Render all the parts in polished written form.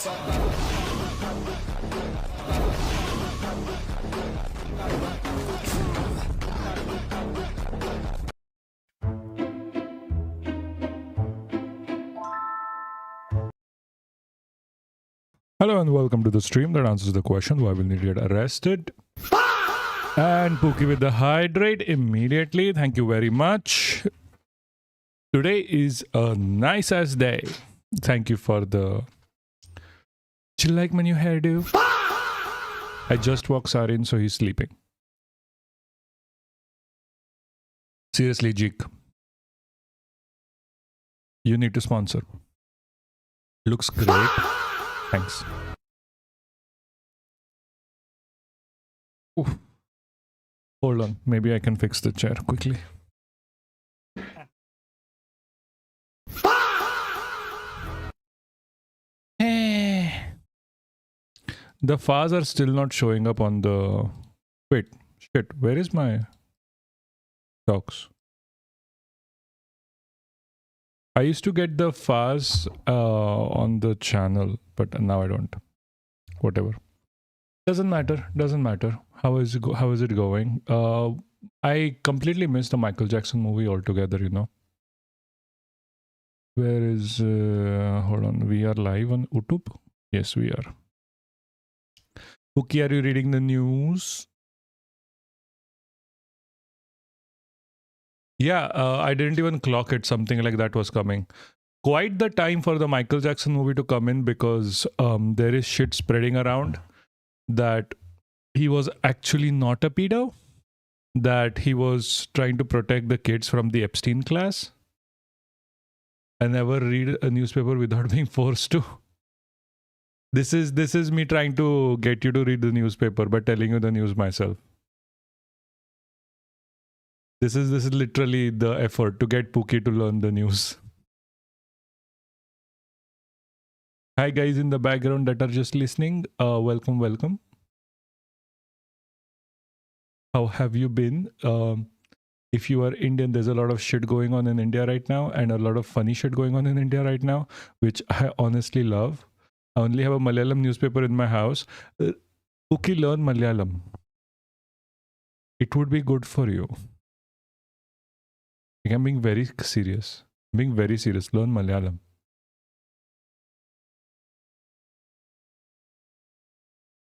Hello and welcome to the stream that answers the question why will you get arrested? And Pookie with the hydrate immediately. Thank you very much. Today is a nice ass day. Thank you for the. Do you like my new hairdo? I just woke Sarin, so he's sleeping. Seriously, Jik. You need to sponsor. Looks great. Thanks. Oof. Hold on. Maybe I can fix the chair quickly. The files are still not showing up on the... Wait. Shit. Where is my... Talks? I used to get the files on the channel, but now I don't. Whatever. Doesn't matter. Doesn't matter. How is it going? I completely missed the Michael Jackson movie altogether, you know. Where is... hold on. We are live on YouTube? Yes, we are. Pookie, are you reading the news? Yeah, I didn't even clock it. Something like that was coming. Quite the time for the Michael Jackson movie to come in because there is shit spreading around that he was actually not a pedo, that he was trying to protect the kids from the Epstein class. I never read a newspaper without being forced to. This is me trying to get you to read the newspaper by telling you the news myself. This is literally the effort to get Pookie to learn the news. Hi guys in the background that are just listening. Welcome, welcome. How have you been? If you are Indian, there's a lot of shit going on in India right now and a lot of funny shit going on in India right now, which I honestly love. I only have a Malayalam newspaper in my house. Pookie, learn Malayalam. It would be good for you. I'm being very serious. Being very serious. Learn Malayalam.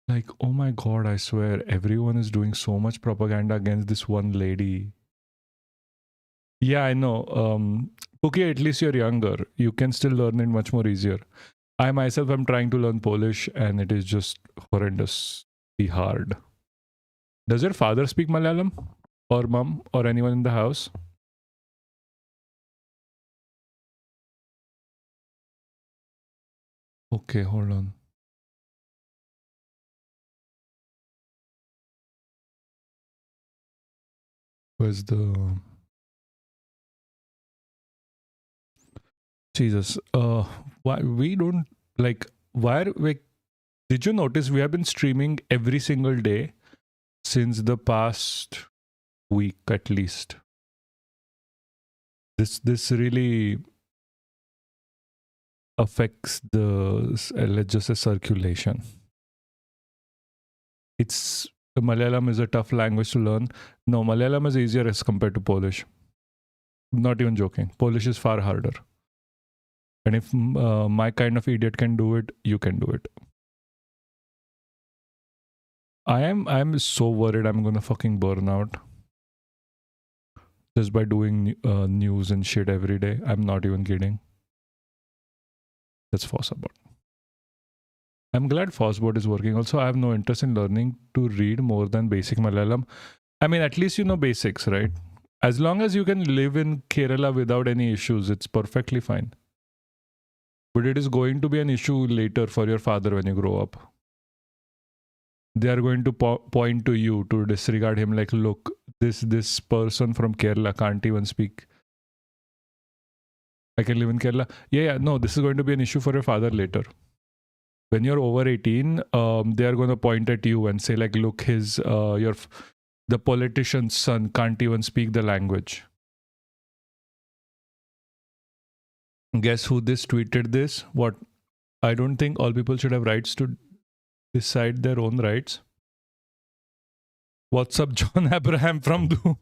Like, oh my god, I swear, everyone is doing so much propaganda against this one lady. Yeah, I know. Pookie, at least you're younger. You can still learn it much more easier. I myself am trying to learn Polish and it is just horrendously hard. Does your father speak Malayalam? Or mom? Or anyone in the house? Okay, hold on. Where's the... Jesus. Why we don't like... Why are we... Did you notice we have been streaming every single day since the past week at least? This really affects the, let's just say, circulation. It's... Malayalam is a tough language to learn. No, Malayalam is easier as compared to Polish. I'm not even joking. Polish is far harder. And if my kind of idiot can do it, you can do it. I'm so worried I'm gonna fucking burn out. Just by doing news and shit every day. I'm not even kidding. That's Fossabot. I'm glad Fossbot is working. Also, I have no interest in learning to read more than basic Malayalam. I mean, at least you know basics, right? As long as you can live in Kerala without any issues, it's perfectly fine. But it is going to be an issue later for your father when you grow up. They are going to point to you to disregard him like, look, this person from Kerala can't even speak. I can live in Kerala. Yeah, no, this is going to be an issue for your father later. When you're over 18, they are going to point at you and say like, look, the politician's son can't even speak the language. Guess who this tweeted this? What? I don't think all people should have rights to decide their own rights. What's up, John Abraham from Du?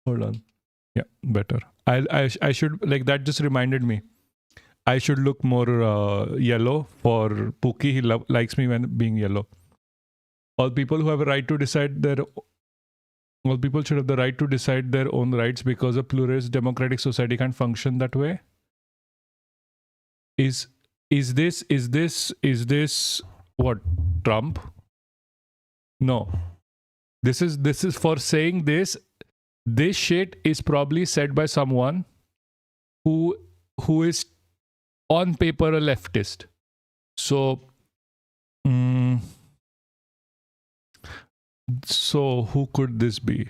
Hold on. Yeah, better. I should, like, that just reminded me. I should look more yellow for Pookie. He likes me when being yellow. All people who have a right to decide their all people should have the right to decide their own rights because a pluralist democratic society can't function that way. Is this what, Trump? No. This is for saying this. This shit is probably said by someone who is on paper a leftist. So so who could this be?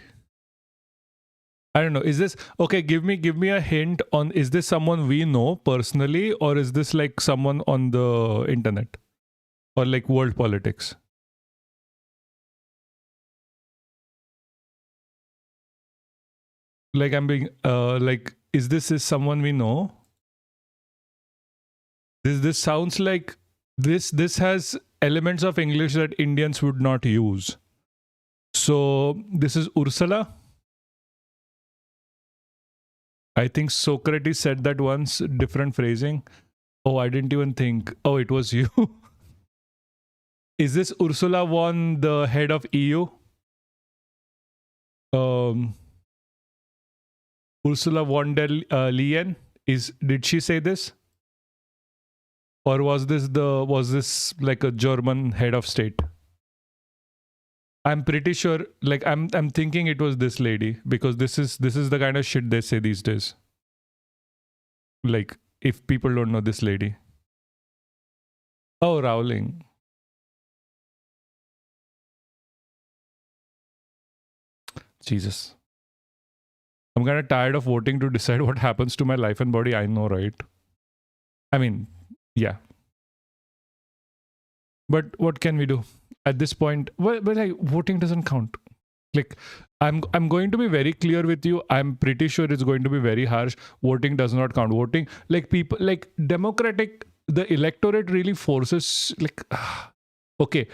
I don't know. Is this okay? Give me a hint on, is this someone we know personally, or is this like someone on the internet or like world politics? Like I'm being like, is someone we know? This sounds like this has elements of English that Indians would not use. So this is Ursula. I think Socrates said that once, different phrasing. Oh, I didn't even think. Oh, it was you. Is this Ursula von, the head of EU? Ursula von der Leyen, did she say this? Or was this like a German head of state? I'm pretty sure, like I'm thinking it was this lady, because this is the kind of shit they say these days. Like, if people don't know this lady. Oh, Rowling. Jesus. I'm kind of tired of voting to decide what happens to my life and body. I know, right? I mean, yeah. But what can we do? At this point, well, like, voting doesn't count. Like, I'm going to be very clear with you. I'm pretty sure it's going to be very harsh. Voting does not count. Voting, like, people, like, democratic, the electorate really forces, like, okay,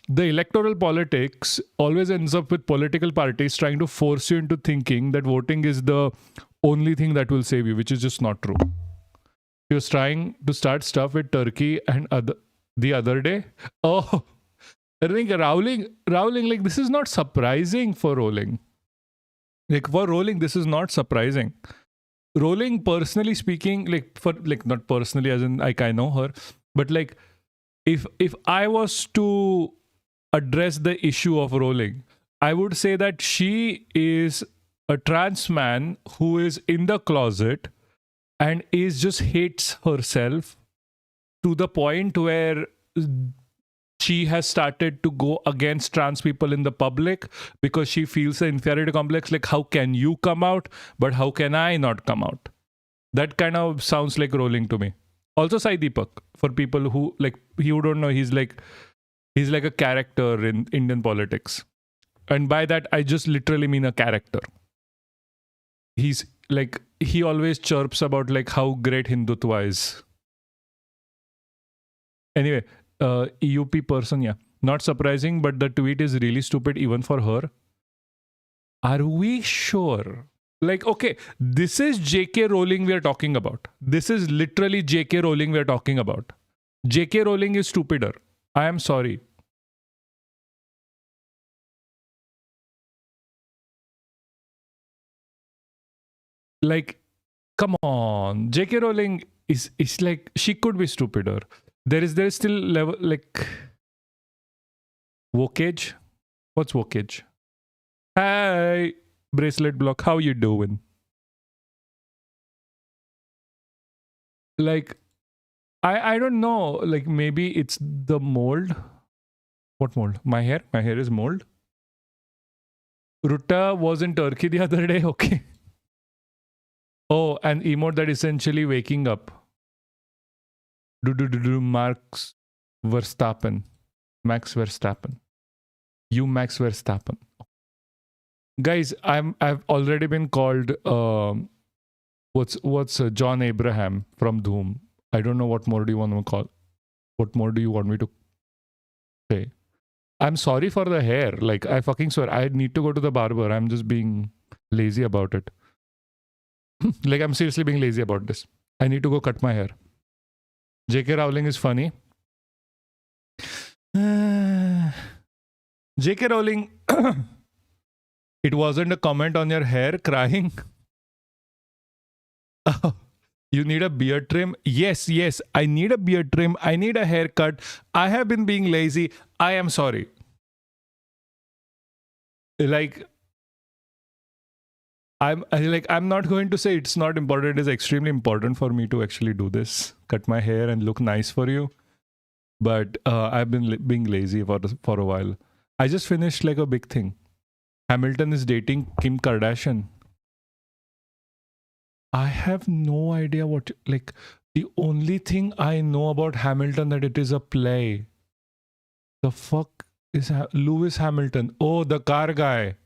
the electoral politics always ends up with political parties trying to force you into thinking that voting is the only thing that will save you, which is just not true. He was trying to start stuff with Turkey and the other day. Oh, I think Rowling, like, this is not surprising for Rowling. Like, for Rowling, this is not surprising. Rowling, personally speaking, like, for, like, not personally as in like I know her, but like, if I was to address the issue of Rowling, I would say that she is a trans man who is in the closet and just hates herself to the point where she has started to go against trans people in the public because she feels an inferiority complex. Like, how can you come out, but how can I not come out? That kind of sounds like Rowling to me. Also, Sai Deepak, for people who, like, you don't know, he's like a character in Indian politics. And by that, I just literally mean a character. He's like, he always chirps about like how great Hindutva is. Anyway, EUP person, yeah. Not surprising, but the tweet is really stupid even for her. Are we sure? Like, okay, this is JK Rowling we are talking about. This is literally JK Rowling we are talking about. JK Rowling is stupider. I am sorry. Like, come on. JK Rowling is like, she could be stupider. There is still level, like, wokage. What's wokage? Hi, bracelet block. How you doing? Like, I don't know. Like, maybe it's the mold. What mold? My hair? My hair is mold. Ruta was in Turkey the other day. Okay. Oh, an emote that essentially waking up. Max Verstappen. Max Verstappen. You Max Verstappen. Guys, I've already been called what's John Abraham from Doom. I don't know what more do you want to call. What more do you want me to say? I'm sorry for the hair. Like, I fucking swear, I need to go to the barber. I'm just being lazy about it. Like, I'm seriously being lazy about this. I need to go cut my hair. J.K. Rowling is funny. J.K. Rowling, it wasn't a comment on your hair crying. You need a beard trim? Yes, I need a beard trim. I need a haircut. I have been being lazy. I am sorry. Like, I'm not going to say it's not important. It is extremely important for me to actually do this, cut my hair and look nice for you. But I've been being lazy for a while. I just finished like a big thing. Hamilton is dating Kim Kardashian. I have no idea what, like, the only thing I know about Hamilton that it is a play. The fuck is Lewis Hamilton? Oh, the car guy.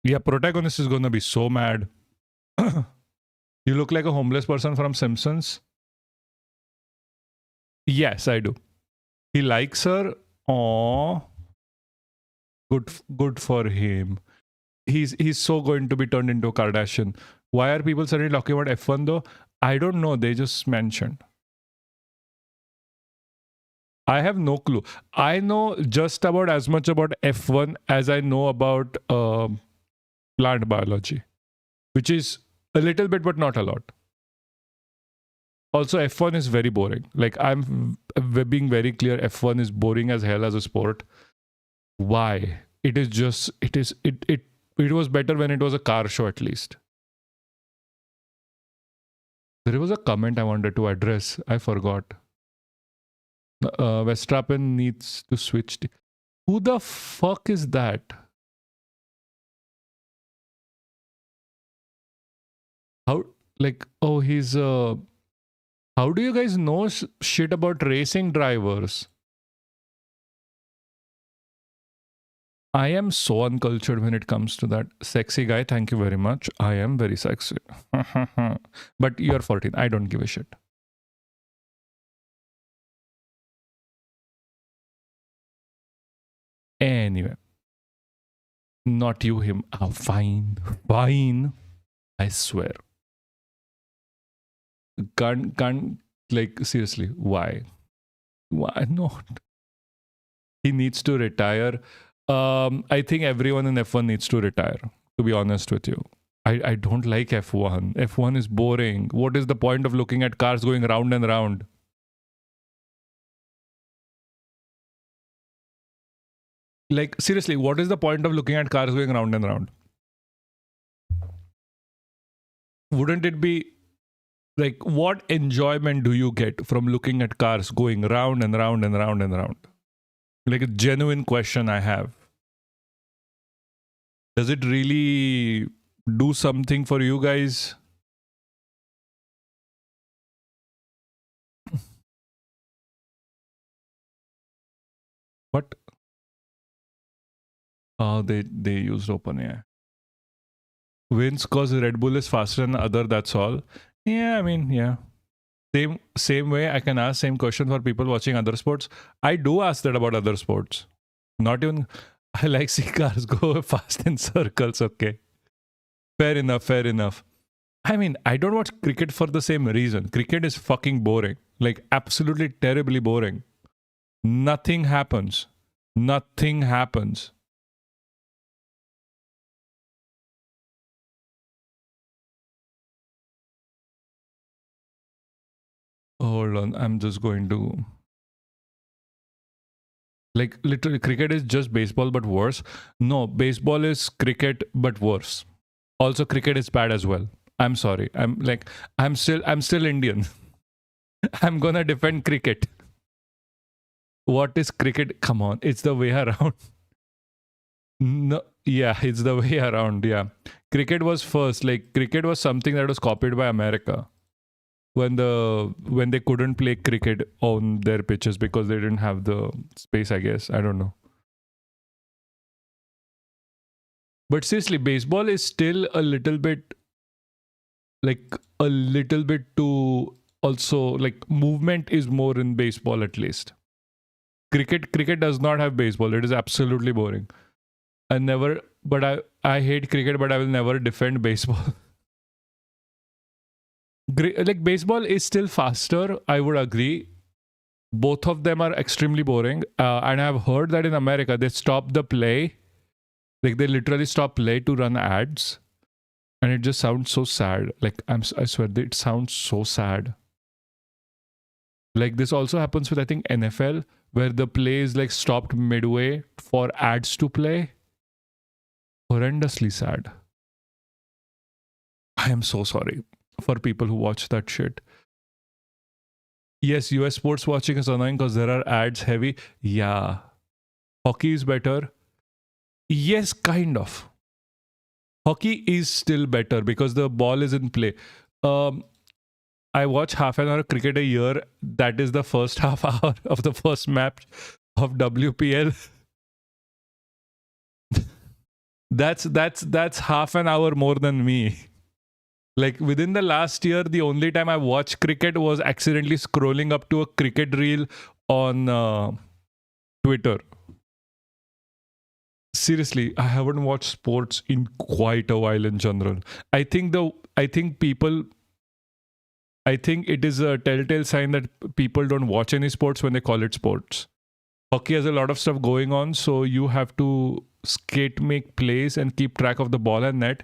Yeah, protagonist is gonna be so mad. You look like a homeless person from Simpsons. Yes, I do. He likes her. Aww. Good for him. He's so going to be turned into a Kardashian. Why are people suddenly talking about F1 though? I don't know. They just mentioned. I have no clue. I know just about as much about F1 as I know about plant biology, which is a little bit, but not a lot. Also, F1 is very boring. Like, I'm being very clear, F1 is boring as hell as a sport. Why? It is just, it was better when it was a car show at least. There was a comment I wanted to address. I forgot. Verstappen needs to switch. Who the fuck is that? How, like, oh, he's how do you guys know shit about racing drivers? I am so uncultured when it comes to that. Sexy guy, thank you very much. I am very sexy. But you're 14. I don't give a shit. Anyway. Not you, him. Oh, fine. Fine. I swear. Can't, like, seriously, why? Why not? He needs to retire. I think everyone in F1 needs to retire, to be honest with you. I don't like F1. F1 is boring. What is the point of looking at cars going round and round? Like, seriously, what is the point of looking at cars going round and round? Wouldn't it be like, what enjoyment do you get from looking at cars going round and round and round and round? Like, a genuine question I have. Does it really do something for you guys? What? Oh, they used OpenAI. Wins cause Red Bull is faster than other, that's all. Yeah, I mean, yeah. Same way I can ask same question for people watching other sports. I do ask that about other sports. Not even, I like see cars go fast in circles, okay. Fair enough. I mean, I don't watch cricket for the same reason. Cricket is fucking boring. Like, absolutely terribly boring. Nothing happens. Nothing happens. Hold on, I'm just going to... Like, literally, cricket is just baseball, but worse. No, baseball is cricket, but worse. Also, cricket is bad as well. I'm sorry. I'm still Indian. I'm gonna defend cricket. What is cricket? Come on, it's the way around. No, yeah, it's the way around. Yeah, cricket was first. Like, cricket was something that was copied by America when they couldn't play cricket on their pitches because they didn't have the space. I guess, I don't know. But seriously, baseball is still a little bit too, also like movement is more in baseball at least. Cricket does not have baseball. It is absolutely boring. I hate cricket, but I will never defend baseball. Like baseball is still faster, I would agree. Both of them are extremely boring. And I've heard that in America, they stop the play. Like they literally stop play to run ads. And it just sounds so sad. Like I swear, it sounds so sad. Like this also happens with, I think, NFL, where the play is like stopped midway for ads to play. Horrendously sad. I am so sorry for people who watch that shit. Yes, US sports watching is annoying because there are ads heavy. Yeah. Hockey is better. Yes, kind of. Hockey is still better because the ball is in play. I watch half an hour cricket a year. That is the first half hour of the first match of WPL. That's half an hour more than me. Like within the last year, the only time I watched cricket was accidentally scrolling up to a cricket reel on Twitter. Seriously, I haven't watched sports in quite a while in general. I think it is a telltale sign that people don't watch any sports when they call it sports. Hockey has a lot of stuff going on, so you have to skate, make plays, and keep track of the ball and net.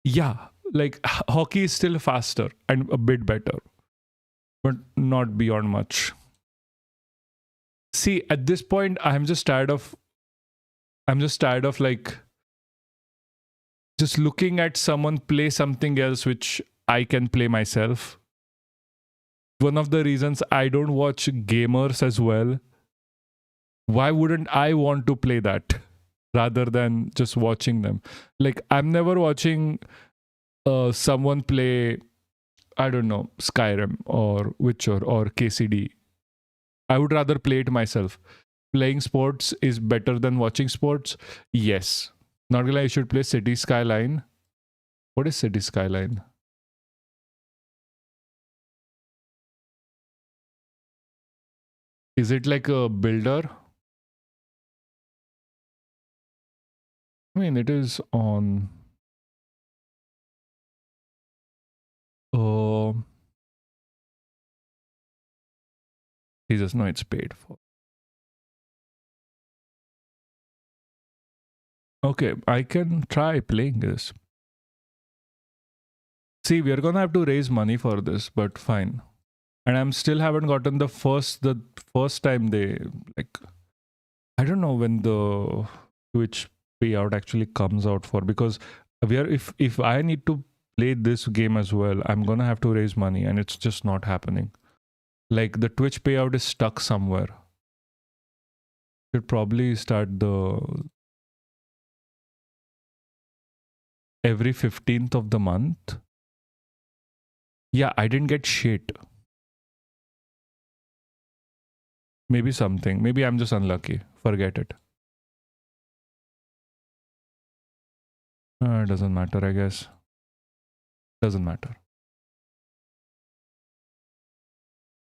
Yeah, like hockey is still faster and a bit better, but not beyond much. See, at this point, I'm just tired of like just looking at someone play something else which I can play myself. One of the reasons I don't watch gamers as well. Why wouldn't I want to play that rather than just watching them? Like, I'm never watching someone play, I don't know, Skyrim or Witcher or KCD. I would rather play it myself. Playing sports is better than watching sports. Yes. Not gonna lie, you should play City Skyline. What is City Skyline? Is it like a builder? I mean, it is on. Oh, Jesus, no, it's paid for. Okay, I can try playing this. See, we are gonna have to raise money for this, but fine. And I'm still haven't gotten the first time they like. I don't know when the Twitch payout actually comes out for, because we are if I need to play this game as well, I'm gonna have to raise money, and it's just not happening. Like the Twitch payout is stuck somewhere. Should probably start the every 15th of the month. Yeah, I didn't get shit. Maybe something. Maybe I'm just unlucky. Forget it. It doesn't matter, I guess. Doesn't matter.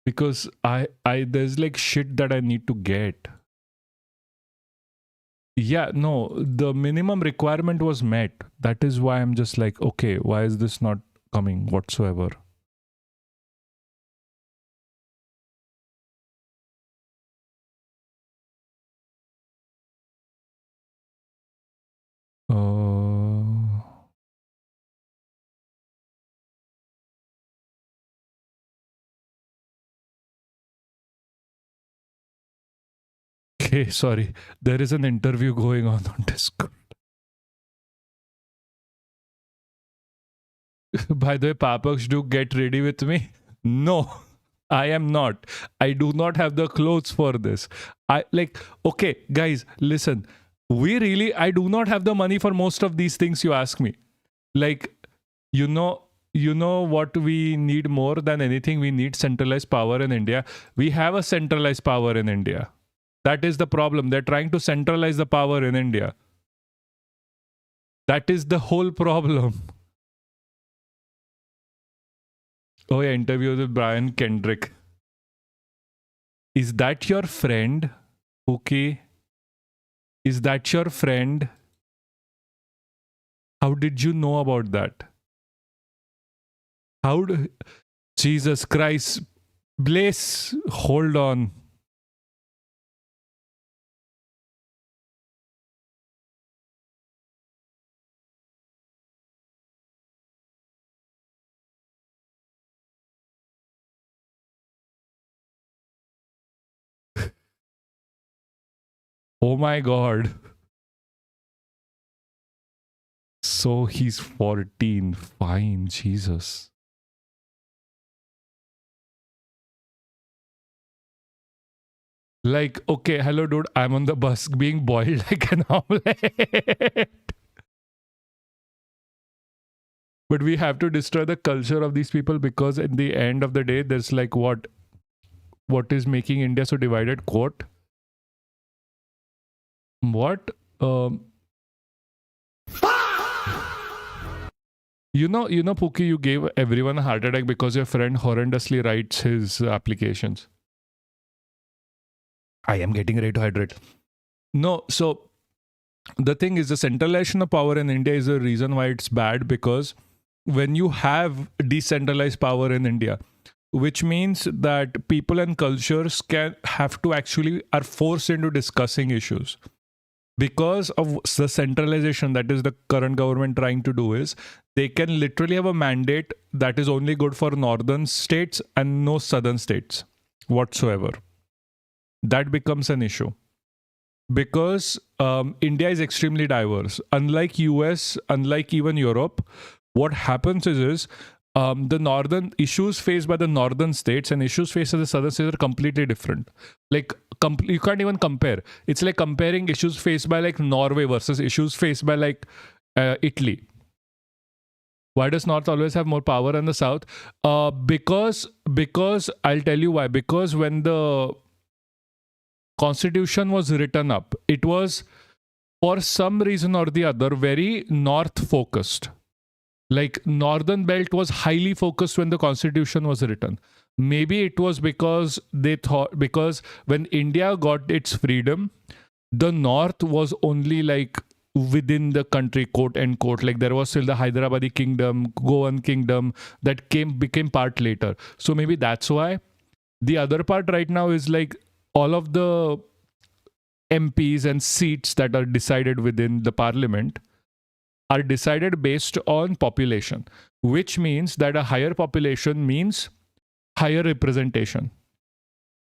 Because I there's like shit that I need to get. Yeah, no, the minimum requirement was met. That is why I'm just like, okay, why is this not coming whatsoever? Okay, sorry. There is an interview going on Discord. By the way, Papaksh, do get ready with me. No, I am not. I do not have the clothes for this. Okay, guys, listen. I do not have the money for most of these things you ask me. Like, you know what we need more than anything? We need centralized power in India. We have a centralized power in India. That is the problem. They're trying to centralize the power in India. That is the whole problem. Oh yeah, interview with Brian Kendrick. Is that your friend? Okay. Is that your friend? How did you know about that? How do... Jesus Christ. Blaze, hold on. Oh my God. So he's 14. Fine, Jesus. Like, okay, hello, dude. I'm on the bus being boiled like an omelette. But we have to destroy the culture of these people because in the end of the day, there's like what is making India so divided? Quote. What? You know, Pookie, you gave everyone a heart attack because your friend horrendously writes his applications. I am getting ready to hydrate. No, so the thing is, the centralization of power in India is the reason why it's bad, because when you have decentralized power in India, which means that people and cultures are forced into discussing issues. Because of the centralization that is the current government trying to do, is they can literally have a mandate that is only good for northern states and no southern states whatsoever. That becomes an issue. Because India is extremely diverse. Unlike US, unlike even Europe, what happens is the northern issues faced by the northern states and issues faced by the southern states are completely different. Like, you can't even compare. It's like comparing issues faced by like Norway versus issues faced by like Italy. Why does North always have more power than the South? Because I'll tell you why. Because when the Constitution was written up, it was for some reason or the other very north focused. Like, northern belt was highly focused when the Constitution was written. Maybe it was because because when India got its freedom, the north was only like within the country, quote unquote. Like, there was still the Hyderabadi kingdom, Goan kingdom that became part later. So maybe that's why. The other part right now is like all of the MPs and seats that are decided within the parliament are decided based on population, which means that a higher population means higher representation.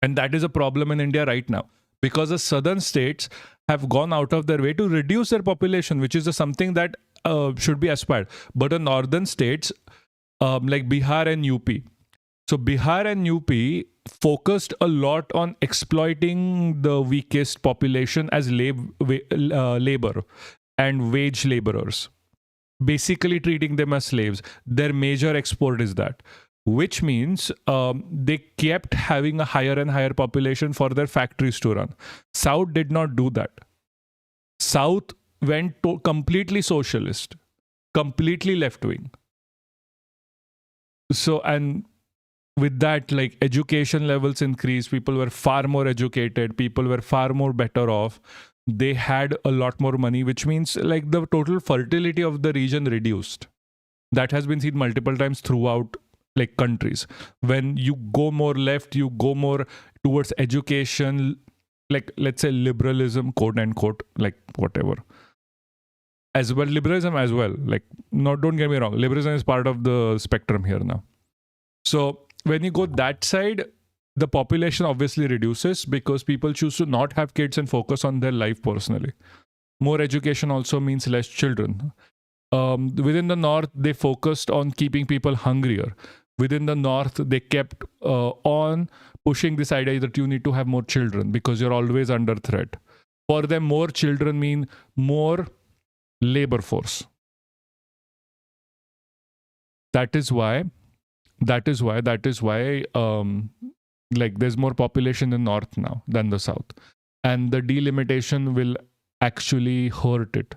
And that is a problem in India right now, because the southern states have gone out of their way to reduce their population, which is something that should be aspired. But the northern states, like Bihar and UP, so Bihar and UP focused a lot on exploiting the weakest population as labor and wage laborers, basically treating them as slaves. Their major export is that, which means they kept having a higher and higher population for their factories to run. South did not do that. South went to completely socialist, completely left-wing. So, and with that, like, education levels increased, people were far more educated, people were far more better off, they had a lot more money, which means like the total fertility of the region reduced. That has been seen multiple times throughout like countries. When you go more left, you go more towards education, like let's say liberalism, quote unquote, like whatever. As well, liberalism as well. Like, no, don't get me wrong, liberalism is part of the spectrum here now. So when you go that side, the population obviously reduces because people choose to not have kids and focus on their life personally. More education also means less children. Within the north, they focused on keeping people hungrier. Within the north, they kept on pushing this idea that you need to have more children because you're always under threat. For them, more children mean more labor force. That is why like there's more population in north now than the south, and the delimitation will actually hurt it.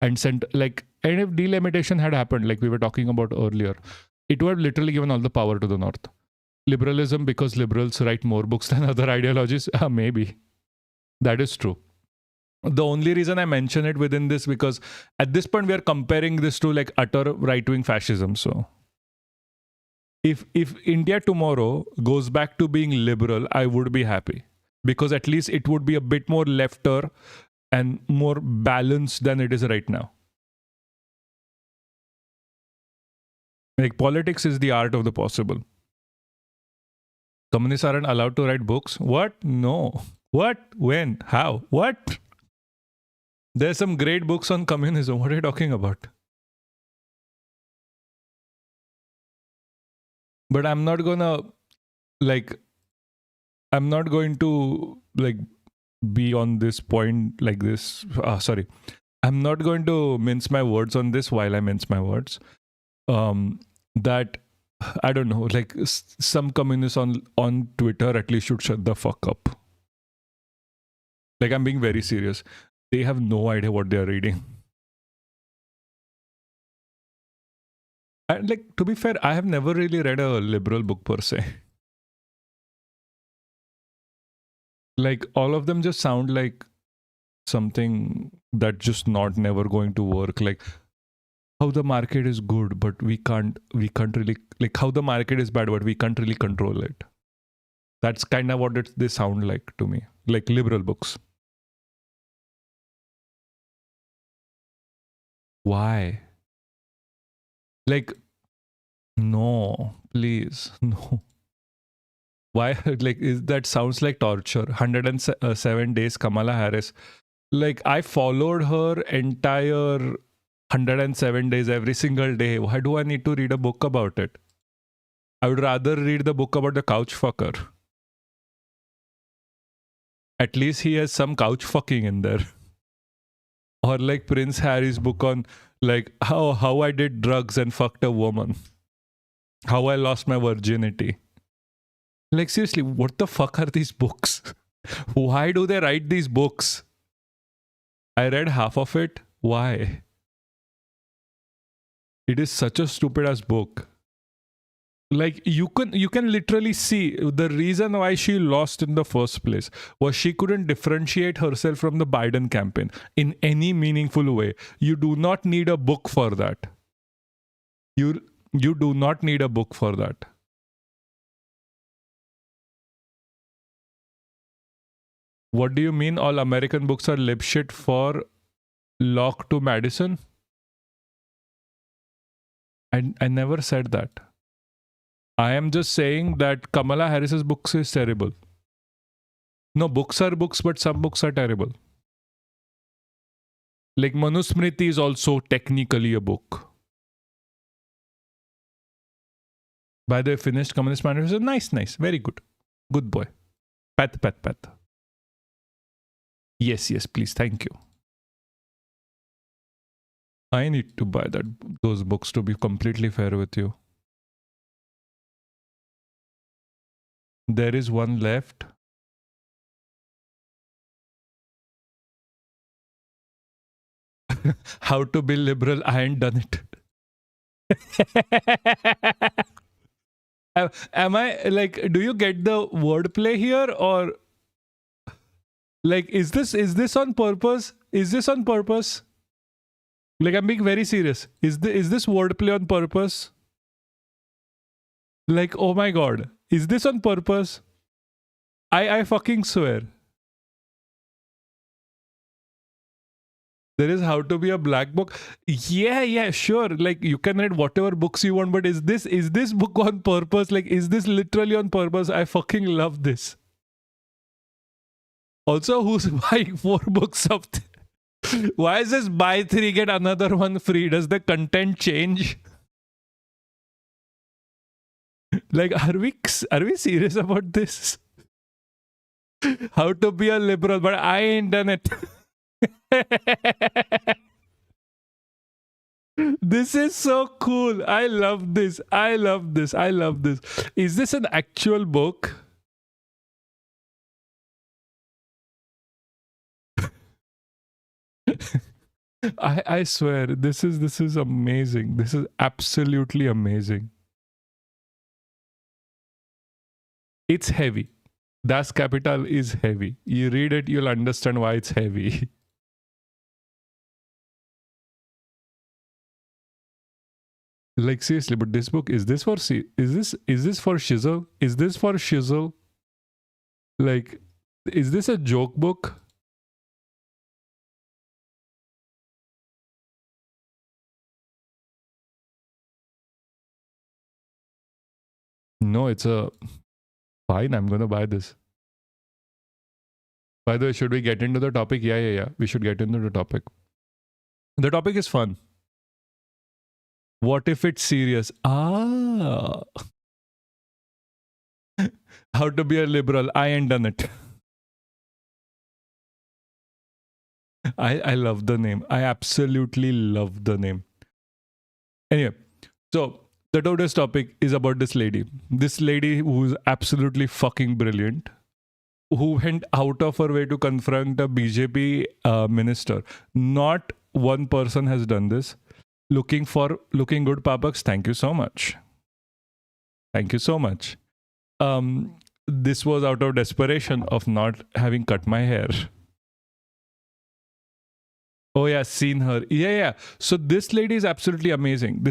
and sent like, and if delimitation had happened, like we were talking about earlier, it would have literally given all the power to the North. Liberalism, because liberals write more books than other ideologies, maybe. That is true. The only reason I mention it within this, because at this point we are comparing this to like utter right-wing fascism. So if India tomorrow goes back to being liberal, I would be happy, because at least it would be a bit more lefter and more balanced than it is right now. Like, politics is the art of the possible. Communists aren't allowed to write books? What? No. What? When? How? What? There's some great books on communism. What are you talking about? But I'm not gonna, like, I'm not going to, like, be on this point like this. Sorry. I'm not going to mince my words on this while I mince my words. That, I don't know, like, some communists on Twitter at least should shut the fuck up. Like, I'm being very serious. They have no idea what they are reading. And, like, to be fair, I have never really read a liberal book per se. Like, all of them just sound like something that just never going to work. Like, how the market is good, but we can't really, like, how the market is bad, but we can't really control it. That's kind of what they sound like to me, like liberal books. Why? Like, no, please, no. Why? Like, that sounds like torture. 107 days, Kamala Harris. Like, I followed her entire 107 days every single day. Why do I need to read a book about it? I would rather read the book about the couch fucker. At least he has some couch fucking in there. Or like Prince Harry's book on, like, how I did drugs and fucked a woman. How I lost my virginity. Like, seriously, what the fuck are these books? Why do they write these books? I read half of it. Why? It is such a stupid ass book. Like, you can literally see the reason why she lost in the first place was she couldn't differentiate herself from the Biden campaign in any meaningful way. You do not need a book for that. You do not need a book for that. What do you mean all American books are lip shit for Locke to Madison? I never said that. I am just saying that Kamala Harris's books is terrible. No, books are books, but some books are terrible. Like, Manusmriti is also technically a book. By the way, finished Communist Manifesto. Nice, very good. Good boy. Pat. Yes, please, thank you. I need to buy those books, to be completely fair with you. There is one left. How to be liberal. I ain't done it. Am I, like, do you get the wordplay here, or like, is this on purpose? Is this on purpose? Like, I'm being very serious. Is this wordplay on purpose? Like, oh my god, is this on purpose? I fucking swear. There is How to Be a Black Book. Yeah, sure. Like, you can read whatever books you want, but is this book on purpose? Like, is this literally on purpose? I fucking love this. Also, who's buying 4 books of Why is this buy 3 get another one free? Does the content change? Like, are we serious about this? How to be a liberal, but I ain't done it. This is so cool. I love this. Is this an actual book? I swear, this is amazing. This is absolutely amazing. It's heavy. Das Kapital is heavy. You read it, you'll understand why it's heavy. Like seriously, but this book, is this for shizzle? Is this for shizzle? Like, is this a joke book? No, it's a fine. I'm gonna buy this. By the way, should we get into the topic? Yeah. We should get into the topic. The topic is fun. What if it's serious? Ah. How to be a liberal. I ain't done it. I love the name. I absolutely love the name. Anyway, so the today's topic is about this lady. This lady who's absolutely fucking brilliant, who went out of her way to confront a BJP minister. Not one person has done this. Looking good, Papaksh. Thank you so much. Thank you so much. This was out of desperation of not having cut my hair. Oh yeah, seen her. Yeah. So this lady is absolutely amazing.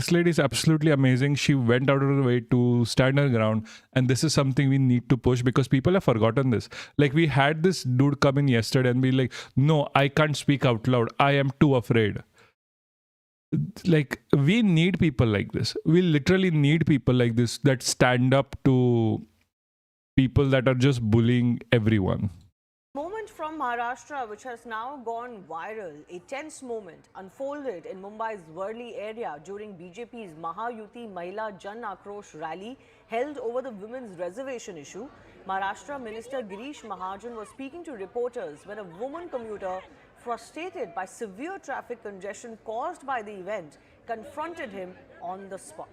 She went out of her way to stand her ground, and this is something we need to push because people have forgotten this. Like, we had this dude come in yesterday and be like, "No, I can't speak out loud. I am too afraid." Like, we need people like this. We literally need people like this that stand up to people that are just bullying everyone. Moment from Maharashtra, which has now gone viral, a tense moment unfolded in Mumbai's Worli area during BJP's Mahayuti Mahila Jan Akrosh rally held over the women's reservation issue. Maharashtra Minister Girish Mahajan was speaking to reporters when a woman commuter, frustrated by severe traffic congestion caused by the event, confronted him on the spot.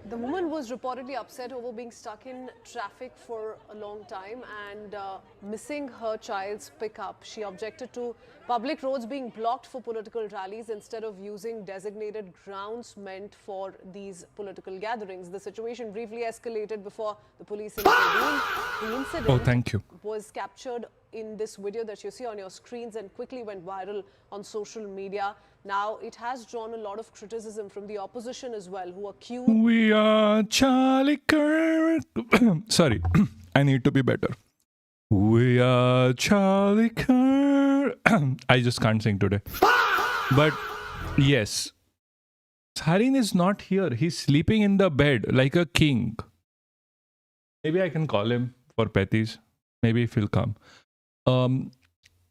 The woman was reportedly upset over being stuck in traffic for a long time and missing her child's pickup. She objected to public roads being blocked for political rallies instead of using designated grounds meant for these political gatherings. The situation briefly escalated before the police intervened. The incident was captured in this video that you see on your screens and quickly went viral on social media. Now, it has drawn a lot of criticism from the opposition as well, who accuse... We are Charlie Kirk. Sorry, I need to be better. We are Charlie Kirk. I just can't sing today. But yes, Harin is not here. He's sleeping in the bed like a king. Maybe I can call him for petties. Maybe if he'll come.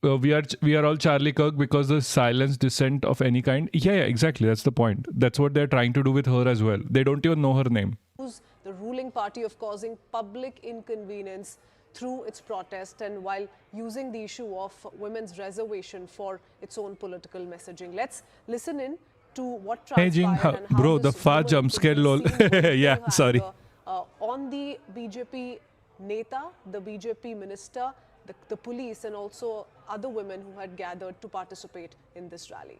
We are all Charlie Kirk because the silence dissent of any kind. Yeah, exactly. That's the point. That's what they're trying to do with her as well. They don't even know her name. The ruling party of causing public inconvenience through its protest and while using the issue of women's reservation for its own political messaging. Let's listen in to what transpired and how bro, the far jump scare lol. Yeah, sorry. On the BJP Neta, the BJP minister, the police and also other women who had gathered to participate in this rally.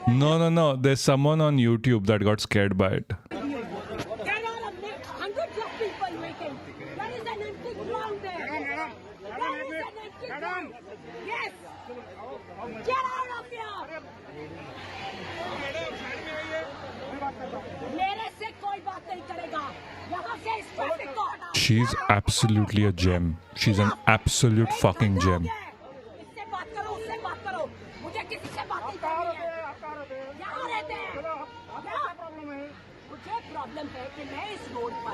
No. There's someone on YouTube that got scared by it. There are hundreds of people waiting. There is an empty ground there. There is an empty ground. Yes. Get out of here. मेरे से कोई बात नहीं करेगा. यहाँ से इस traffic को हटा. She's absolutely a gem. She's an absolute fucking gem. इससे बात करो, उससे बात करो. मुझे किसी से बात नहीं करनी है. यहाँ रहते हैं. मुझे प्रॉब्लम है कि मैं इस रोड पर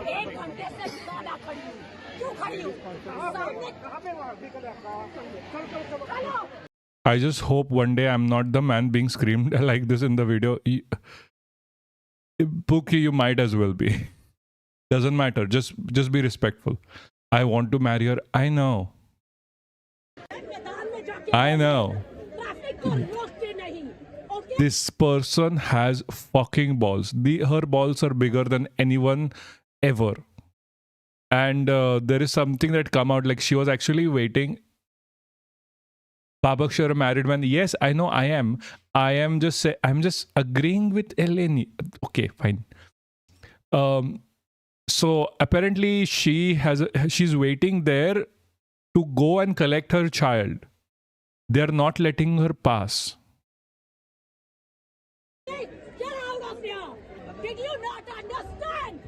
1 घंटे से ज्यादा खड़ी हूँ. क्यों खड़ी हूँ? चलो. I just hope one day I'm not the man being screamed like this in the video. Pookie, you might as well be. Doesn't matter. Just be respectful. I want to marry her. I know. This person has fucking balls. Her balls are bigger than anyone ever. And there is something that come out, like she was actually waiting. Papaksh, you're a married man. Yes, I know I am. I'm just agreeing with Eleni. Okay, fine. So apparently she's waiting there to go and collect her child. They're not letting her pass. Get out of here! Did you not understand?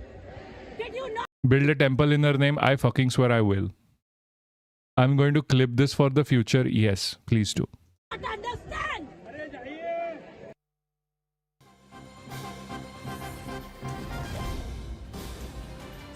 Did you not Build a temple in her name. I fucking swear I will. I'm going to clip this for the future. Yes, please do. understand?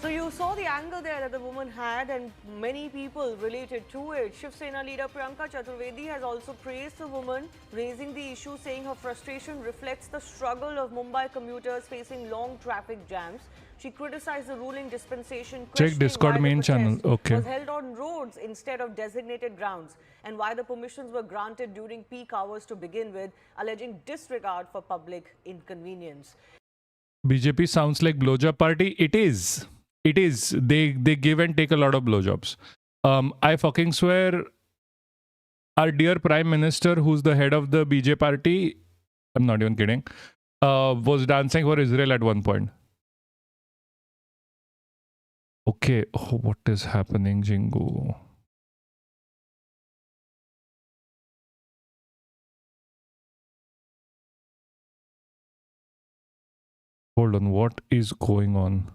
So you saw the anger there that the woman had, and many people related to it. Shiv Sena leader Priyanka Chaturvedi has also praised the woman, raising the issue, saying her frustration reflects the struggle of Mumbai commuters facing long traffic jams. She criticized the ruling dispensation, questioning Discord why the main channel. protest Okay. was held on roads instead of designated grounds, and why the permissions were granted during peak hours to begin with, alleging disregard for public inconvenience. BJP sounds like blowjob party. It is. It is. They give and take a lot of blowjobs. I fucking swear, our dear Prime Minister, who's the head of the BJP party, I'm not even kidding, was dancing for Israel at one point. Okay, oh, what is happening, Jingu? Hold on, what is going on?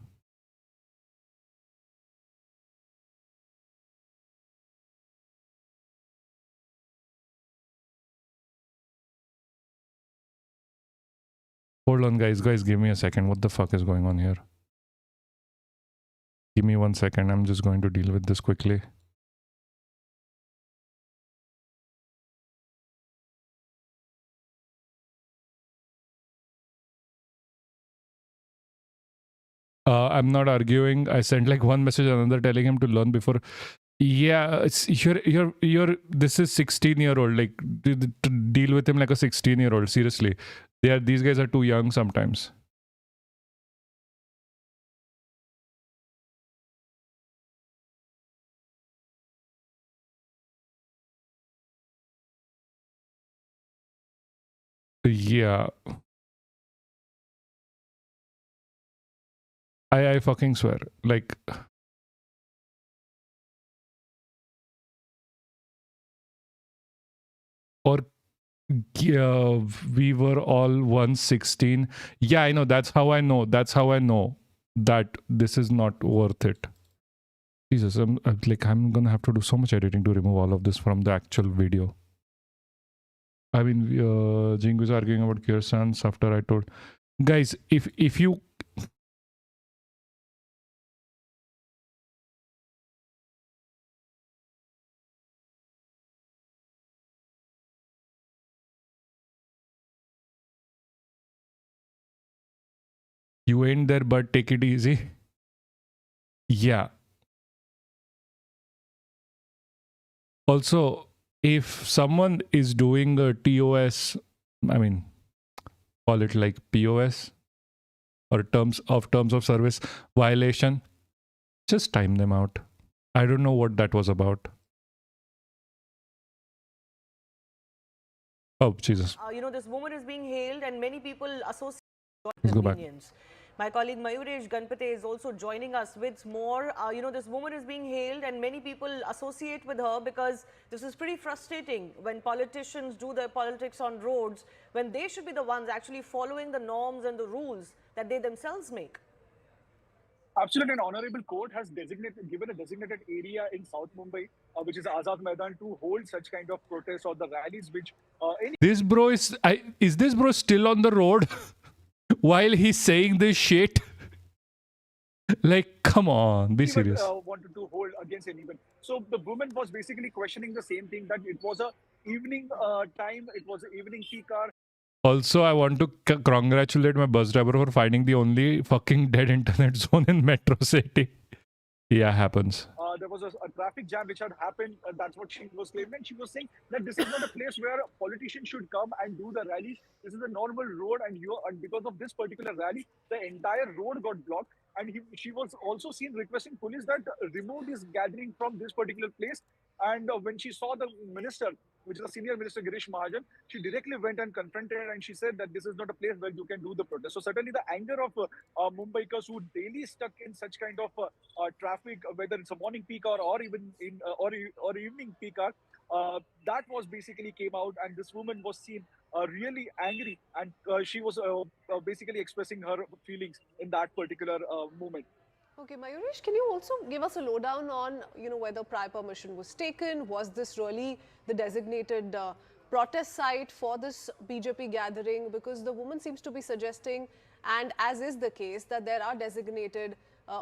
Hold on, guys, give me a second. What the fuck is going on here? Give me 1 second. I'm just going to deal with this quickly. I'm not arguing. I sent like one message another telling him to learn before. Yeah, it's you're this is 16-year-old. Like to deal with him like a 16-year-old. Seriously, these guys are too young sometimes. Yeah, I fucking swear. Like, or yeah, we were all once 16. Yeah, I know. That's how I know. That's how I know that this is not worth it. Jesus, I'm gonna have to do so much editing to remove all of this from the actual video. I mean, Jingu is arguing about Kirsan's after I told guys, if you ain't there, but take it easy. Yeah. Also, if someone is doing a TOS, I mean, call it like POS or terms of service violation, just time them out. I don't know what that was about. Oh, Jesus. This woman is being hailed, and many people associate Let's go back. convenience. My colleague Mayuresh Ganpate is also joining us with more. This woman is being hailed, and many people associate with her because this is pretty frustrating when politicians do their politics on roads, when they should be the ones actually following the norms and the rules that they themselves make. Absolutely, an honorable court has given a designated area in South Mumbai, which is Azad Maidan, to hold such kind of protests or the rallies, which This bro is this bro still on the road while he's saying this shit? Like, come on, be serious. Wanted to hold against anyone. So the woman was basically questioning the same thing, that it was a evening time, it was an evening peak hour. Also, I want to congratulate my bus driver for finding the only fucking dead internet zone in Metro City. Yeah, happens. There was a traffic jam which had happened. That's what she was claiming. She was saying that this is not a place where politicians should come and do the rallies. This is a normal road, and because of this particular rally, the entire road got blocked. and she was also seen requesting police that remove this gathering from this particular place. And when she saw the minister, which is the senior minister Girish Mahajan, she directly went and confronted, and she said that this is not a place where you can do the protest. So certainly the anger of Mumbaikars who daily stuck in such kind of traffic, whether it's a morning peak hour or even in or evening peak hour, that was basically came out, and this woman was seen really angry, and she was basically expressing her feelings in that particular moment. Okay, Mayuresh, can you also give us a lowdown on, whether prior permission was taken? Was this really the designated protest site for this BJP gathering? Because the woman seems to be suggesting, and as is the case, that there are designated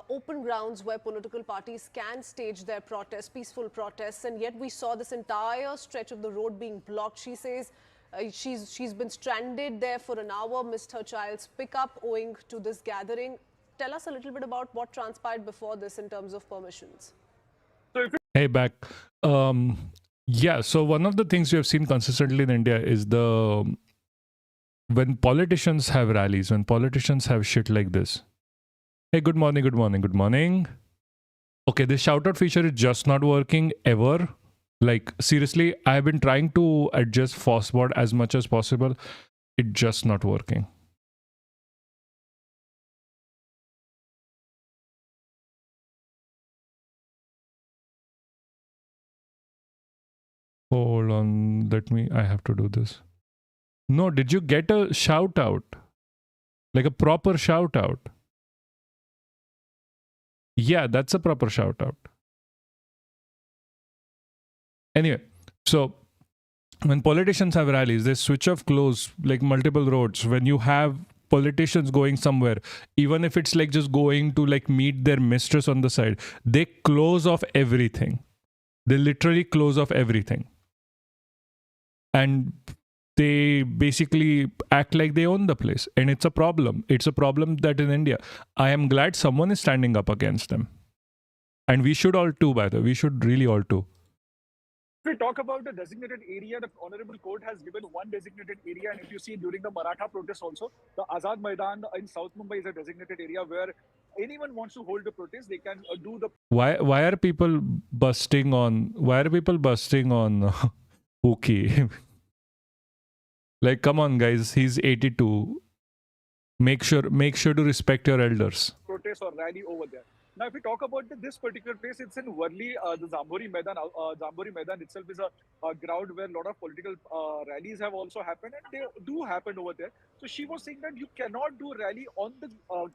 open grounds where political parties can stage their protests, peaceful protests, and yet we saw this entire stretch of the road being blocked. She says she's been stranded there for an hour, missed her child's pickup owing to this gathering. Tell us a little bit about what transpired before this in terms of permissions. Hey, back. Yeah, so one of the things we have seen consistently in India is when politicians have rallies, when politicians have shit like this. Hey, good morning, good morning, good morning. Okay, this shout out feature is just not working ever. Like, seriously, I've been trying to adjust Fosbot as much as possible. It's just not working. Hold on, I have to do this. No, did you get a shout out? Like a proper shout out? Yeah, that's a proper shout out. Anyway, so when politicians have rallies, they switch off close like multiple roads. When you have politicians going somewhere, even if it's like just going to like meet their mistress on the side, they close off everything. They literally close off everything. And they basically act like they own the place. And it's a problem. It's a problem that in India, I am glad someone is standing up against them. And we should all too, by the way. We should really all too. If we talk about the designated area, the Honorable Court has given one designated area. And if you see during the Maratha protest also, the Azad Maidan in South Mumbai is a designated area where anyone wants to hold a protest, they can do the... Why are people busting on Pookie? Like, come on, guys. He's 82. Make sure to respect your elders. Protest or rally over there. Now, if we talk about this particular place, it's in Worli. The Zambori Maidan. Zambori Maidan itself is a ground where a lot of political rallies have also happened, and they do happen over there. So she was saying that you cannot do rally on the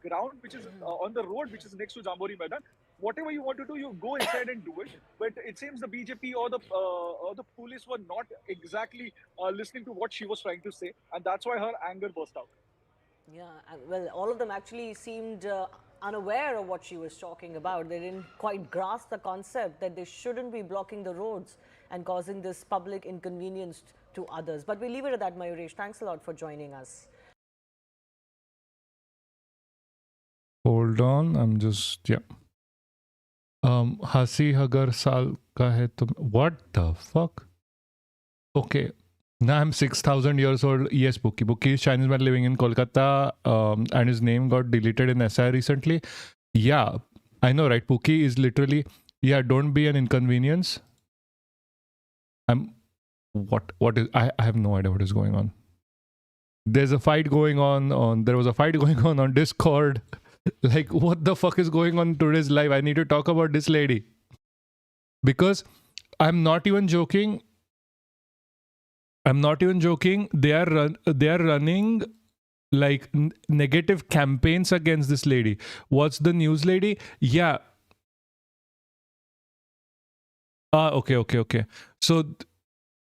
ground, which is on the road, which is next to Zambori Maidan. Whatever you want to do, you go inside and do it. But it seems the BJP or the police were not exactly listening to what she was trying to say, and that's why her anger burst out. Yeah, well, all of them actually seemed unaware of what she was talking about. They didn't quite grasp the concept that they shouldn't be blocking the roads and causing this public inconvenience to others. But we leave it at that, Mayuresh. Thanks a lot for joining us. Hold on, I'm just, yeah. Hasi agar saal ka hai tum. What the fuck? Okay. Now I'm 6,000 years old. Yes, Bookie. Bookie is Chinese man living in Kolkata, and his name got deleted in SI recently. Yeah, I know, right? Bookie is literally, yeah, don't be an inconvenience. What is, I have no idea what is going on. There's a fight going on there was a fight going on Discord. Like, what the fuck is going on in today's live? I need to talk about this lady. Because I'm not even joking. They are running like negative campaigns against this lady. What's the news, lady? Yeah. Okay. So,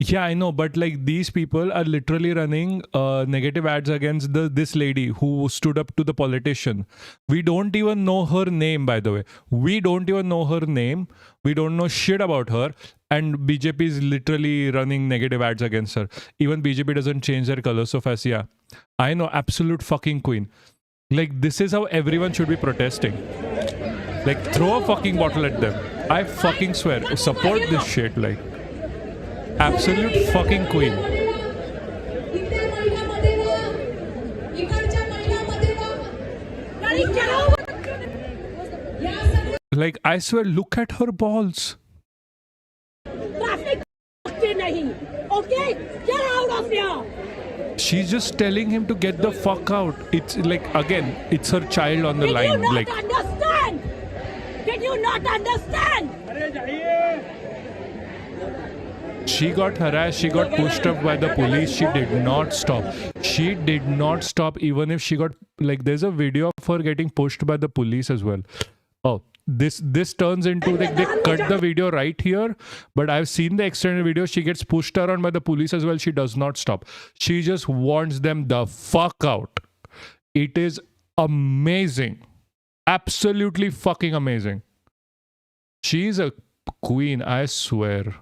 yeah, I know, but like these people are literally running negative ads against this lady who stood up to the politician. We don't even know her name, by the way. We don't even know her name. We don't know shit about her. And BJP is literally running negative ads against her. Even BJP doesn't change their colors of as, yeah. I know, absolute fucking queen. Like, this is how everyone should be protesting. Like, throw a fucking bottle at them. I fucking swear. Support this shit, like. Absolute fucking queen. Like, I swear, look at her balls. Traffic nahi. Okay? Get out of here. She's just telling him to get the fuck out. It's like, again, it's her child on the Did line. you not Like, understand? Did you not understand? she got harassed, she got pushed up by the police. She did not stop. She did not stop, even if she got, like, there's a video of her getting pushed by the police as well. Oh, this turns into, like, they cut the video right here, but I've seen the extended video. She gets pushed around by the police as well. She does not stop. She just wants them the fuck out. It is amazing. Absolutely fucking amazing. She's a queen, I swear.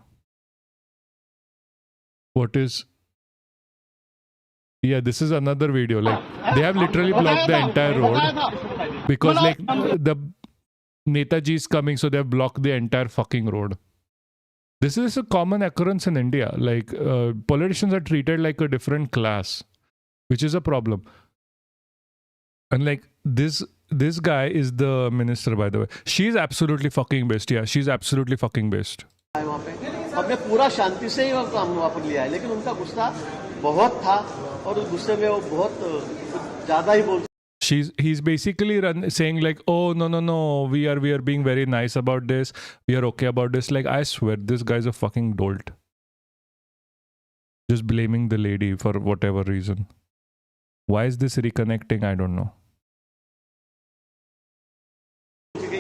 What is... Yeah, this is another video. Like, they have literally blocked the entire road because, like, the Netaji is coming, so they have blocked the entire fucking road. This is a common occurrence in India. Like, politicians are treated like a different class, which is a problem. And, like, this guy is the minister, by the way. She's absolutely fucking best. Yeah, she's absolutely fucking best. हमने पूरा शांति से ही काम वहाँ पर लिया है, लेकिन उनका गुस्सा बहुत था और उस गुस्से में वो बहुत ज़्यादा ही बोल. He's basically saying like, oh no, we are being very nice about this, we are okay about this. Like, I swear this guy's a fucking dolt. Just blaming the lady for whatever reason. Why is this reconnecting? I don't know.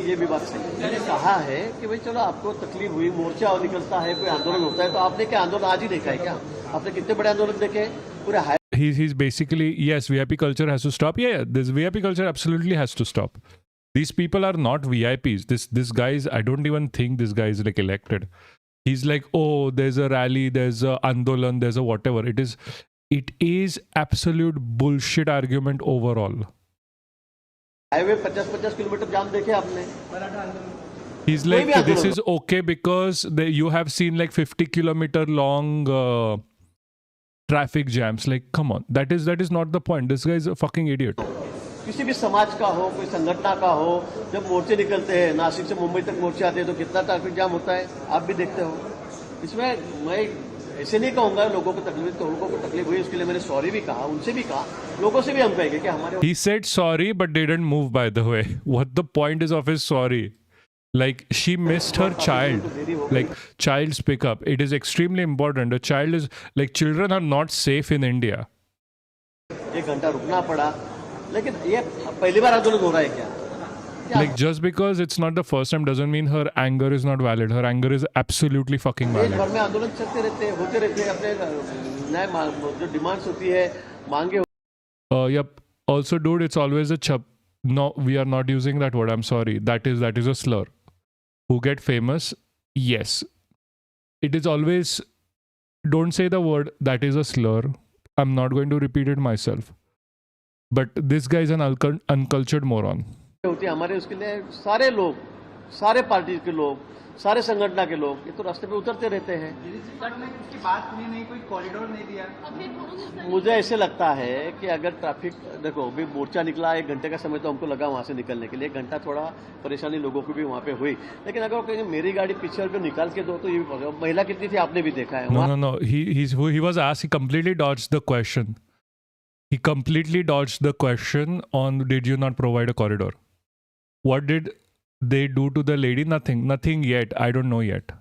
ये भी बात सही है. मैंने कहा है कि भाई चलो आपको तकलीफ हुई, मोर्चा और निकलता है, कोई आंदोलन होता है, तो आपने क्या आंदोलन आज ही देखा है क्या? आपने कितने बड़े आंदोलन देखे? पूरे He's basically, yes, VIP culture has to stop. Yeah, this VIP culture absolutely has to stop. These people are not VIPs. This guy is, I don't even think this guy is like elected. He's like, oh, there's a rally, there's a andolan, there's a whatever. It is absolute bullshit argument overall. Highway 50-50 kilometre jam देखे आपने? He's like, this is okay because you have seen like 50-kilometer long traffic jams. Like, come on, that is not the point. This guy is a fucking idiot. किसी भी समाज का हो, कोई संगठन का हो, जब मोर्चे निकलते हैं, नासिक से मुंबई तक मोर्चे आते हैं, तो कितना ट्रैफिक जाम होता है, आप भी देखते हो. इसमें मैं ऐसे नहीं कहूंगा लोगों को तकलीफ हुई, उसके लिए मैंने सॉरी भी कहा, उनसे भी कहा, लोगों से भी हम कहेंगे कि हमारे. He said sorry but didn't move, by the way. What the point is of his sorry? Like, she missed her child. Like, child's pickup. It is extremely important. A child is, like, children are not safe in India. 1 घंटा रुकना पड़ा, लेकिन ये पहली बार आंदोलन हो रहा है क्या? Like, just because it's not the first time doesn't mean her anger is not valid. Her anger is absolutely fucking valid. देश भर में आंदोलन चलते रहते हैं, होते रहते हैं, अपने नए जो डिमांड्स होती है, मांगे. Yep. Also, dude, it's always a chup. No, we are not using that word. I'm sorry. That is a slur. Who get famous? Yes. It is always, don't say the word, that is a slur. I'm not going to repeat it myself. But this guy is an uncultured moron. होती है हमारे, उसके लिए सारे लोग, सारे party के लोग, सारे संगठन के लोग ये तो रास्ते पे उतरते रहते हैं. उसकी बात सुनी नहीं, कोई कॉरिडोर नहीं दिया. मुझे ऐसे लगता है कि अगर ट्रैफिक, देखो अभी मोर्चा निकला, 1 घंटे का समय तो हमको लगा वहां से निकलने के लिए. 1 घंटा थोड़ा परेशानी लोगों की भी वहां पे हुई, लेकिन अगर कहीं मेरी गाड़ी पीछे पे निकाल के दो तो ये भी, महिला कितनी थी आपने भी देखा है. No. He was asked, he completely dodged the question. He completely dodged the question on, did you not provide a corridor? What did they do to the lady? Nothing yet. I don't know yet.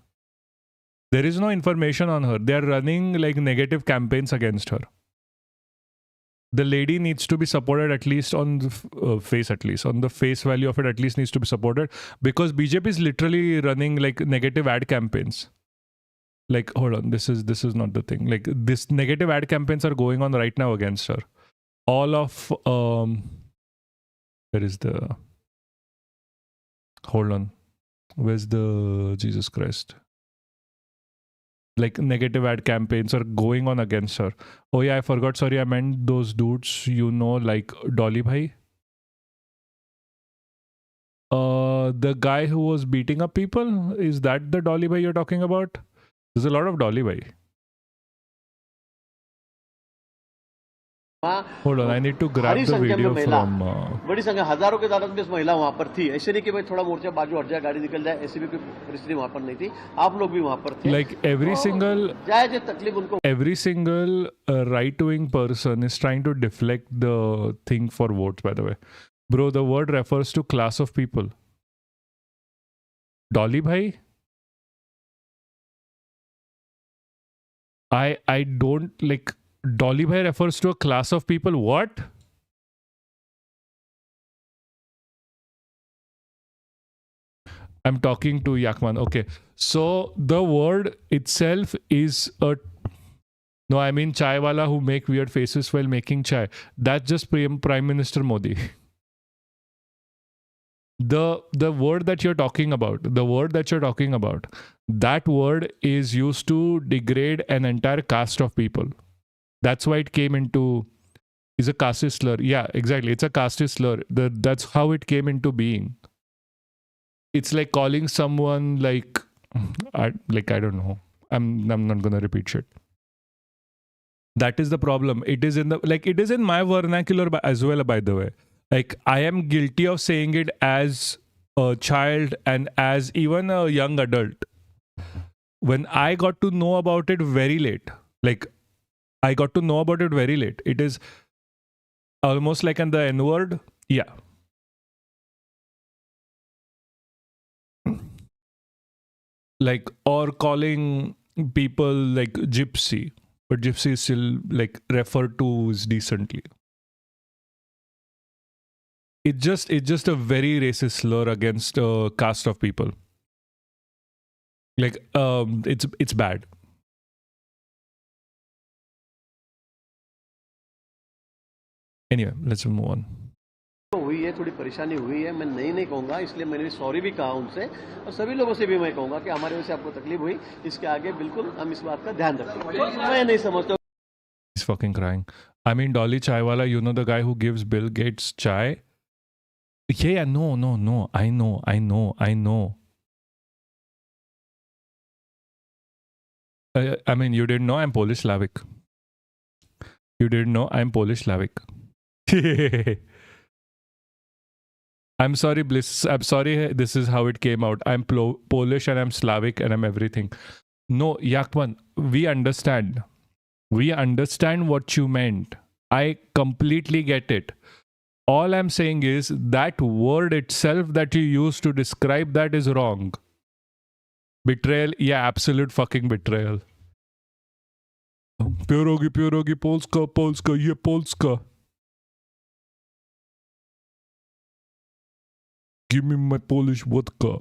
There is no information on her. They are running like negative campaigns against her. The lady needs to be supported at least on the face, on the face value of it, at least needs to be supported, because BJP is literally running like negative ad campaigns. Like, hold on, this is not the thing. Like, this negative ad campaigns are going on right now against her. All of where is the, hold on, where's the, Jesus Christ, like negative ad campaigns are going on against her. Oh yeah, I forgot, sorry, I meant those dudes, you know, like Dolly Bhai, the guy who was beating up people. Is that the Dolly Bhai you're talking about? There's a lot of Dolly Bhai. Hold on, I need to grab भारी the संख्या में video महिला, from. बड़ी संख्या, हजारों की तादाद में महिला वहां पर थी। ऐसे नहीं कि भाई थोड़ा मोर्चा बाजू हट जाए, गाड़ी निकल जाए, ऐसी भी कोई परिस्थिति वहां पर नहीं थी। आप लोग भी वहां पर थे। Like every single जायज तकलीफ उनको, every single right-wing person is trying to deflect the thing for votes. By the way, bro, the word refers to class of people. Dolly bhai, I don't like. Dolly bhai refers to a class of people. What? I'm talking to Yakman. Okay, so the word itself is a. No, I mean chai wala who make weird faces while making chai. That's just Prime Minister Modi. The word that you're talking about, that word is used to degrade an entire caste of people. That's why it came into, is a casteist slur. Yeah, exactly. It's a casteist slur. That's how it came into being. It's like calling someone like I don't know. I'm not gonna repeat shit. That is the problem. It is in the it is in my vernacular as well, by the way. Like I am guilty of saying it as a child and as even a young adult. When I got to know about it very late. I got to know about it very late. It is almost like in the N-word. Yeah. Like, or calling people like gypsy, but gypsy is still like referred to as decently. It's just a very racist slur against a caste of people. Like, it's bad. Anyway, let's move on. हुई है, थोड़ी परेशानी हुई है, मैं नहीं कहूँगा, इसलिए मैंने सॉरी भी कहा उनसे, और सभी लोगों से भी मैं कहूँगा कि हमारे वजह से आपको तकलीफ हुई, इसके आगे बिल्कुल हम इस बात का ध्यान रखेंगे। मैं नहीं समझता। He's fucking crying. I mean, Dolly Chaiwala, you know the guy who gives Bill Gates chai? Yeah, no. I know. I mean, you didn't know I'm Polish Slavic. You didn't know I'm Polish Slavic. I'm sorry, Bliss. I'm sorry, this is how it came out. I'm Polish and I'm Slavic and I'm everything. No, Yakman, we understand. We understand what you meant. I completely get it. All I'm saying is that word itself that you use to describe that is wrong. Betrayal, yeah, absolute fucking betrayal. Pierogi, Polska, yeah, Polska. Give me my Polish vodka.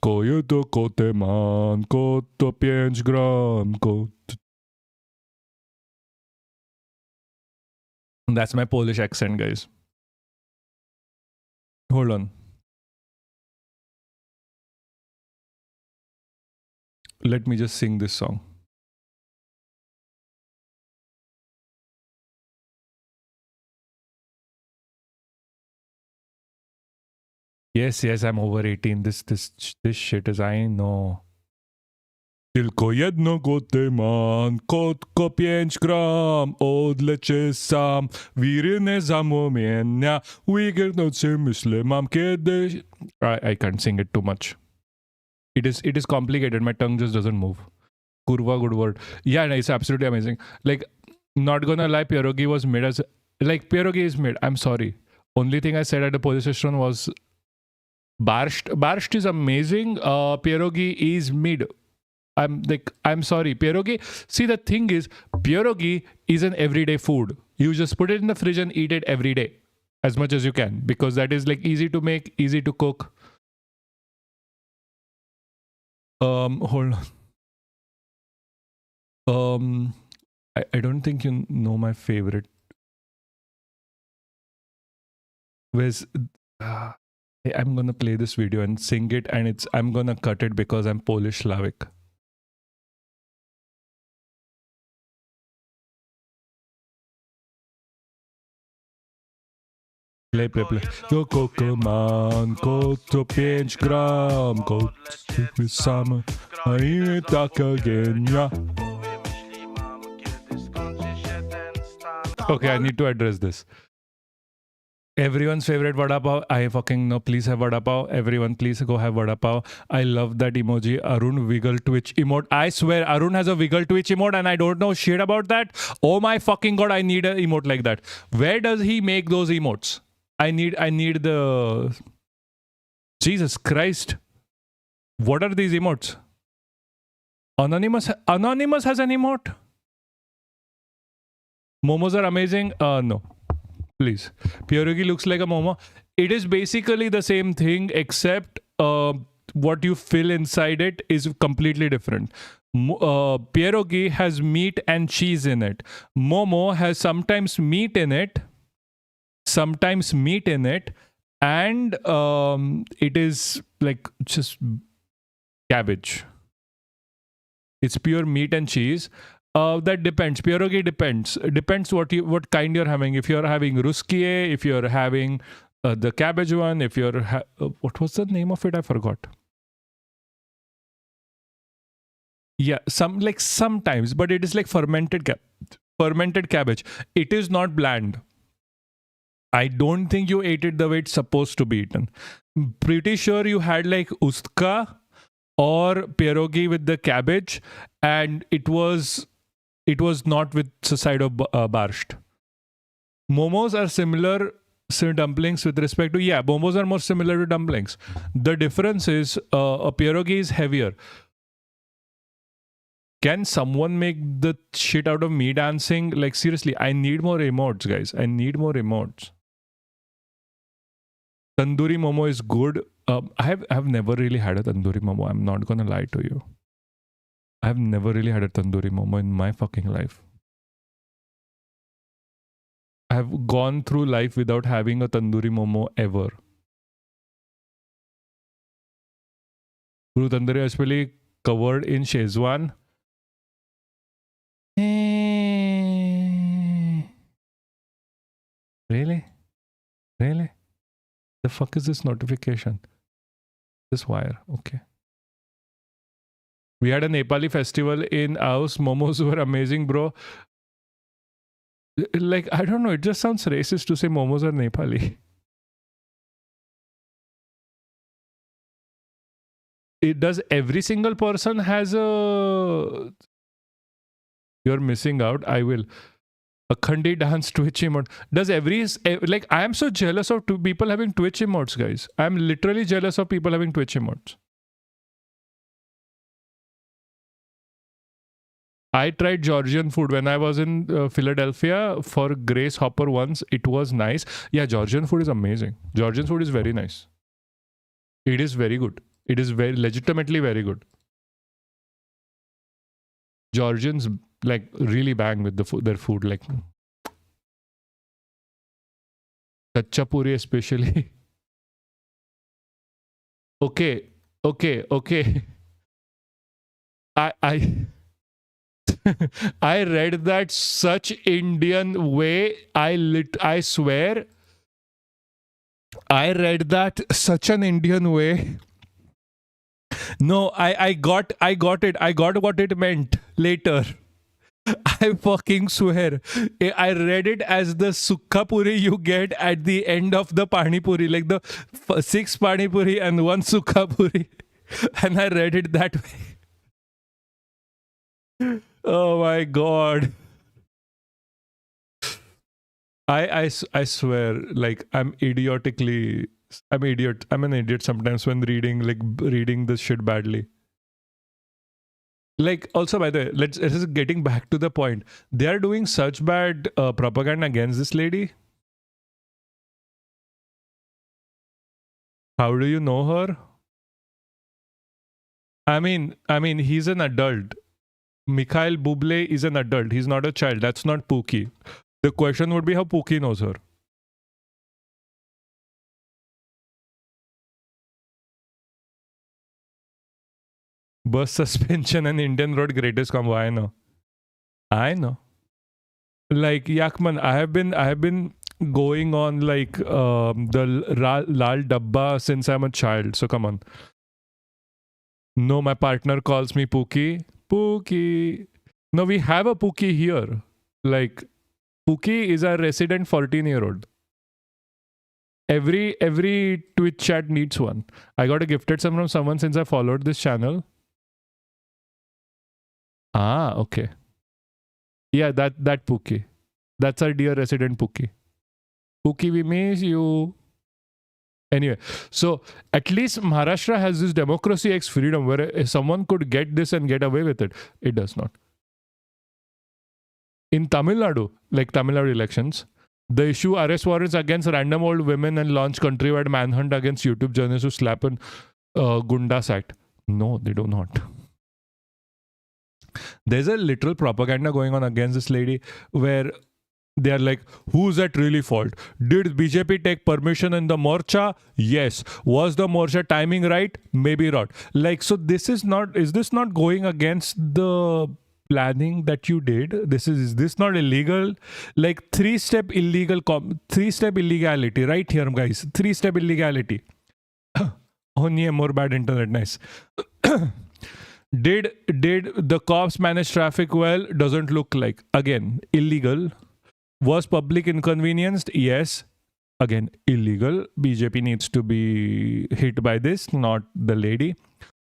Kojeto kote man, koto 5 gram, That's my Polish accent, guys. Hold on. Let me just sing this song. Yes, I'm over 18. This shit is, I know. Tylko jedno goty man, kotko 5 gram, odlecie sam, wiryne zamłomienia, wigelnocy myślę mam kiedyś. I can't sing it too much. It is complicated. My tongue just doesn't move. Kurva, good word. Yeah, it's absolutely amazing. Like, not gonna lie, pierogi was made as, like, pierogi is made. I'm sorry. Only thing I said at the police station was Barsht. Barsht is amazing. Pierogi is mid. I'm sorry. Pierogi. See, the thing is, pierogi is an everyday food. You just put it in the fridge and eat it every day as much as you can, because that is like easy to make, easy to cook. Hold on. I don't think you know my favorite. Where's I'm gonna play this video and sing it, and I'm gonna cut it because I'm Polish Slavic. Play. Do kokoman, koto 5 gram, koto same, a imię taka genia. Okay, I need to address this. Everyone's favorite vada pav. I fucking know. Please have vada pav. Everyone, please go have vada pav. I love that emoji. Arun wiggle twitch emote. I swear, Arun has a wiggle twitch emote, and I don't know shit about that. Oh my fucking god! I need an emote like that. Where does he make those emotes? I need the. Jesus Christ! What are these emotes? Anonymous has an emote. Momos are amazing. No. Please. Pierogi looks like a momo. It is basically the same thing, except what you fill inside it is completely different. Pierogi has meat and cheese in it. Momo has sometimes meat in it, and it is like just cabbage. It's pure meat and cheese. That depends. Pierogi depends. Depends what kind you're having. If you're having ruskie, if you're having the cabbage one, if you're what was the name of it? I forgot. Yeah, sometimes, but it is like fermented cabbage. It is not bland. I don't think you ate it the way it's supposed to be eaten. Pretty sure you had like ustka or pierogi with the cabbage, and it was not with the side of barsht. Momos are similar to dumplings with respect to, momos are more similar to dumplings. The difference is a pierogi is heavier. Can someone make the shit out of me dancing? Like seriously, I need more emotes, guys. I need more emotes. Tandoori momo is good. I have never really had a tandoori momo. I'm not gonna lie to you. I've never really had a tandoori momo in my fucking life. I've gone through life without having a tandoori momo ever. Guru tandoori especially covered in Shezwan. Really? Really? The fuck is this notification? This wire. Okay. We had a Nepali festival in house. Momos were amazing, bro. Like, I don't know. It just sounds racist to say momos are Nepali. Does every single person has a... You're missing out. I will. A Khandi dance Twitch emote. Does like, I am so jealous of people having Twitch emotes, guys. I'm literally jealous of people having Twitch emotes. I tried Georgian food when I was in Philadelphia for Grace Hopper once. It was nice. Yeah, Georgian food is amazing. Georgian food is very nice. It is very good. It is very legitimately very good. Georgians like really bang with their food, like Kachapuri especially. Okay. I I read that such Indian way. I swear. I read that such an Indian way. No, I got it. I got what it meant later. I fucking swear. I read it as the sukha puri you get at the end of the pani puri, like the 6 pani puri and 1 sukha puri. And I read it that way. Oh my god. I swear, like I'm an idiot sometimes when reading this shit badly. Like, also, by the way, let's getting back to the point. They are doing such bad propaganda against this lady. How do you know her? I mean, he's an adult. Mikhail Bublé is an adult. He's not a child. That's not Pookie. The question would be how Pookie knows her. Bus suspension and Indian road greatest combo. I know. Like Yakman, I have been going on like the Lal Dabba since I'm a child. So come on. No, my partner calls me Pookie. Pookie. No, we have a Pookie here. Like, Pookie is a resident 14-year-old. Every Twitch chat needs one. I got a gifted some from someone since I followed this channel. Ah, okay. Yeah, that Pookie. That's our dear resident Pookie. Pookie, we miss you. Anyway, so at least Maharashtra has this democracy X freedom where someone could get this and get away with it. It does not. In Tamil Nadu, like Tamil Nadu elections, they issue arrest warrants against random old women and launch countrywide manhunt against YouTube journalists who slap an Gundas Act. No, they do not. There's a literal propaganda going on against this lady where they are like, who's at really fault? Did BJP take permission in the morcha? Yes. Was the morcha timing right? Maybe not. Like, so this is this not going against the planning that you did? Is this not illegal? Like three-step illegality right here, guys. Three-step illegality. Oh, yeah, more bad internet. Nice. Did the cops manage traffic well? Doesn't look like. Again, illegal. Was public inconvenienced? Yes. Again, illegal. BJP needs to be hit by this, not the lady.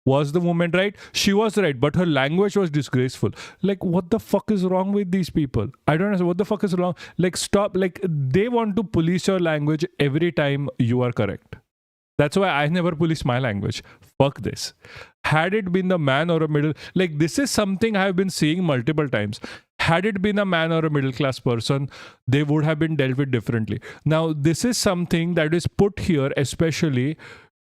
Was the woman right? She was right, but her language was disgraceful. Like, what the fuck is wrong with these people? I don't know. What the fuck is wrong? Like, stop. Like, they want to police your language every time you are correct. That's why I never police my language. Fuck this. Had it been the man or a middle, like this is something I have been seeing multiple times. Had it been a man or a middle class person, they would have been dealt with differently. Now, this is something that is put here especially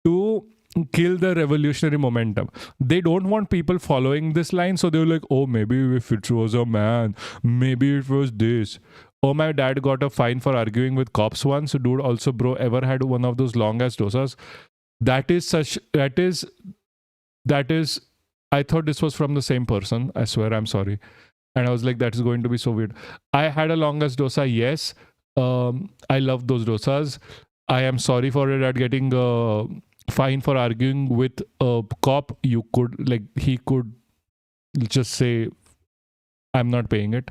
to kill the revolutionary momentum. They don't want people following this line, so they're like, oh, maybe if it was a man, maybe it was this. Oh, my dad got a fine for arguing with cops once. Dude, also, bro, ever had one of those long ass dosas? That is, I thought this was from the same person. I swear, I'm sorry. And I was like, that is going to be so weird. I had a long ass dosa, yes. I love those dosas. I am sorry for it at getting fine for arguing with a cop. You could, like, he could just say, I'm not paying it.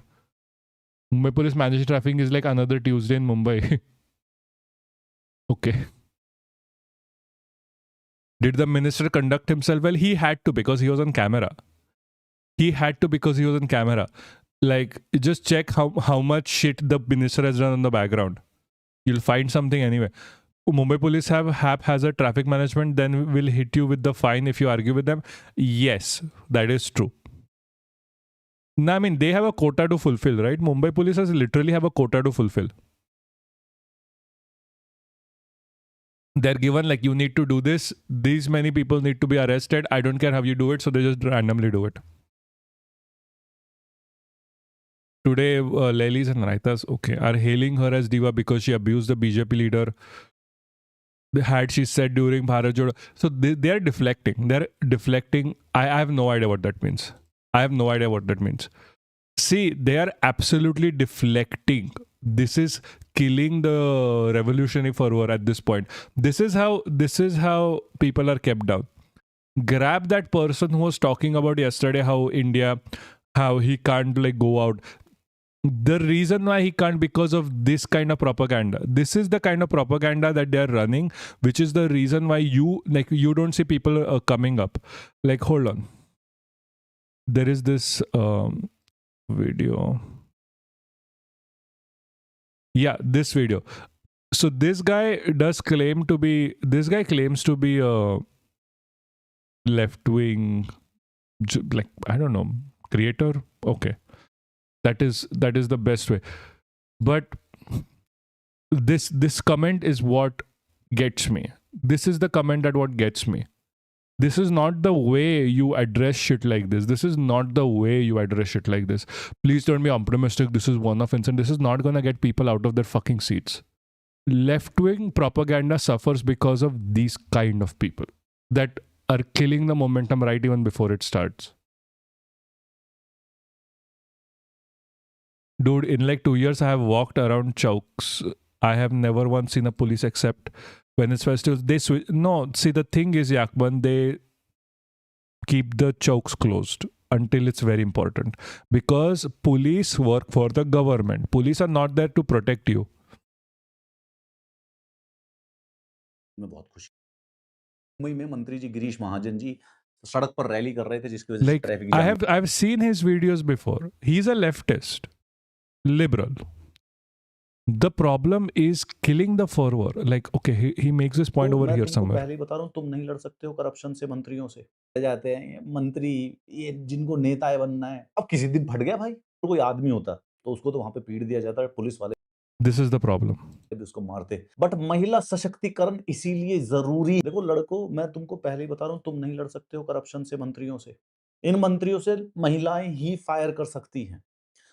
Mumbai police managed traffic is like another Tuesday in Mumbai. Okay. Did the minister conduct himself well? He had to because he was on camera. Like, just check how much shit the minister has done in the background. You'll find something anyway. Mumbai police have haphazard traffic management, then will hit you with the fine if you argue with them. Yes, that is true. No, I mean, they have a quota to fulfill, right? Mumbai police has literally have a quota to fulfill. They're given, like, you need to do this. These many people need to be arrested. I don't care how you do it, so they just randomly do it. Today, Lailis and Raitas, okay, are hailing her as diva because she abused the BJP leader. Had she said during Bharat Jodo. So they are deflecting. They're deflecting. I have no idea what that means. See, they are absolutely deflecting. This is killing the revolutionary fervor at this point. This is how people are kept down. Grab that person who was talking about yesterday how he can't like go out. The reason why he can't, because of this kind of propaganda. This is the kind of propaganda that they are running, which is the reason why you don't see people coming up. Like, hold on. There is this video. Yeah, this video. So this guy claims to be a left-wing, like, I don't know, creator. Okay. That is the best way. But this comment is what gets me. This is the comment that what gets me. This is not the way you address shit like this. Please don't be optimistic. This is one-off incident. This is not going to get people out of their fucking seats. Left-wing propaganda suffers because of these kind of people that are killing the momentum right even before it starts. Dude, in like 2 years, I have walked around chowks. I have never once seen a police except when it's festivals. No, see, the thing is, Yakban, they keep the chowks closed. until it's very important. Because police work for the government. Police are not there to protect you. मैं बहुत खुशी मुंबई में मंत्री जी गिरीश महाजन जी सड़क पर rally कर रहे थे जिसकी वजह से Like, traffic jam I've seen his videos before. He's a leftist, liberal. The problem is killing the fervor. Like, okay, he makes this point over मैं here तुमको somewhere. पहले ही बता रहा हूँ, तुम नहीं लड़ सकते हो करप्शन से मंत्रियों से जाते हैं ये मंत्री, ये जिनको नेता बनना है। अब किसी दिन फट गया भाई, तो कोई आदमी होता तो उसको तो वहां पे पीट दिया जाता है, पुलिस वाले This is the problem. उसको मारते। बट महिला सशक्तिकरण इसीलिए जरूरी। देखो लड़कों, मैं तुमको पहले ही बता रहा हूँ, तुम नहीं लड़ सकते हो करप्शन से मंत्रियों से। इन मंत्रियों से महिलाएं ही फायर कर सकती हैं।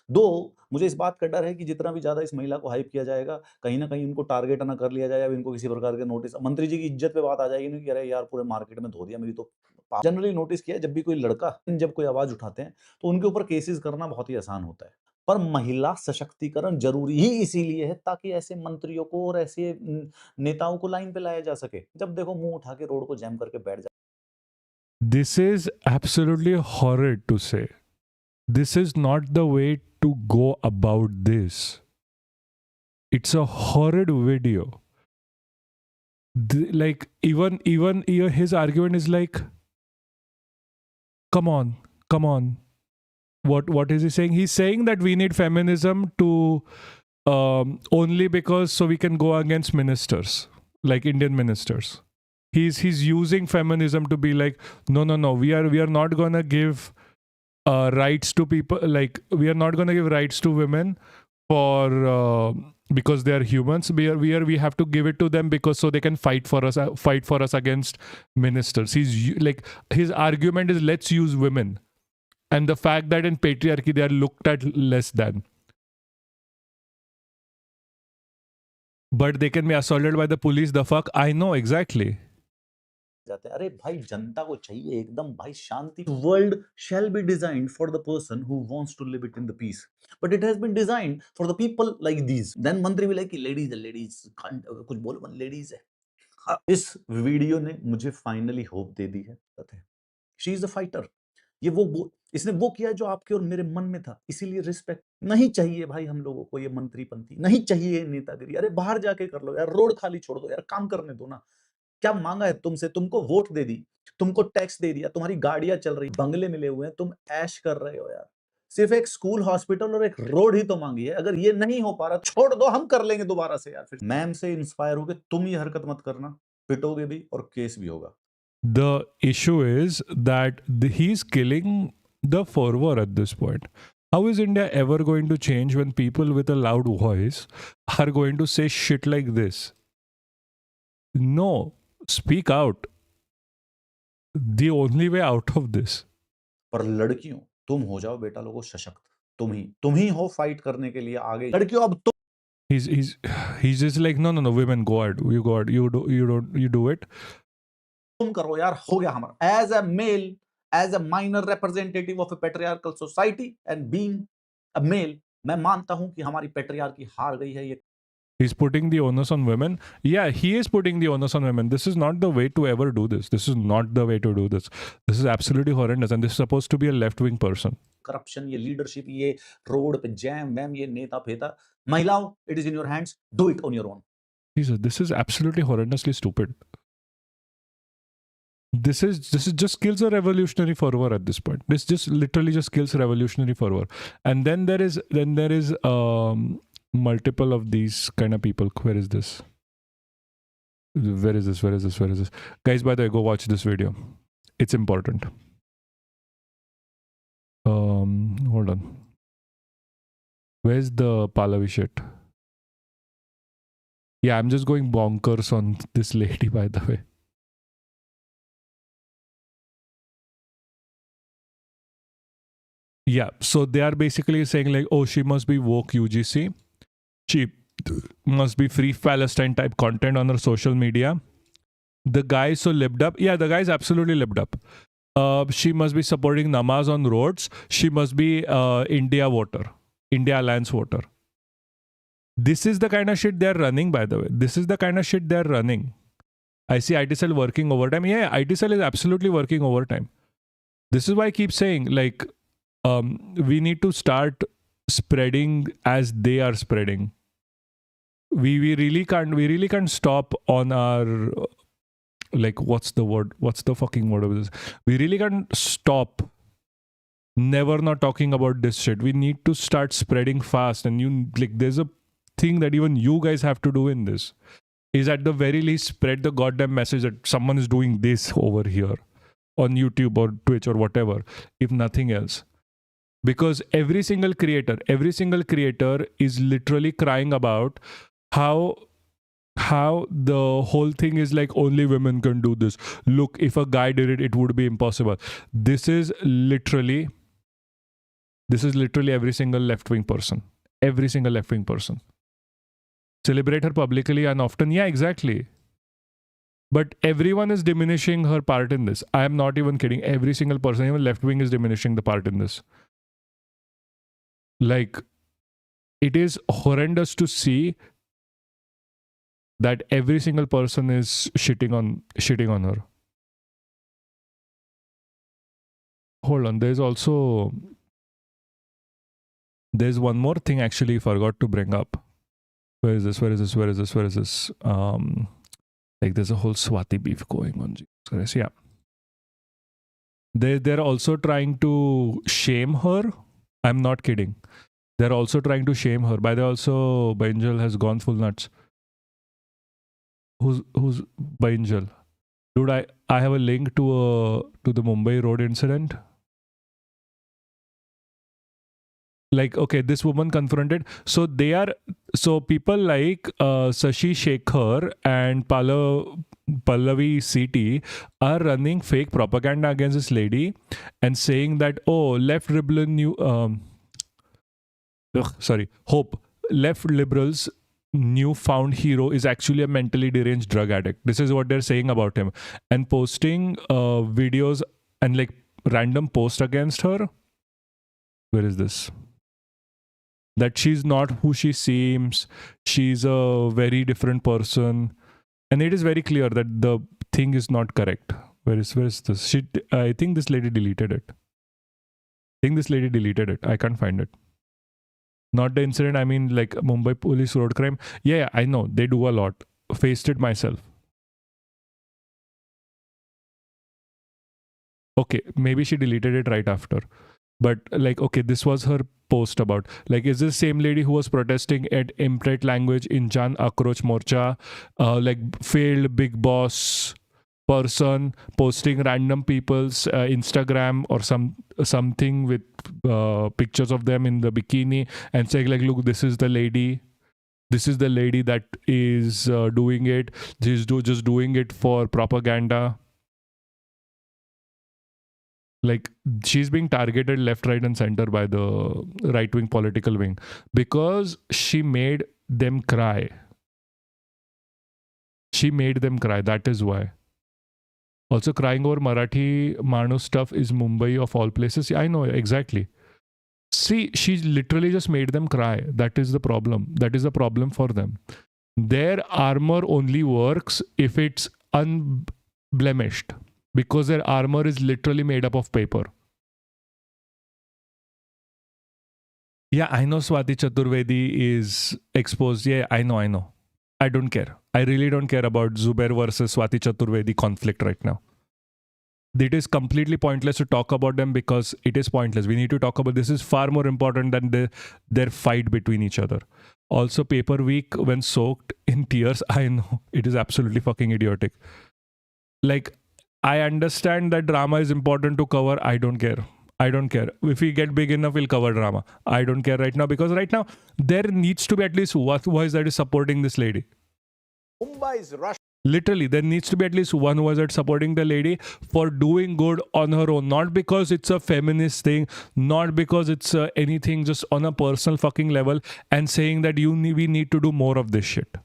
दो, मुझे इस बात का डर है कि जितना भी ज्यादा इस महिला को हाइप किया जाएगा, कहीं ना कहीं इनको टारगेट ना कर लिया जाए, अब इनको किसी प्रकार के नोटिस, मंत्री जी की इज्जत पे बात आ जाएगी ना कि अरे यार पूरे मार्केट में धो दिया मेरी। तो जनरली नोटिस किया, जब भी कोई लड़का जब कोई आवाज उठाते हैं तो उनके ऊपर केसेस करना बहुत ही आसान होता है। पर महिला सशक्तिकरण जरूरी ही इसीलिए है ताकि ऐसे मंत्रियों को और ऐसे नेताओं को लाइन पे लाया जा सके। जब देखो मुंह उठा के रोड को जैम करके बैठ जाए। This is absolutely horrid to say. This is not the way to go about this. It's a horrid video. Like, even his argument is like, come on. What is he saying? He's saying that we need feminism to only because so we can go against ministers, like Indian ministers. He's using feminism to be like, no, we are not gonna give rights to people, like we are not gonna give rights to women for because they are humans. We have to give it to them because so they can fight for us against ministers. Like, his argument is, let's use women, and the fact that in patriarchy they are looked at less than, but they can be assaulted by the police. The fuck, I know exactly. जाते हैं। अरे भाई जनता को चाहिए एकदम भाई शांति। World shall be designed for the person who wants to live it in the peace, but it has been designed for the people like these. Then मंत्री भी लाइक लेडीज कुछ बोलो, लेडीज है। इस वीडियो ने मुझे फाइनली होप दे दी है। She is a fighter. ये वो इसने वो किया जो आपके और मेरे मन में था, इसीलिए रिस्पेक्ट नहीं चाहिए भाई हम लोगों को। ये मंत्रीपंथी नहीं चाहिए, नेतागिरी। अरे बाहर जाके कर लो यार, रोड खाली छोड़ दो यार, काम करने दो ना। क्या मांगा है तुमसे? तुमको वोट दे दी, तुमको टैक्स दे दिया, तुम्हारी गाड़ियां चल रही, बंगले मिले हुए हैं, तुम ऐश कर रहे हो यार। सिर्फ एक स्कूल, हॉस्पिटल और एक रोड ही तो मांगी है। अगर ये नहीं हो पा रहा, छोड़ दो, हम कर लेंगे दोबारा से यार। फिर मैम से इंस्पायर होके तुम ये हरकत मत करना, पिटोगे भी और केस भी होगा। The issue is that he's killing the fervor at this point. How is India ever going to change when people with a loud voice are going to say shit like this? No, speak out. The only way out of this. पर लड़कियों, तुम हो जाओ बेटा लोगों सशक्त। तुम ही हो फाइट करने के लिए आगे। लड़कियों अब तुम He's just like, no, women, go ahead, you do it. तुम करो यार, हो गया हमारा। As a male, as a minor representative of a patriarchal society and being a male, मैं मानता हूं कि हमारी पेट्रियार्की हार गई है। ये He's putting the onus on women. Yeah, he is putting the onus on women. This is not the way to ever do this. This is not the way to do this. This is absolutely horrendous, and this is supposed to be a left-wing person. Corruption, ये leadership, ये road पे jam वैम, ये नेता फेता, महिलाओं, it is in your hands, do it on your own. This is absolutely horrendously stupid. This just kills a revolutionary fervor at this point. This just literally just kills revolutionary fervor. And then there is multiple of these kind of people. Where is this? Guys, by the way, go watch this video. It's important. Hold on. Where's the Pahlavi shit? Yeah, I'm just going bonkers on this lady, by the way. Yeah, so they are basically saying like, oh, she must be woke UGC. She must be free Palestine type content on her social media. The guy is so libbed up. Yeah, the guy is absolutely libbed up. She must be supporting namaz on roads. She must be India Alliance voter. This is the kind of shit they're running, by the way. This is the kind of shit they're running. I see IT cell working overtime. Yeah, IT cell is absolutely working overtime. This is why I keep saying, like, we need to start spreading as they are spreading. We really can't stop on our like, what's the fucking word of this? We really can't stop never not talking about this shit. We need to start spreading fast. And you, like, there's a thing that even you guys have to do in this, is at the very least spread the goddamn message that someone is doing this over here on YouTube or Twitch or whatever, if nothing else. Because every single creator is literally crying about how the whole thing is like, only women can do this. Look, if a guy did it, it would be impossible. This is literally every single left-wing person. Every single left-wing person. Celebrate her publicly and often. Yeah, exactly. But everyone is diminishing her part in this. I am not even kidding. Every single person, even left-wing, is diminishing the part in this. Like, it is horrendous to see that every single person is shitting on her. Hold on, there's one more thing actually I forgot to bring up. Where is this? Like, there's a whole Swati beef going on. Yeah. They're also trying to shame her. I'm not kidding. They're also trying to shame her. By the way, also, Bainjal has gone full nuts. Who's Bainjal? Dude, I have a link to the Mumbai road incident. Like, okay, this woman confronted. So people like Sashi Shekhar and Pallavi CT are running fake propaganda against this lady and saying that, oh, left liberals newfound hero is actually a mentally deranged drug addict. This is what they're saying about him, and posting videos and like random posts against her. Where is this? That she's not who she seems. She's a very different person, and it is very clear that the thing is not correct. Where is this? I think this lady deleted it. I can't find it. Not the incident, I mean, like Mumbai police road crime. Yeah, I know. They do a lot. Faced it myself. Okay, maybe she deleted it right after. But like, okay, this was her post about, like, is this same lady who was protesting at impret language in Jan Akroch Morcha, like failed big boss person posting random people's Instagram or something with pictures of them in the bikini and saying like, look, this is the lady that is doing it. She's just doing it for propaganda. Like, she's being targeted left, right and center by the right-wing political wing because she made them cry. That is why. Also, crying over Marathi Manu stuff is Mumbai of all places. I know, exactly. See, she literally just made them cry. That is the problem. That is the problem for them. Their armor only works if it's unblemished, because their armor is literally made up of paper. Yeah, I know Swati Chaturvedi is exposed. Yeah, I know. I don't care. I really don't care about Zubair versus Swati Chaturvedi conflict right now. It is completely pointless to talk about them because it is pointless. We need to talk about this is far more important than their fight between each other. Also, Paper Week, when soaked in tears, I know it is absolutely fucking idiotic. Like, I understand that drama is important to cover. I don't care. If we get big enough, we'll cover drama. I don't care right now, because right now there needs to be at least one voice that is supporting this lady. Mumbai's rush. Literally, there needs to be at least one voice that's supporting the lady for doing good on her own. Not because it's a feminist thing, not because it's anything, just on a personal fucking level, and saying that we need to do more of this shit.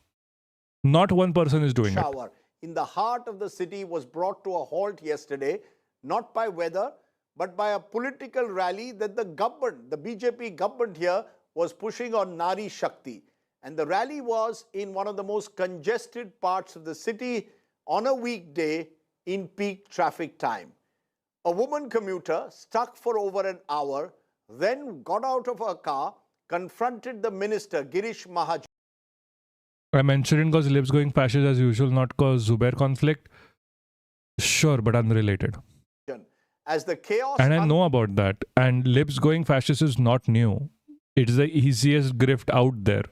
Not one person is doing it. In the heart of the city was brought to a halt yesterday, not by weather, but by a political rally that the BJP government here was pushing on Nari Shakti. And the rally was in one of the most congested parts of the city on a weekday in peak traffic time. A woman commuter stuck for over an hour, then got out of her car, confronted the minister, Girish Mahajan. I mentioned it because Libs going fascist as usual, not cause Zubair conflict. Sure, but unrelated. As the chaos... And I know about that. And Libs going fascist is not new. It's the easiest grift out there.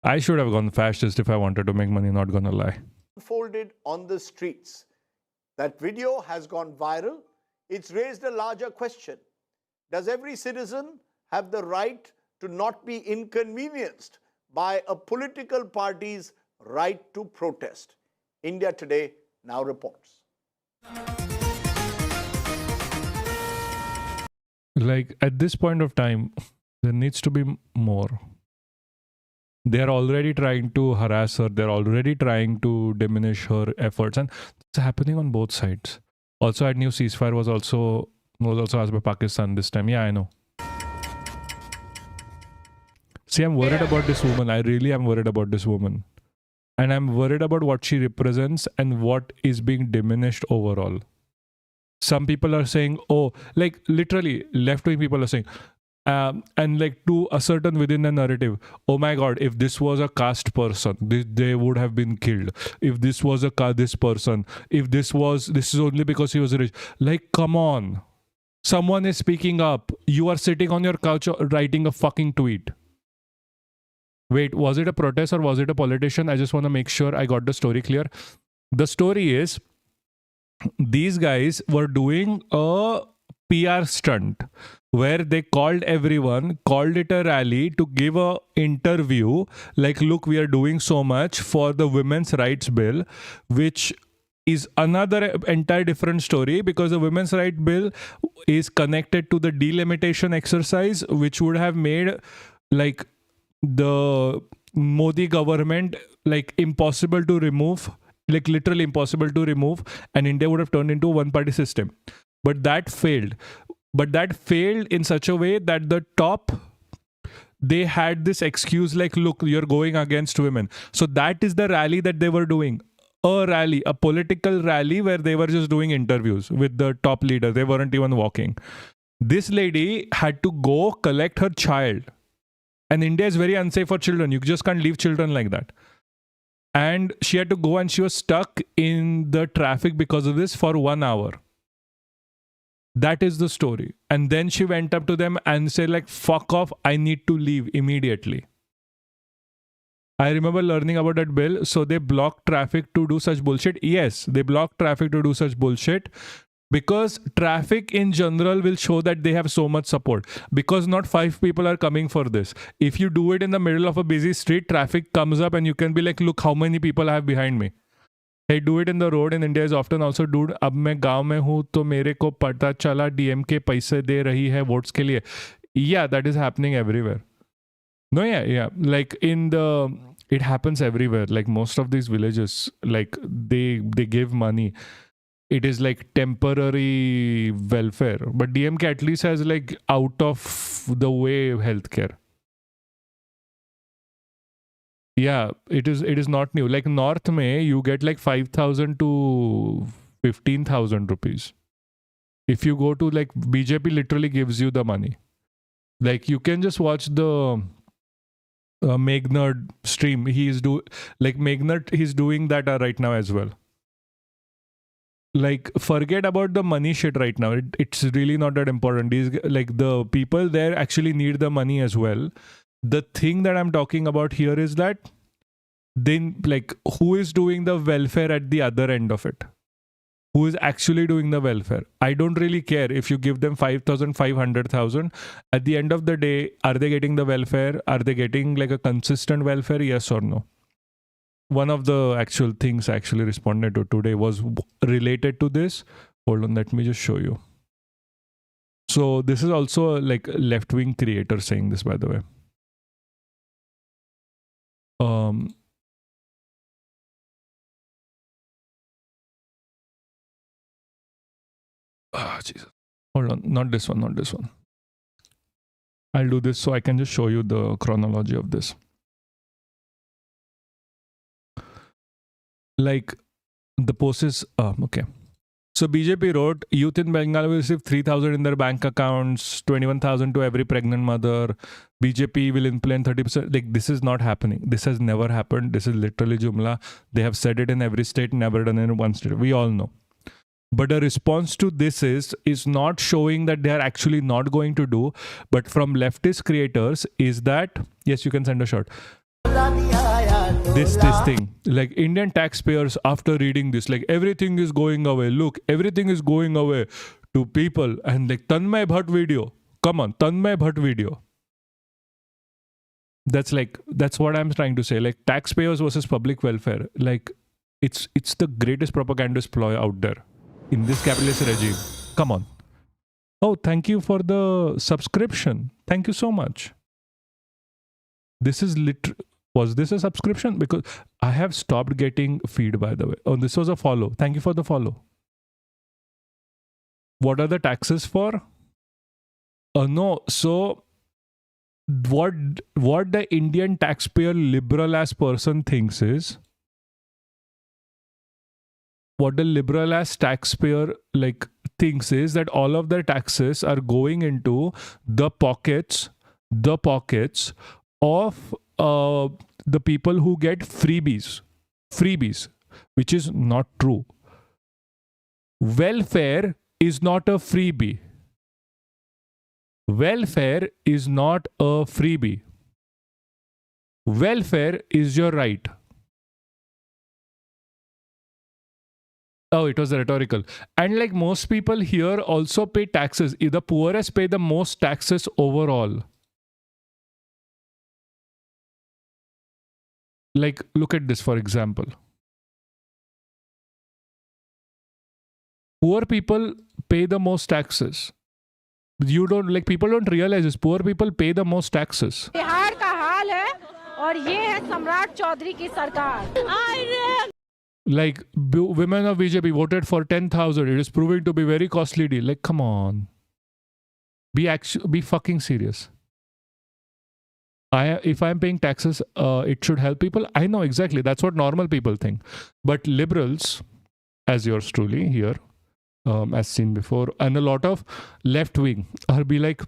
I should have gone fascist if I wanted to make money, not gonna lie. ...unfolded on the streets. That video has gone viral. It's raised a larger question. Does every citizen have the right to not be inconvenienced by a political party's right to protest? India Today now reports. Like, at this point of time, there needs to be more. They are already trying to harass her. They're already trying to diminish her efforts. And it's happening on both sides. Also, I knew ceasefire was also asked by Pakistan this time. Yeah, I know. See, I'm worried about this woman. I really am worried about this woman. And I'm worried about what she represents and what is being diminished overall. Some people are saying, oh, like literally left-wing people are saying, and like to ascertain within the narrative, oh my God, if this was a caste person, they would have been killed. If this was this person, if this is only because he was rich. Like, come on. Someone is speaking up. You are sitting on your couch writing a fucking tweet. Wait, was it a protest or was it a politician? I just want to make sure I got the story clear. The story is, these guys were doing a PR stunt where they called everyone, called it a rally to give a interview like, look, we are doing so much for the women's rights bill, which is another entire different story, because the women's rights bill is connected to the delimitation exercise, which would have made like the Modi government like impossible to remove, like literally impossible to remove, and India would have turned into a one-party system. But that failed. But that failed in such a way that the top, they had this excuse like, look, you're going against women. So that is the rally that they were doing. A rally, a political rally where they were just doing interviews with the top leader. They weren't even walking. This lady had to go collect her child. And India is very unsafe for children. You just can't leave children like that. And she had to go and she was stuck in the traffic because of this for 1 hour. That is the story. And then she went up to them and said like, fuck off, I need to leave immediately. I remember learning about that bill. So they blocked traffic to do such bullshit. Yes, they blocked traffic to do such bullshit. Because traffic in general will show that they have so much support. Because not 5 people are coming for this. If you do it in the middle of a busy street, traffic comes up and you can be like, look how many people I have behind me. Hey, do it in the road. In India is often also, dude, अब मैं गाँव में हूँ तो मेरे को पता चला DMK पैसे दे रही है votes के लिए. Yeah, that is happening everywhere. No, yeah. Like it happens everywhere. Like most of these villages, like they give money. It is like temporary welfare. But DMK at least has like out of the way healthcare. Yeah, it is not new. Like North May, you get like 5,000 to 15,000 rupees. If you go to like BJP literally gives you the money. Like you can just watch the Meghnad stream. He's doing that right now as well. Like forget about the money shit right now. It's really not that important. These like the people there actually need the money as well. The thing that I'm talking about here is that then like who is doing the welfare at the other end of it? Who is actually doing the welfare? I don't really care if you give them 5,000, 500,000. At the end of the day, are they getting the welfare? Are they getting like a consistent welfare? Yes or no? One of the actual things I actually responded to today was related to this. Hold on, let me just show you. So this is also like left-wing creator saying this, by the way. Jesus. Hold on, not this one. I'll do this so I can just show you the chronology of this. Like the post is, okay. So BJP wrote, youth in Bengal will receive 3,000 in their bank accounts, 21,000 to every pregnant mother. BJP will implement 30%. Like, this is not happening. This has never happened. This is literally Jumla. They have said it in every state, never done it in one state. We all know. But the response to this is not showing that they are actually not going to do, but from leftist creators is that, yes, you can send a shot. This thing, like Indian taxpayers after reading this, like everything is going away. Look, everything is going away to people. And like Tanmay Bhatt video. Come on, Tanmay Bhatt video. That's what I'm trying to say. Like taxpayers versus public welfare. Like it's the greatest propagandist ploy out there in this capitalist regime. Come on. Oh, thank you for the subscription. Thank you so much. This is was this a subscription? Because I have stopped getting feed, by the way. Oh, this was a follow. Thank you for the follow. What are the taxes for? No. So what the Indian taxpayer liberal ass person thinks is, what the liberal ass taxpayer like thinks is that all of their taxes are going into the pockets of the people who get freebies, which is not true. Welfare is not a freebie. Welfare is not a freebie. Welfare is your right. Oh, it was rhetorical. And like most people here also pay taxes. The poorest pay the most taxes overall. Like, look at this, for example. Poor people pay the most taxes. People don't realize this. Poor people pay the most taxes. Bihar का हाल है और ये है सम्राट चौधरी की सरकार. Like, women of BJP voted for 10,000. It is proving to be very costly deal. Like, come on. Be fucking serious. If I'm paying taxes, it should help people. I know exactly. That's what normal people think. But liberals, as yours truly here, as seen before, and a lot of left wing, or be like,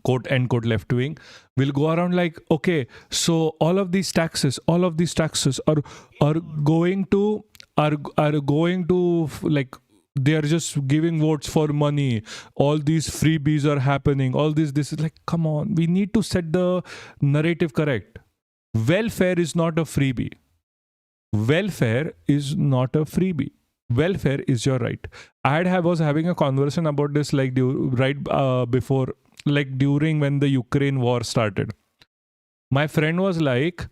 quote unquote left wing, will go around like, okay, so all of these taxes are going to like, they are just giving votes for money. All these freebies are happening. All this is like, come on. We need to set the narrative correct. Welfare is not a freebie. Welfare is not a freebie. Welfare is your right. Was having a conversation about this like before, like during when the Ukraine war started. My friend was like,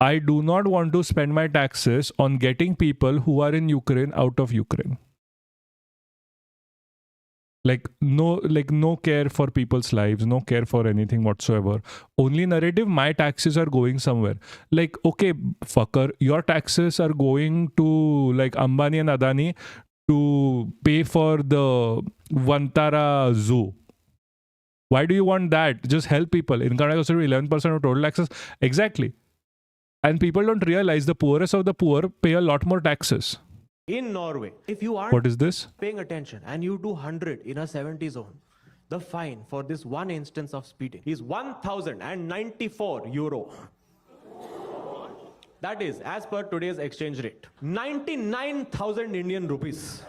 I do not want to spend my taxes on getting people who are in Ukraine out of Ukraine. Like no care for people's lives, no care for anything whatsoever. Only narrative, my taxes are going somewhere. Like, okay, fucker, your taxes are going to like Ambani and Adani to pay for the Vantara zoo. Why do you want that? Just help people. In Karnataka, 11% of total taxes. Exactly. And people don't realize the poorest of the poor pay a lot more taxes. In Norway, if you aren't What is this? paying attention and you do 100 in a 70 zone, the fine for this one instance of speeding is 1,094 euro. That is, as per today's exchange rate, 99,000 Indian rupees.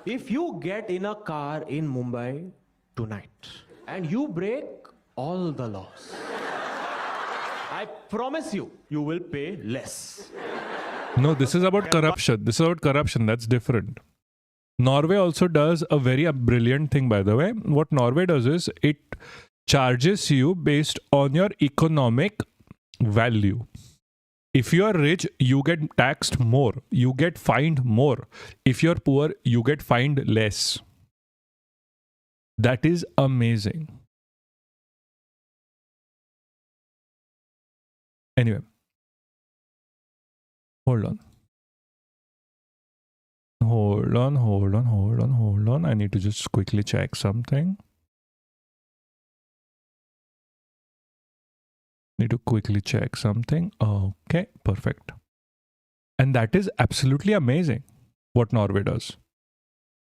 If you get in a car in Mumbai tonight and you break all the laws, I promise you, you will pay less. No, this is about corruption. This is about corruption. That's different. Norway also does a very brilliant thing, by the way. What Norway does is it charges you based on your economic value. If you are rich, you get taxed more. You get fined more. If you're poor, you get fined less. That is amazing. Anyway. Hold on. I need to just quickly check something. Okay, perfect. And that is absolutely amazing what Norway does.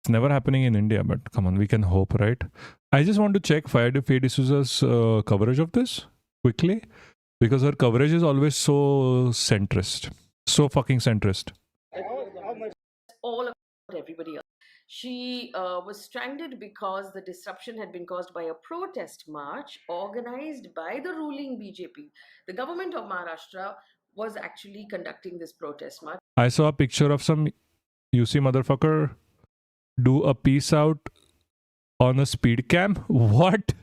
It's never happening in India, but come on, we can hope, right? I just want to check Fire D'Souza's coverage of this quickly, because her coverage is always so centrist. So fucking centrist. All about everybody else. She was stranded because the disruption had been caused by a protest march organized by the ruling BJP. The government of Maharashtra was actually conducting this protest march. I saw a picture of some UC motherfucker do a peace out on a speed cam. What?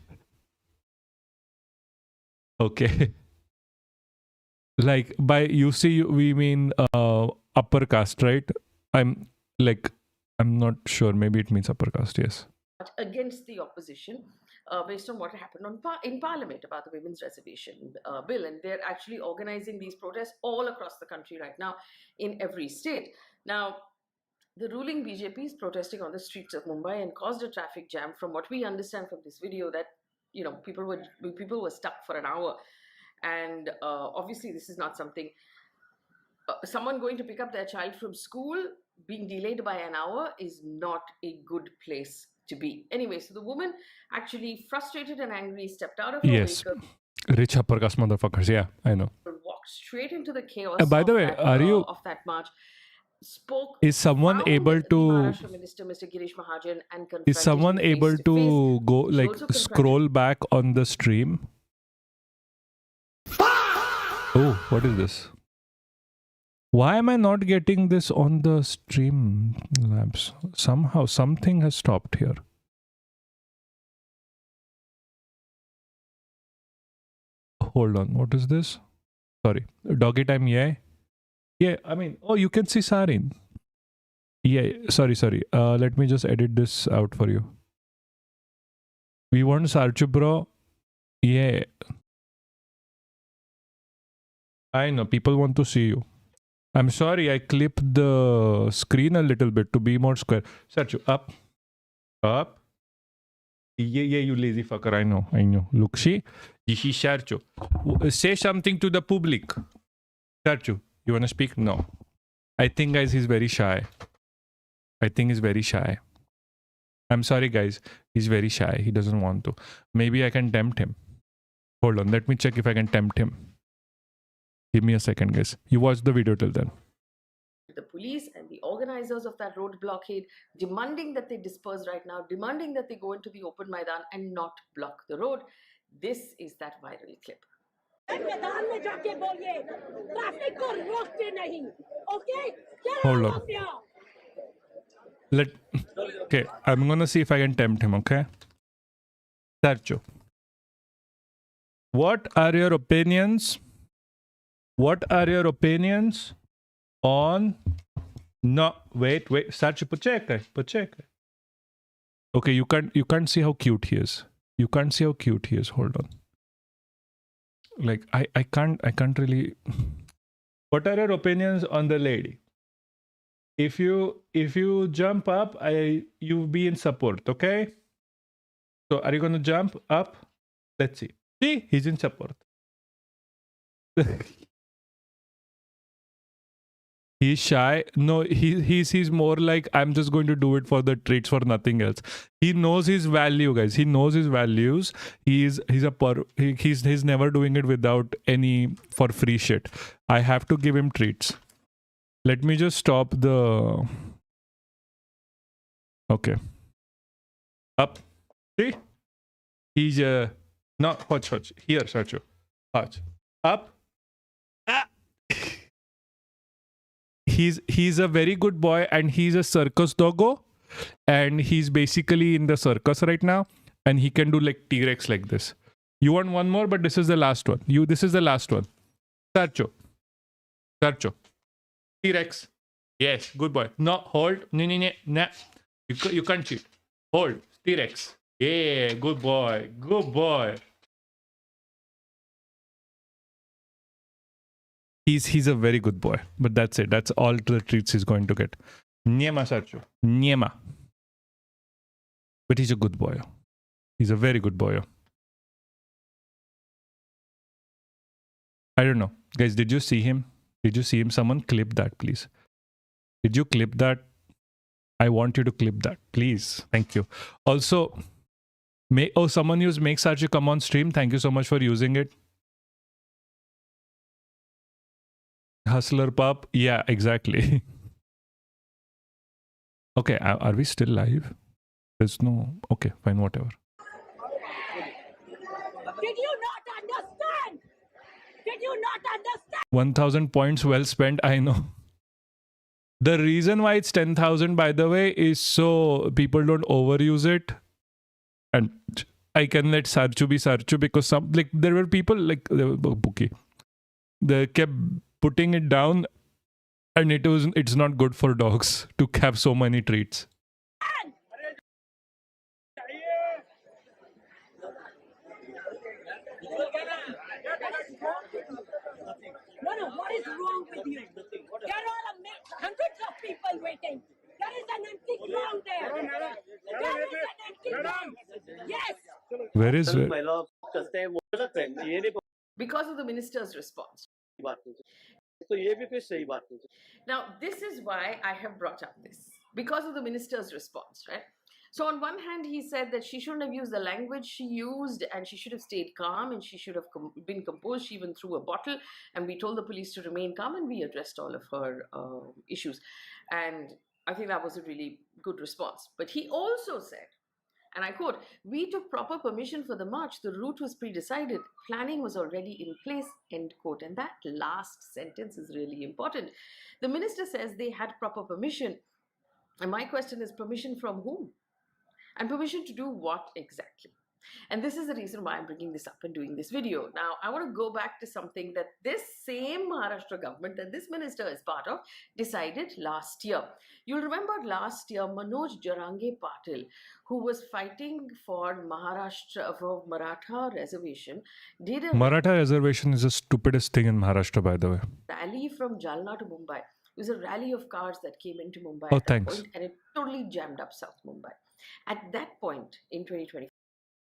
Okay. Like by UC we mean upper caste, right? I'm not sure. Maybe it means upper caste, yes. Against the opposition, based on what happened in Parliament about the Women's Reservation Bill. And they're actually organizing these protests all across the country right now in every state. Now, the ruling BJP is protesting on the streets of Mumbai and caused a traffic jam. From what we understand from this video, that people were stuck for an hour. And obviously, this is not something. Someone going to pick up their child from school being delayed by an hour is not a good place to be. Anyway, so the woman actually frustrated and angry stepped out of her vehicle. Rich upper caste motherfuckers. Yeah, I know. Walked straight into the chaos. By the way, of that march. Is someone able to? Minister, Mr. Girish Mahajan, and is someone able to go like scroll back on the stream? Oh, what is this? Why am I not getting this on the stream labs? Somehow something has stopped here. Hold on, what is this? Sorry, doggy time, yeah. Yeah, I mean, oh, you can see Sarin. Yeah, sorry. Let me just edit this out for you. We want Sarchu, bro. Yeah. I know, people want to see you. I'm sorry, I clipped the screen a little bit to be more square. Sarchu, up. Yeah, you lazy fucker, I know. Look, she Sarchu. Say something to the public. Sarchu, you want to speak? No. I think, guys, he's very shy. I'm sorry, guys. He's very shy. He doesn't want to. Maybe I can tempt him. Hold on, let me check if I can tempt him. Give me a second, guys. You watch the video till then. The police and the organizers of that road blockade demanding that they disperse right now, demanding that they go into the open Maidan and not block the road. This is that viral clip. Hold on. Okay, I'm gonna see if I can tempt him, okay? Sarchu. What are your opinions on... No, wait, Sarchu, почекай. Okay, you can't see how cute he is. Hold on. Like, I can't really... What are your opinions on the lady? If you jump up, you be in support, okay? So are you gonna jump up? Let's see. See, he's in support. He's shy. No, he's more like, I'm just going to do it for the treats, for nothing else. He knows his value, guys. He knows his values. He's never doing it without any for free shit. I have to give him treats. Let me just stop the... Okay. Up. See? He's no, watch. Here, Sarchu. Watch. Up. Ah. He's a very good boy, and he's a circus doggo, and he's basically in the circus right now, and he can do like T-Rex like this. You want one more, but this is the last one. This is the last one. Sarchu. T-Rex. Yes, good boy. No, hold. No. You can't cheat. Hold. T-Rex. Yeah, good boy. He's a very good boy. But that's it. That's all the treats he's going to get. Niema, Sarchu. Niema. But he's a good boy. He's a very good boy. I don't know. Guys, did you see him? Someone clip that, please. Did you clip that? I want you to clip that, please. Thank you. Also, someone used Make Sarchi come on stream. Thank you so much for using it. Hustler Pup. Yeah, exactly. Okay, are we still live? There's no... Okay, fine, whatever. Did you not understand? Did you not understand? 1,000 points well spent, I know. The reason why it's 10,000, by the way, is so people don't overuse it. And I can let Sarchu be Sarchu because there were people Bookie. They kept putting it down, and it's not good for dogs to have so many treats. No, what is wrong with you? There are hundreds of people waiting. There is an empty ground there. There is an empty ground. Yes. Where is it? Because of the minister's response. Now, this is why I have brought up this. Because of the minister's response, right? So on one hand, he said that she shouldn't have used the language she used and she should have stayed calm and she should have been composed. She even threw a bottle and we told the police to remain calm and we addressed all of her issues. And I think that was a really good response. But he also said, and I quote, "We took proper permission for the march. The route was pre-decided. Planning was already in place," end quote. And that last sentence is really important. The minister says they had proper permission. And my question is, permission from whom? And permission to do what exactly? And this is the reason why I'm bringing this up and doing this video. Now, I want to go back to something that this same Maharashtra government that this minister is part of decided last year. You'll remember last year, Manoj Jarange Patil, who was fighting for Maharashtra, for Maratha reservation, did a Maratha reservation is the stupidest thing in Maharashtra, by the way. rally from Jalna to Mumbai. It was a rally of cars that came into Mumbai Oh, at that thanks. point, and it totally jammed up South Mumbai. At that point in 2020,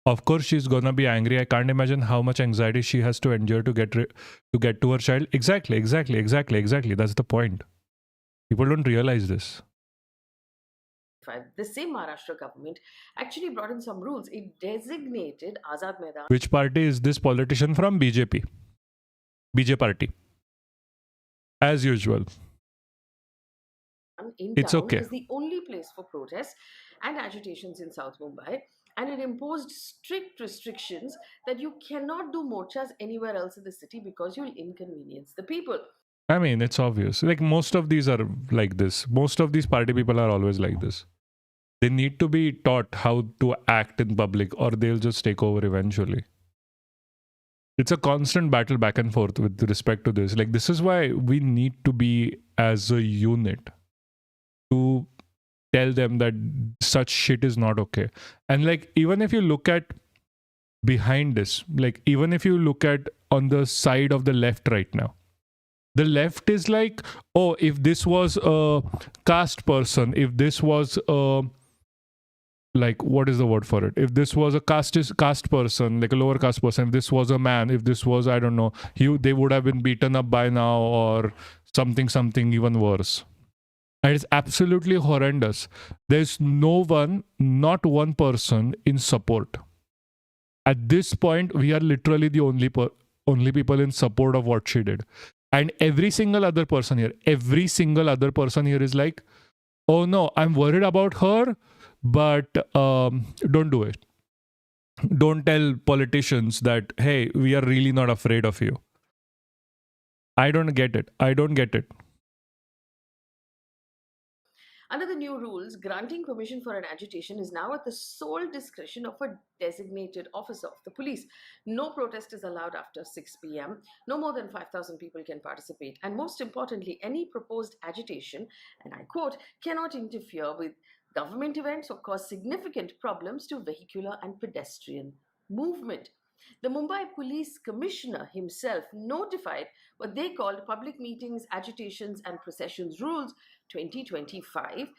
Of course, she's gonna be angry. I can't imagine how much anxiety she has to endure to get to her child. Exactly. That's the point. People don't realize this. the same Maharashtra government actually brought in some rules. It designated Azad Maidan Which party is this politician from? BJP. BJ party. As usual. in It's town okay. is the only place for protests and agitations in South Mumbai. And it imposed strict restrictions that you cannot do morchas anywhere else in the city because you'll inconvenience the people. I mean, it's obvious. Like, most of these are like this. Most of these party people are always like this. They need to be taught how to act in public or they'll just take over eventually. It's a constant battle back and forth with respect to this. Like, this is why we need to be as a unit to tell them that such shit is not okay. And like, even if you look at behind this, like, even if you look at on the side of the left right now, the left is like, oh, if this was a caste person, if this was a, like, what is the word for it? If this was a caste person, like a lower caste person, if this was a man, if this was, I don't know, they would have been beaten up by now or something even worse. And it's absolutely horrendous. There's no one, not one person in support. At this point, we are literally the only people in support of what she did. And every single other person here is like, oh no, I'm worried about her, but don't do it. Don't tell politicians that, hey, we are really not afraid of you. I don't get it. Under the new rules, granting permission for an agitation is now at the sole discretion of a designated officer of the police. No protest is allowed after 6 p.m. No more than 5,000 people can participate. And most importantly, any proposed agitation, and I quote, cannot interfere with government events or cause significant problems to vehicular and pedestrian movement. The Mumbai Police Commissioner himself notified what they called Public Meetings, Agitations and Processions Rules 2025,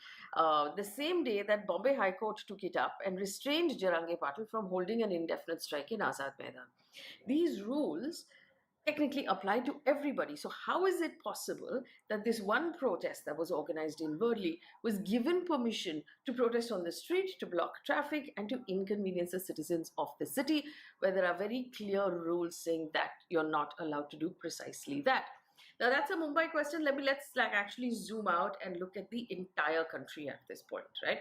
the same day that Bombay High Court took it up and restrained Jarange Patil from holding an indefinite strike in Azad Maidan. These rules technically apply to everybody. So how is it possible that this one protest that was organized in Worli was given permission to protest on the street, to block traffic, and to inconvenience the citizens of the city, where there are very clear rules saying that you're not allowed to do precisely that? Now that's a Mumbai question. Let's actually zoom out and look at the entire country at this point, right?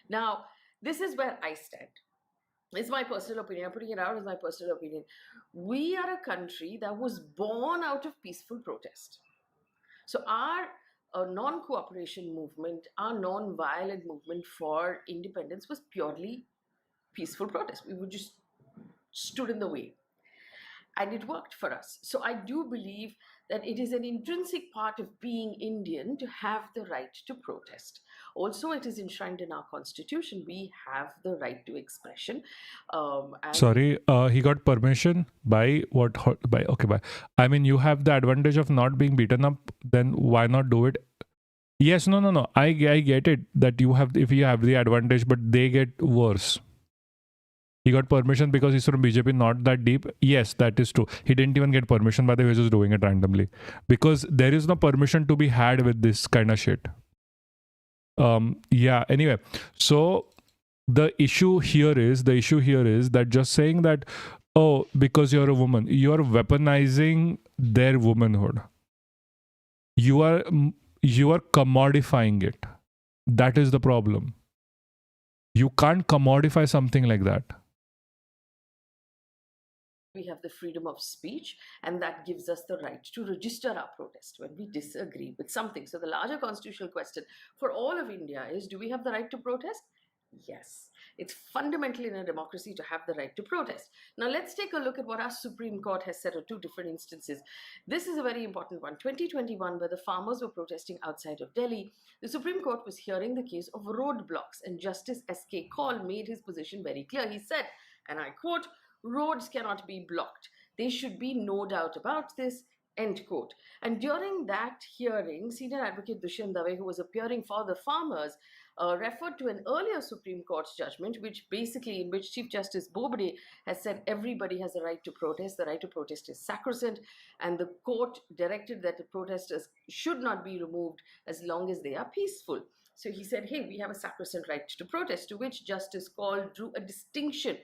Now, this is where I stand. It's my personal opinion. I'm putting it out as my personal opinion. We are a country that was born out of peaceful protest. So our non-cooperation movement, our non-violent movement for independence was purely peaceful protest. We would just stood in the way. And it worked for us. So I do believe that it is an intrinsic part of being Indian to have the right to protest. Also, it is enshrined in our constitution. We have the right to expression. Sorry, he got permission by what? By okay, by. I mean, you have the advantage of not being beaten up. Then why not do it? Yes, no. I get it that you have, if you have the advantage, but they get worse. He got permission because he's from BJP, not that deep. Yes, that is true. He didn't even get permission, by the way, he was just doing it randomly. Because there is no permission to be had with this kind of shit. Yeah, anyway. So the issue here is that just saying that, oh, because you're a woman, you're weaponizing their womanhood. You are commodifying it. That is the problem. You can't commodify something like that. We have the freedom of speech, and that gives us the right to register our protest when we disagree with something. So the larger constitutional question for all of India is, do we have the right to protest? Yes. It's fundamental in a democracy to have the right to protest. Now let's take a look at what our Supreme Court has said on two different instances. This is a very important one. 2021, where the farmers were protesting outside of Delhi, the Supreme Court was hearing the case of roadblocks, and Justice S.K. Kaul made his position very clear. He said, and I quote, "Roads cannot be blocked. There should be no doubt about this," end quote. And during that hearing, senior advocate Dushyant Dave, who was appearing for the farmers, referred to an earlier Supreme Court's judgment, in which Chief Justice Bobde has said everybody has the right to protest. The right to protest is sacrosanct, and the court directed that the protesters should not be removed as long as they are peaceful. So he said, hey, we have a sacrosanct right to protest, to which Justice Kaul drew a distinction.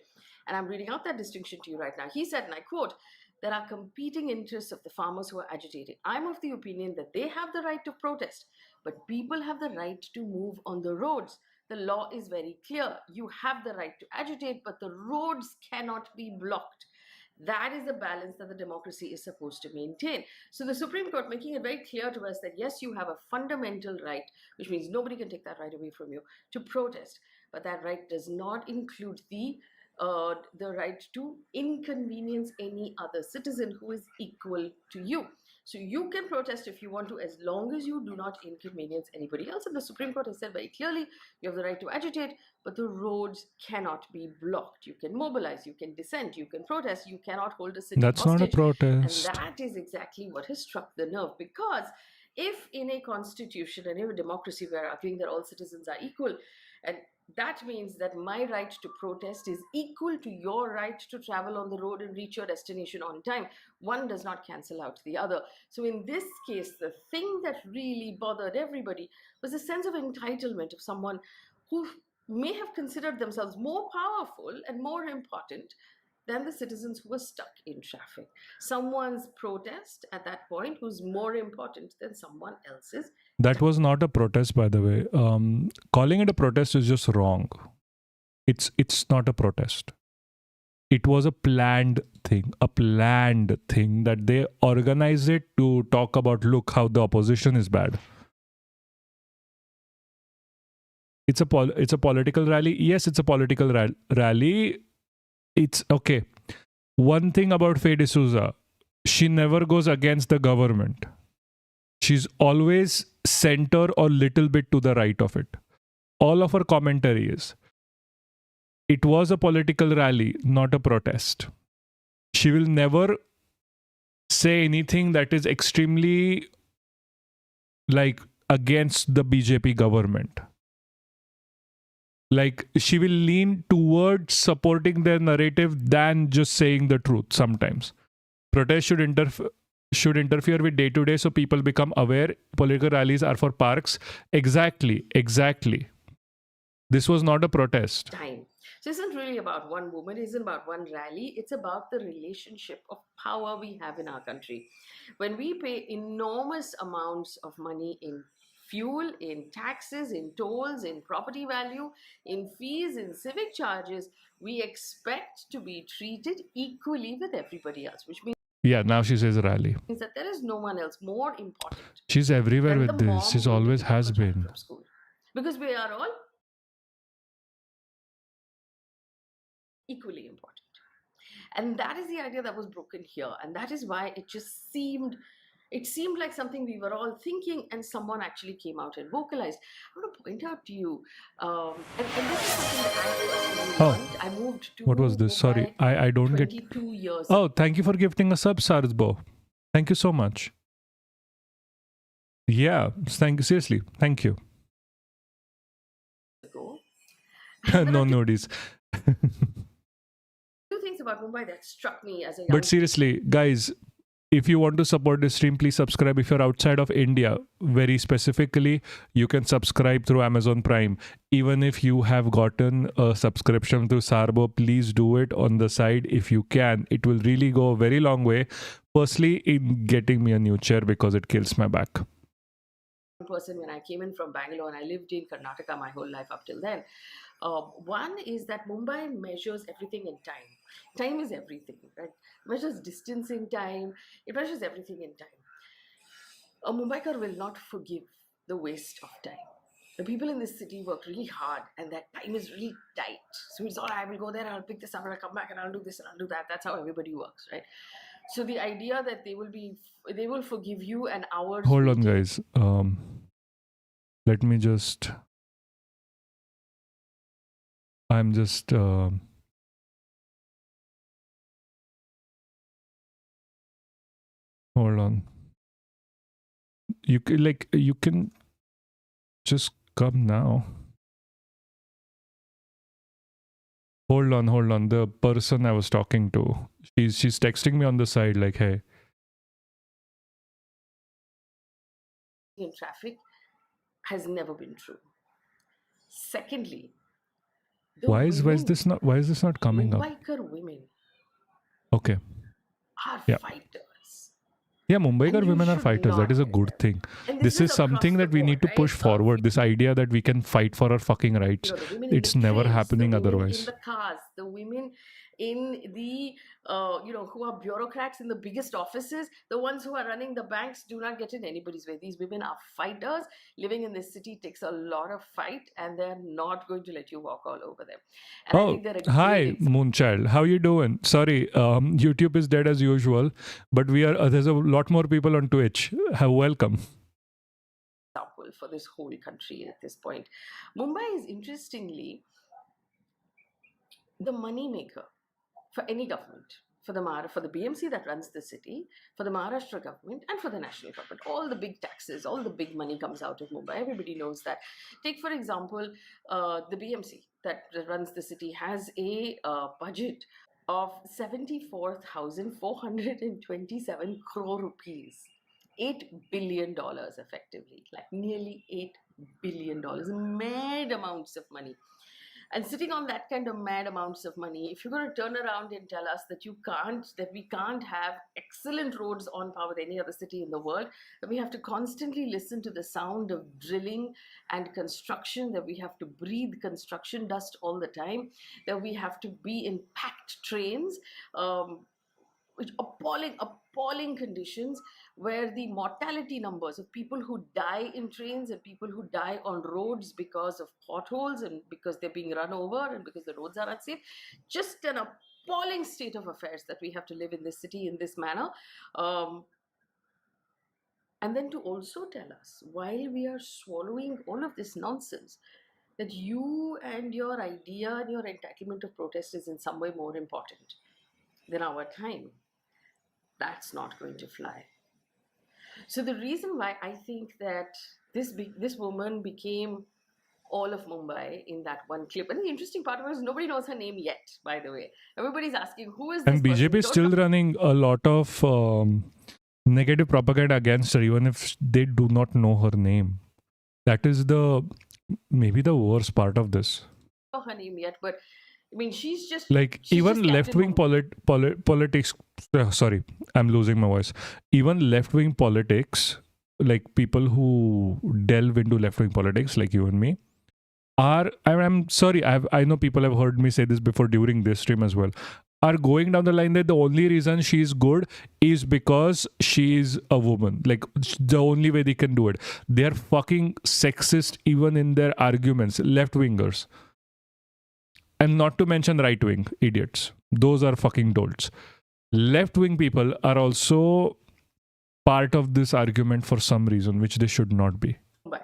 And I'm reading out that distinction to you right now. He said, and I quote, "There are competing interests of the farmers who are agitating. I'm of the opinion that they have the right to protest, but people have the right to move on the roads. The law is very clear. You have the right to agitate, but the roads cannot be blocked." That is the balance that the democracy is supposed to maintain. So the Supreme Court making it very clear to us that yes, you have a fundamental right, which means nobody can take that right away from you, to protest. But that right does not include the right to inconvenience any other citizen who is equal to you. So you can protest if you want to, as long as you do not inconvenience anybody else. And the Supreme Court has said very clearly, you have the right to agitate, but the roads cannot be blocked. You can mobilize, you can dissent, you can protest, you cannot hold a city That's hostage. not a protest. And that is exactly what has struck the nerve, because if in a constitution and in a democracy we are arguing that all citizens are equal, and that means that my right to protest is equal to your right to travel on the road and reach your destination on time. One does not cancel out the other. So in this case, the thing that really bothered everybody was a sense of entitlement of someone who may have considered themselves more powerful and more important than the citizens who were stuck in traffic. Someone's protest at that point was more important than someone else's. That was not a protest, by the way. Calling it a protest is just wrong. It's not a protest. It was a planned thing that they organized it to talk about, look how the opposition is bad. It's a political rally. Yes, it's a political rally. It's okay. One thing about Faye D'Souza, she never goes against the government. She's always center or little bit to the right of it. All of her commentary is, it was a political rally, not a protest. She will never say anything that is extremely against the BJP government. She will lean towards supporting their narrative than just saying the truth sometimes. Protests should interfere with day to day so people become aware. Political rallies are for parks. Exactly. This was not a protest. Time. So it isn't really about one woman, it isn't about one rally, it's about the relationship of power we have in our country. When we pay enormous amounts of money in fuel, in taxes, in tolls, in property value, in fees, in civic charges, we expect to be treated equally with everybody else, which means Yeah, now she says rally. that there is no one else more important She's everywhere than with the this. mom She's going to always pick up has her child been. from school. Because we are all equally important. And that is the idea that was broken here. And that is why it seemed like something we were all thinking, and someone actually came out and vocalized. I want to point out to you, and this is something that I personally learned. I moved to What was this? Sorry, Mumbai I don't get. 22 years Oh, thank you for gifting a sub, Sarsbo. Thank you so much. Yeah, seriously, thank you. ago. No nudies. Two things about Mumbai that struck me as a young But seriously, guys, if you want to support this stream, please subscribe. If you're outside of India, very specifically, you can subscribe through Amazon Prime. Even if you have gotten a subscription to Sarbo, please do it on the side if you can. It will really go a very long way. Firstly, in getting me a new chair because it kills my back. person when I came in from Bangalore, and I lived in Karnataka my whole life up till then. One is that Mumbai measures everything in time. Time is everything, right? It measures distance in time. It measures everything in time. A Mumbaikar will not forgive the waste of time. The people in this city work really hard, and that time is really tight. So it's all, I will go there, I'll pick this up, and I'll come back, and I'll do this, and I'll do that. That's how everybody works, right? So the idea that they will forgive you an hour's Hold on, guys. Let me just. I'm just. Hold on. You can just come now. Hold on. The person I was talking to, she's texting me on the side like, hey. In traffic has never been true. Secondly, Why is this not coming up? Mumbaikar women Okay. are Yeah. fighters. Yeah, Mumbaikar And you women are should fighters. That is a not good thing. And This is something that we need to push forward. This idea that we can fight for our fucking rights. You know, the women in It's the never trains, happening the women otherwise. in the cars, the women in the, who are bureaucrats in the biggest offices, the ones who are running the banks do not get in anybody's way. These women are fighters. Living in this city takes a lot of fight, and they're not going to let you walk all over them. And I think they're a Hi, great Moonchild. How you doing? Sorry, YouTube is dead as usual, but we are. There's a lot more people on Twitch. Welcome. example for this whole country at this point. Mumbai is interestingly the money maker for any government, for the BMC that runs the city, for the Maharashtra government, and for the national government. All the big taxes, all the big money comes out of Mumbai. Everybody knows that. Take, for example, the BMC that runs the city has a budget of 74,427 crore rupees. $8 billion effectively, like nearly $8 billion, mad amounts of money. And sitting on that kind of mad amounts of money, if you're going to turn around and tell us that we can't have excellent roads on par with any other city in the world, that we have to constantly listen to the sound of drilling and construction, that we have to breathe construction dust all the time, that we have to be in packed trains, which appalling conditions, where the mortality numbers of people who die in trains and people who die on roads because of potholes and because they're being run over and because the roads are unsafe, just an appalling state of affairs that we have to live in this city in this manner. And then to also tell us, while we are swallowing all of this nonsense, that you and your idea and your entitlement of protest is in some way more important than our time. That's not going to fly. So the reason why I think that this woman became all of Mumbai in that one clip. And the interesting part was nobody knows her name yet, by the way. Everybody's asking, who is this And person? BJP We is don't still know. running a lot of negative propaganda against her, even if they do not know her name. That is maybe the worst part of this. Know her name yet, but I mean, she's Like even just left-wing Captain politics. Sorry, I'm losing my voice. Even left-wing politics, like people who delve into left-wing politics, like you and me, I'm sorry. I know people have heard me say this before during this stream as well. Are going down the line that the only reason she's good is because she's a woman. Like the only way they can do it. They're fucking sexist even in their arguments. Left-wingers. And not to mention right-wing idiots. Those are fucking dolts. Left-wing people are also part of this argument for some reason, which they should not be. Mumbai.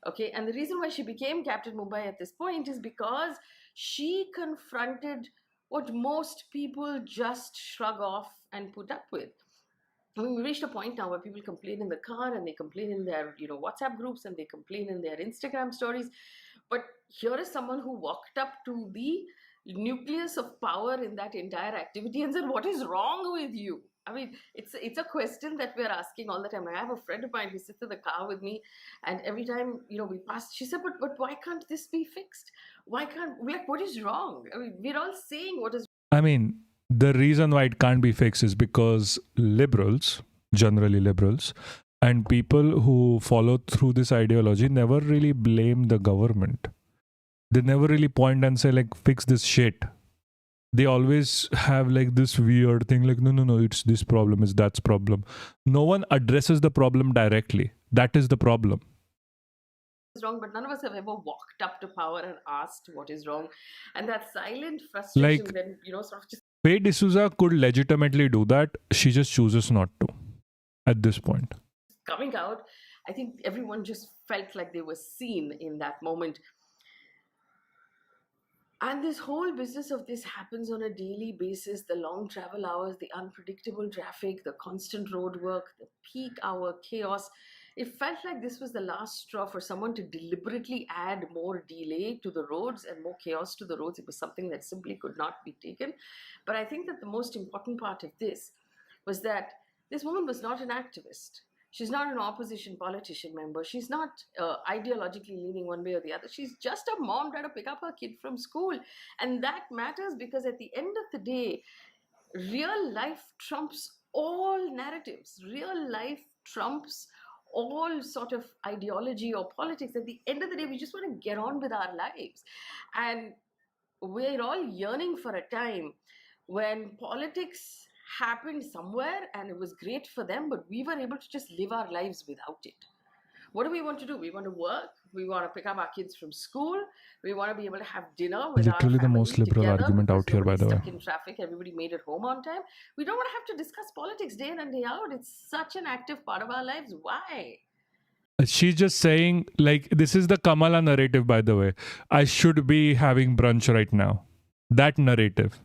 Okay, and the reason why she became Captain Mumbai at this point is because she confronted what most people just shrug off and put up with. I mean, we reached a point now where people complain in the car and they complain in their, WhatsApp groups and they complain in their Instagram stories. But here is someone who walked up to the nucleus of power in that entire activity and said, "What is wrong with you?" I mean, it's a question that we're asking all the time. I have a friend of mine who sits in the car with me, and every time we pass, she said, "But why can't this be fixed? Why can't what is wrong?" I mean, we're all saying what is. I mean, the reason why it can't be fixed is because liberals, generally liberals, and people who follow through this ideology never really blame the government. They never really point and say, like, fix this shit. They always have like this weird thing, like, no, it's this problem, it's that problem. No one addresses the problem directly. That is the problem. Is wrong, but none of us have ever walked up to power and asked what is wrong. And that silent frustration, Like, then, sort of just. Faye D'Souza could legitimately do that. She just chooses not to at this point. Coming out, I think everyone just felt like they were seen in that moment. And this whole business of this happens on a daily basis, the long travel hours, the unpredictable traffic, the constant road work, the peak hour chaos. It felt like this was the last straw for someone to deliberately add more delay to the roads and more chaos to the roads. It was something that simply could not be taken. But I think that the most important part of this was that this woman was not an activist. She's not an opposition politician member. She's not ideologically leaning one way or the other. She's just a mom trying to pick up her kid from school. And that matters because at the end of the day, real life trumps all narratives. Real life trumps all sort of ideology or politics. At the end of the day, we just want to get on with our lives. And we're all yearning for a time when politics happened somewhere and it was great for them, but we were able to just live our lives without it. What do we want to do? We want to work. We want to pick up our kids from school. We want to be able to have dinner with Literally our the most family liberal together argument out here, by the way. stuck in traffic. Everybody made it home on time. We don't want to have to discuss politics day in and day out. It's such an active part of our lives. Why? She's just saying, like, this is the Kamala narrative, by the way. I should be having brunch right now. That narrative.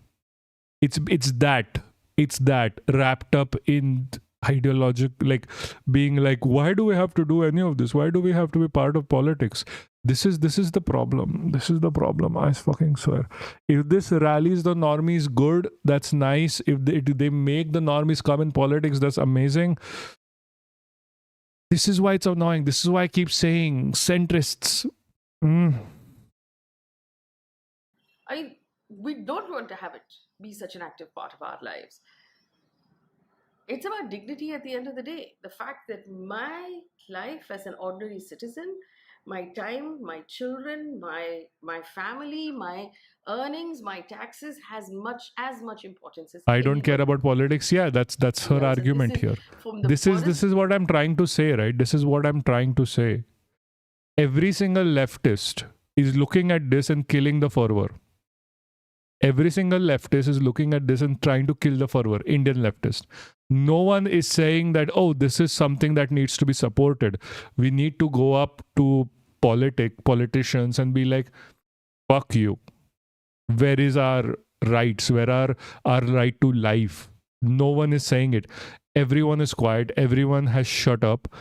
It's that wrapped up in ideologic, like being like, why do we have to do any of this? Why do we have to be part of politics? This is the problem. This is the problem. I fucking swear. If this rallies the normies good, that's nice. If they make the normies come in politics, that's amazing. This is why it's annoying. This is why I keep saying centrists. We don't want to have it be such an active part of our lives. It's about dignity at the end of the day. The fact that my life as an ordinary citizen, my time, my children, my family, my earnings, my taxes has as much importance as I don't care about politics. Yeah, that's her argument here. This is what I'm trying to say, right? This is what I'm trying to say. Every single leftist is looking at this and killing the fervor. Every single leftist is looking at this and trying to kill the fervor. Indian leftist. No one is saying that, oh, this is something that needs to be supported. We need to go up to politicians and be like, fuck you. Where is our rights? Where are our right to life? No one is saying it. Everyone is quiet. Everyone has shut up.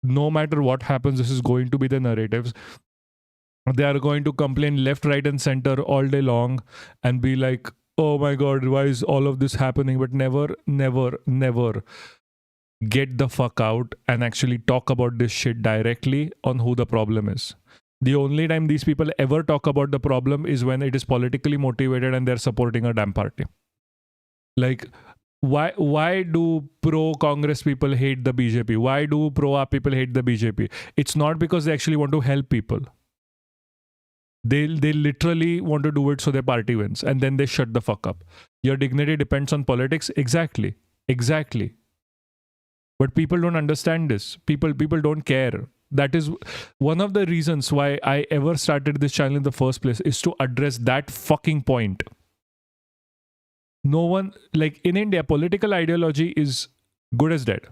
No matter what happens, this is going to be the narratives. They are going to complain left, right, and center all day long and be like, oh my God, why is all of this happening? But never, never, never get the fuck out and actually talk about this shit directly on who the problem is. The only time these people ever talk about the problem is when it is politically motivated and they're supporting a damn party. Like, why do pro-Congress people hate the BJP? Why do pro-AAP people hate the BJP? It's not because they actually want to help people. They literally want to do it so their party wins, and then they shut the fuck up. Your dignity depends on politics. Exactly. But people don't understand this. People don't care. That is one of the reasons why I ever started this channel in the first place, is to address that fucking point. No one, like in India, political ideology is good as dead.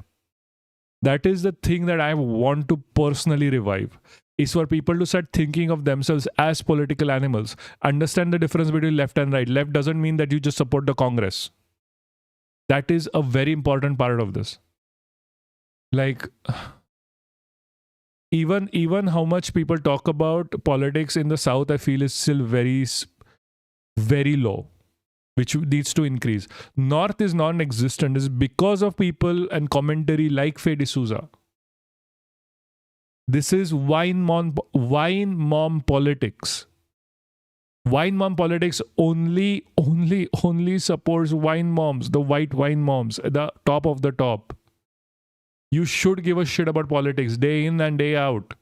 That is the thing that I want to personally revive. Is for people to start thinking of themselves as political animals. Understand the difference between left and right. Left doesn't mean that you just support the Congress. That is a very important part of this. Like, even how much people talk about politics in the South, I feel is still very, very low, which needs to increase. North is non-existent. It's because of people and commentary like Faye D'Souza. This is wine mom politics. Wine mom politics only supports wine moms, the white wine moms, at the top of the top. You should give a shit about politics day in and day out.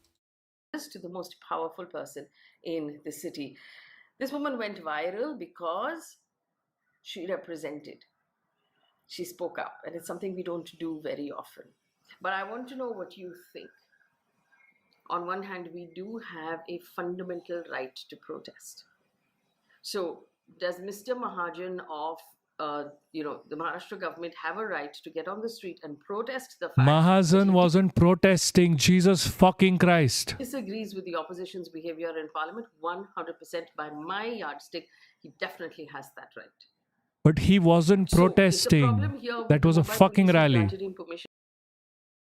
To the most powerful person in the city. This woman went viral because she represented. She spoke up, and it's something we don't do very often. But I want to know what you think. On one hand, we do have a fundamental right to protest. So does Mr. Mahajan of the Maharashtra government have a right to get on the street and protest the fact Mahajan wasn't protesting. Jesus fucking Christ. Disagrees with the opposition's behavior in parliament? 100% by my yardstick, he definitely has that right. But he wasn't protesting. That was a fucking rally.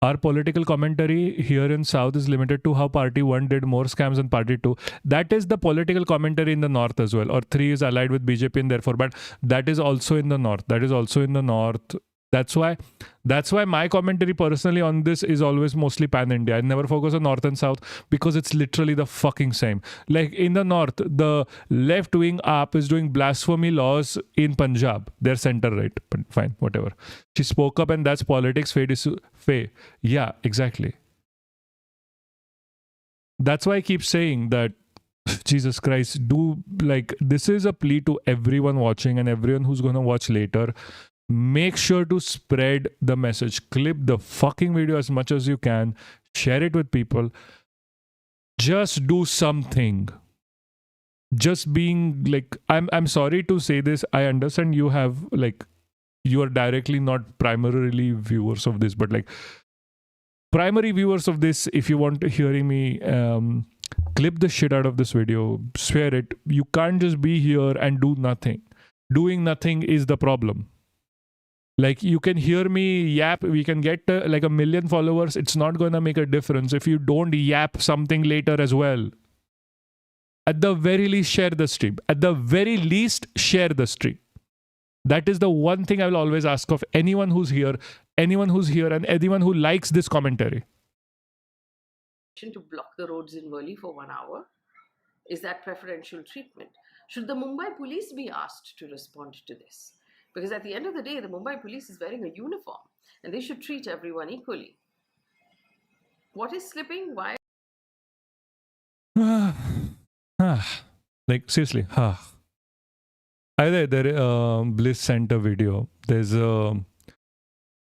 Our political commentary here in South is limited to how Party 1 did more scams than Party 2. That is the political commentary in the North as well. Or 3 is allied with BJP and therefore, but that is also in the North. That's why my commentary personally on this is always mostly pan-India. I never focus on North and South because it's literally the fucking same. Like in the North, the left-wing AAP is doing blasphemy laws in Punjab. They're center-right. But fine, whatever. She spoke up and that's politics. Faye. Yeah, exactly. That's why I keep saying that, Jesus Christ, this is a plea to everyone watching and everyone who's going to watch later. Make sure to spread the message. Clip the fucking video as much as you can. Share it with people. Just do something. Just being like, I'm sorry to say this. I understand you have you are directly not primarily viewers of this, but primary viewers of this, if you want to hearing me, clip the shit out of this video. Share it. You can't just be here and do nothing. Doing nothing is the problem. You can hear me yap, we can get 1 million followers. It's not going to make a difference if you don't yap something later as well. At the very least, share the stream. At the very least, share the stream. That is the one thing I will always ask of anyone who's here, and anyone who likes this commentary. To block the roads in Worli for 1 hour? Is that preferential treatment? Should the Mumbai police be asked to respond to this? Because at the end of the day, the Mumbai police is wearing a uniform and they should treat everyone equally. What is slipping? Why? Seriously. Either Bliss sent a video. There's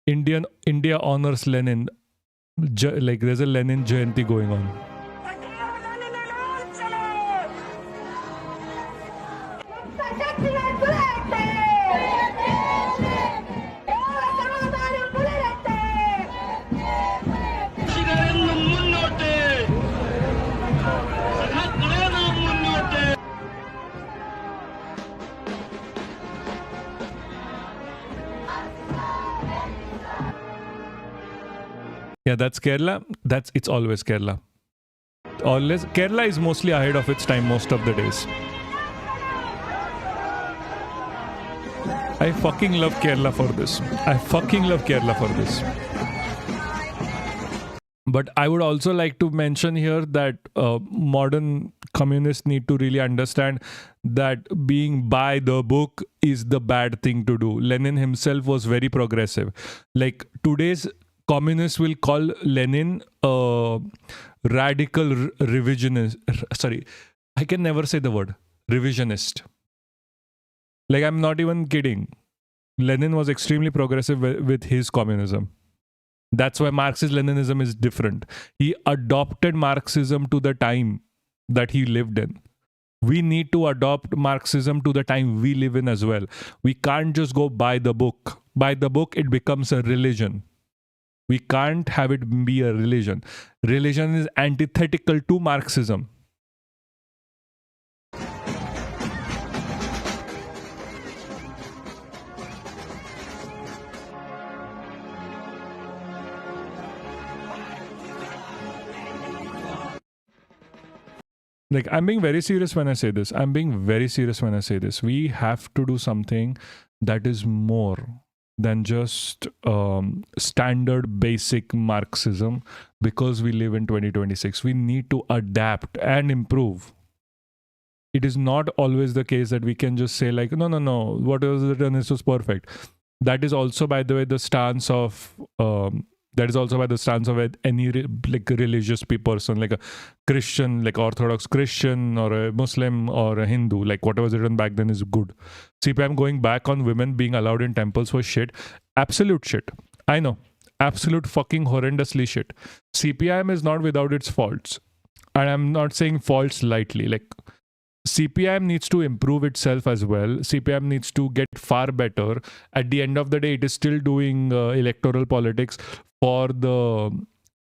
India honors Lenin. There's a Lenin Jayanti going on. Yeah, that's Kerala. It's always Kerala. always. Kerala is mostly ahead of its time most of the days. I fucking love Kerala for this. I fucking love Kerala for this. But I would also like to mention here that modern communists need to really understand that being by the book is the bad thing to do. Lenin himself was very progressive. Like today's communists will call Lenin a radical revisionist. Sorry, I can never say the word revisionist. Like, I'm not even kidding. Lenin was extremely progressive with his communism. That's why Marxist-Leninism is different. He adopted Marxism to the time that he lived in. We need to adopt Marxism to the time we live in as well. We can't just go by the book. By the book, it becomes a religion. We can't have it be a religion. Religion is antithetical to Marxism. Like, I'm being very serious when I say this. I'm being very serious when I say this. We have to do something that is more than just standard basic Marxism because we live in 2026. We need to adapt and improve. It is not always the case that we can just say like, no, what was written is just perfect. That is also, by the way, the stance of any religious person, like a Christian, like Orthodox Christian or a Muslim or a Hindu, like whatever was written back then is good. CPM going back on women being allowed in temples was shit. Absolute shit. I know. Absolute fucking horrendously shit. CPIM is not without its faults. And I'm not saying faults lightly. Like, CPIM needs to improve itself as well. CPIM needs to get far better. At the end of the day, it is still doing electoral politics for the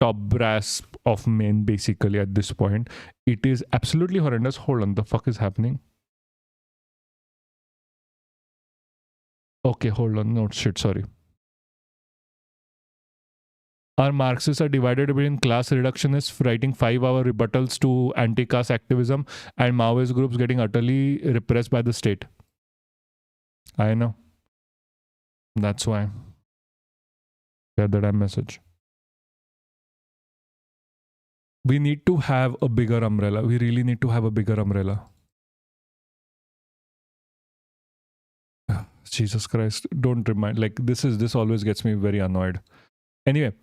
top brass of men, basically, at this point. It is absolutely horrendous. Hold on, the fuck is happening? Okay, hold on. No, shit, sorry. Our Marxists are divided between class reductionists writing 5-hour rebuttals to anti-caste activism and Maoist groups getting utterly repressed by the state. I know. That's why. Share the damn message. We need to have a bigger umbrella. We really need to have a bigger umbrella. Jesus Christ. Don't remind. Like, this always gets me very annoyed. Anyway,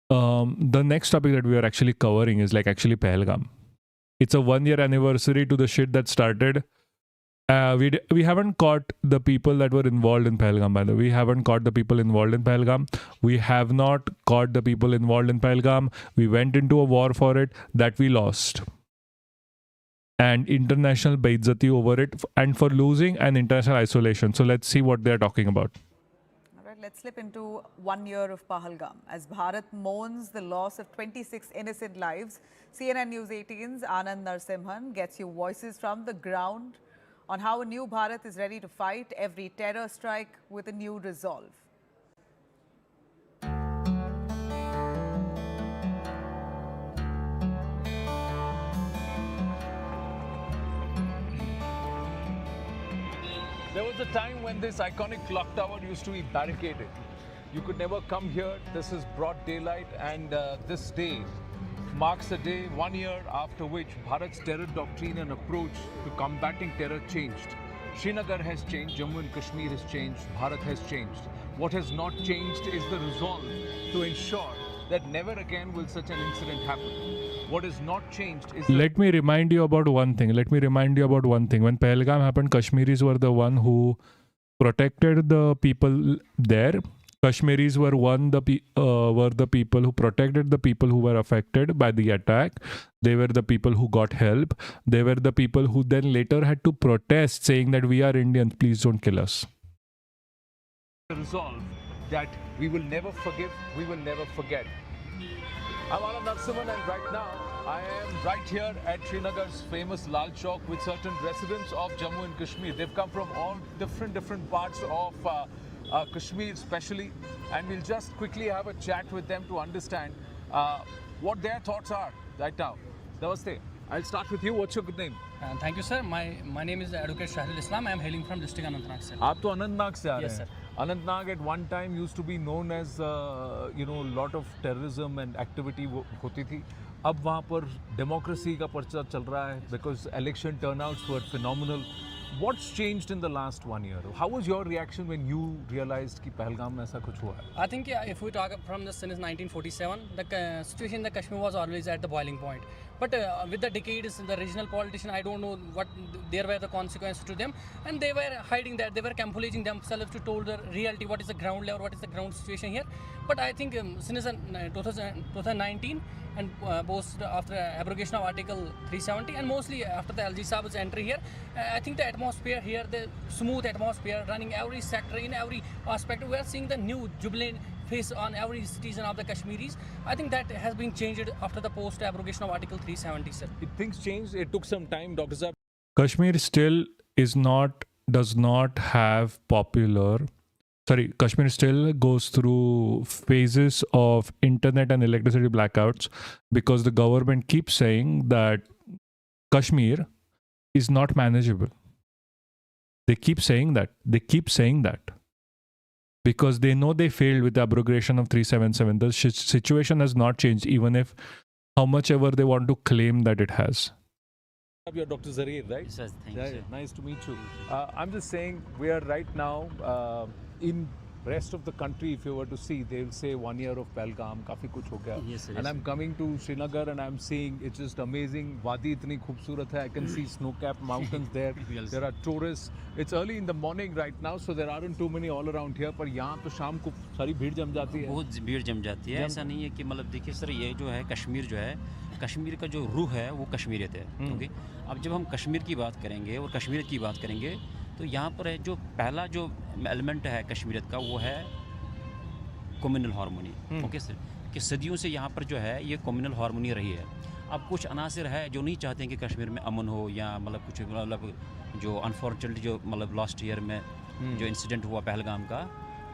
the next topic that we are actually covering is actually Pahalgam. It's a 1-year anniversary to the shit that started. We haven't caught the people that were involved in Pahalgam, by the way. We haven't caught the people involved in Pahalgam. We have not caught the people involved in Pahalgam. We went into a war for it that we lost. And international baizzati over it, and for losing and international isolation. So let's see what they're talking about. Let's slip into 1 year of Pahalgam. As Bharat mourns the loss of 26 innocent lives, CNN News 18's Anand Narsimhan gets you voices from the ground on how a new Bharat is ready to fight every terror strike with a new resolve. There was a time when this iconic clock tower used to be barricaded. You could never come here. This is broad daylight, and this day marks the day 1 year after which Bharat's terror doctrine and approach to combating terror changed. Srinagar has changed, Jammu and Kashmir has changed, Bharat has changed. What has not changed is the resolve to ensure that never again will such an incident happen. What is not changed is... Let me remind you about one thing. When Pahalgam happened, Kashmiris were the one who protected the people there. Kashmiris were the people who protected the people who were affected by the attack. They were the people who got help. They were the people who then later had to protest, saying that we are Indians, please don't kill us. Resolve that we will never forgive, we will never forget. I'm Anand Narsimhan, and right now I am right here at Srinagar's famous Lal Chowk with certain residents of Jammu and Kashmir. They've come from all different parts of Kashmir especially, and we'll just quickly have a chat with them to understand what their thoughts are right now. Namaste. I'll start with you. What's your good name? Thank you, sir. My name is Advocate Shahidul Islam. I am hailing from district Anantnag, sir. आप तो अनंतनाग से आ रहे Yes, हैं. sir. Anantnag at one time used to be known as lot of terrorism and activity होती थी. अब वहाँ पर डेमोक्रेसी का पर्चा चल रहा है because election turnouts were phenomenal. What's changed in the last 1 year? How was your reaction when you realized कि पहलगाम में ऐसा कुछ हुआ है? I think if we talk from the since 1947, the situation in the Kashmir was always at the boiling point. But with the decades, the regional politician, I don't know what there were the consequences to them, and they were hiding that. They were camouflaging themselves to tell the reality, what is the ground level, what is the ground situation here. But I think since 2019 and post after abrogation of Article 370 and mostly after the LG Saab's entry here, I think the atmosphere here, the smooth atmosphere running every sector in every aspect, we are seeing the new jubilant face on every citizen of the Kashmiris. I think that has been changed after the post abrogation of Article 370, sir. Things changed. It took some time, Dr. Saab. Kashmir still does not have Kashmir still goes through phases of internet and electricity blackouts because the government keeps saying that Kashmir is not manageable. They keep saying that. Because they know they failed with the abrogation of 377. The situation has not changed, even if how much ever they want to claim that it has. You're Dr. Zareer, right? Yes, thank you. Nice to meet you. I'm just saying, we are right now in rest of the country, if you were to see, they'll say 1 year of Pahalgam, काफी कुछ हो गया. Yes, sir, and I'm coming to Srinagar and I'm seeing it's just amazing. Wadi इतनी खूबसूरत है. I can see snow-capped mountains there. There are tourists. It's early in the morning right now, so there aren't too many all around here. पर यहाँ तो शाम को सारी भीड़ जम जाती है. बहुत भीड़ जम जाती है. ऐसा नहीं है कि मतलब देखिए सर, ये जो है कश्मीर का जो रूह है वो कश्मीरियत है. ओके, अब जब हम कश्मीर की बात करेंगे और कश्मीरियत की बात करेंगे तो यहाँ पर है जो पहला जो एलिमेंट है कश्मीरियत का वो है कम्युनल हार्मोनी. ओके सर, कि सदियों से यहाँ पर जो है ये कम्युनल हार्मोनी रही है. अब कुछ अनासर है जो नहीं चाहते हैं कि कश्मीर में अमन हो या मतलब कुछ मतलब जो अनफॉर्चुनेटली जो मतलब लास्ट ईयर में जो इंसिडेंट हुआ पहलगाम का,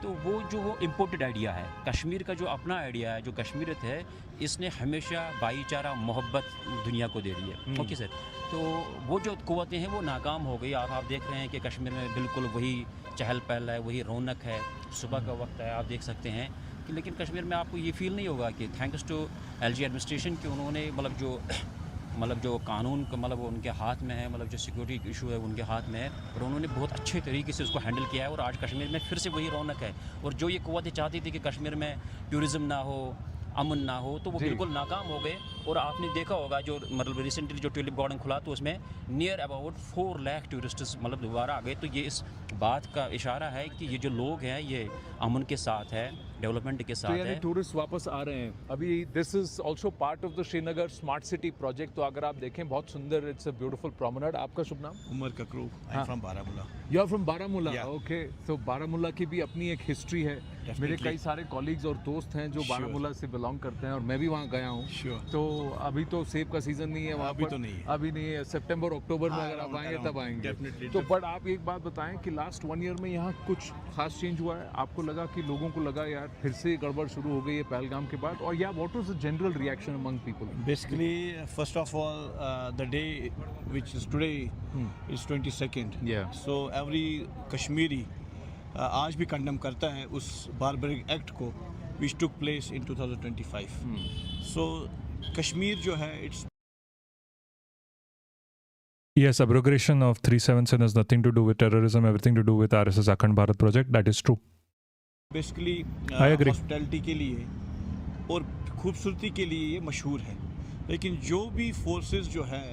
तो वो इम्पोर्टेड आइडिया है. कश्मीर का जो अपना आइडिया है, जो कश्मीरियत है, इसने हमेशा भाईचारा मोहब्बत दुनिया को दे दी है. ओके सर, तो वो जो क़ुव्वतें हैं वो नाकाम हो गई. आप देख रहे हैं कि कश्मीर में बिल्कुल वही चहल पहल है, वही रौनक है. सुबह का वक्त है, आप देख सकते हैं कि लेकिन कश्मीर में आपको ये फील नहीं होगा कि थैंक्स टू एलजी एडमिनिस्ट्रेशन कि उन्होंने मतलब जो कानून का मतलब उनके हाथ में है, मतलब जो सिक्योरिटी इशू है उनके हाथ में है, और उन्होंने बहुत अच्छे तरीके से उसको हैंडल किया है. और आज कश्मीर में फिर से वही रौनक है. और जो ये क़ुव्वतें चाहती थी कि कश्मीर में टूरिज़म ना हो, अमन ना हो, तो वो बिल्कुल नाकाम हो गए. और आपने देखा होगा जो मतलब रिसेंटली जो ट्यूलिप गार्डन खुला तो उसमें नियर अबाउट 4 लाख टूरिस्ट्स मतलब दोबारा आ गए. तो ये इस बात का इशारा है कि ये जो लोग हैं ये अमन के साथ है, डेवलपमेंट के साथ है. टूरिस्ट वापस आ रहे हैं. अभी this is also part of the Srinagar smart city project. तो अगर आप देखें बहुत सुंदर, इट्स अ ब्यूटीफुल प्रोमेनेड. आपका शुभ नाम? Umar Kakru. I am from Baramulla. You are from Baramulla. Okay, तो बारामूला की भी अपनी एक हिस्ट्री है. मेरे कई सारे कॉलीग्स और दोस्त हैं जो बारामूला से बिलोंग करते हैं और मैं भी वहाँ गया हूँ. तो अभी तो सेब का सीजन नहीं है वहाँ. अभी तो नहीं है. अभी नहीं है. सितंबर अक्टूबर में अगर आप आएंगे तब आएंगे. डेफिनेटली. तो बट आप एक बात बताएं कि लास्ट 1 ईयर में यहाँ कुछ खास चेंज हुआ है? आपको लगा कि लोगों को लगा यार फिर से गड़बड़ शुरू हो गई है पहलगाम के बाद? और या what was the general reaction among people? Basically first of all the day which is today is 22nd. So every Kashmiri आज भी कंडेम करता है उस बारबरिक एक्ट को विच टुक प्लेस इन 2025. सो कश्मीर जो है it's Yes, abrogation of 377 has nothing to do with terrorism, everything to do with RSS Akhand Bharat project. That is true. Basically hospitality के लिए और खूबसूरती के लिए ये मशहूर है. लेकिन जो भी फोर्सेस जो है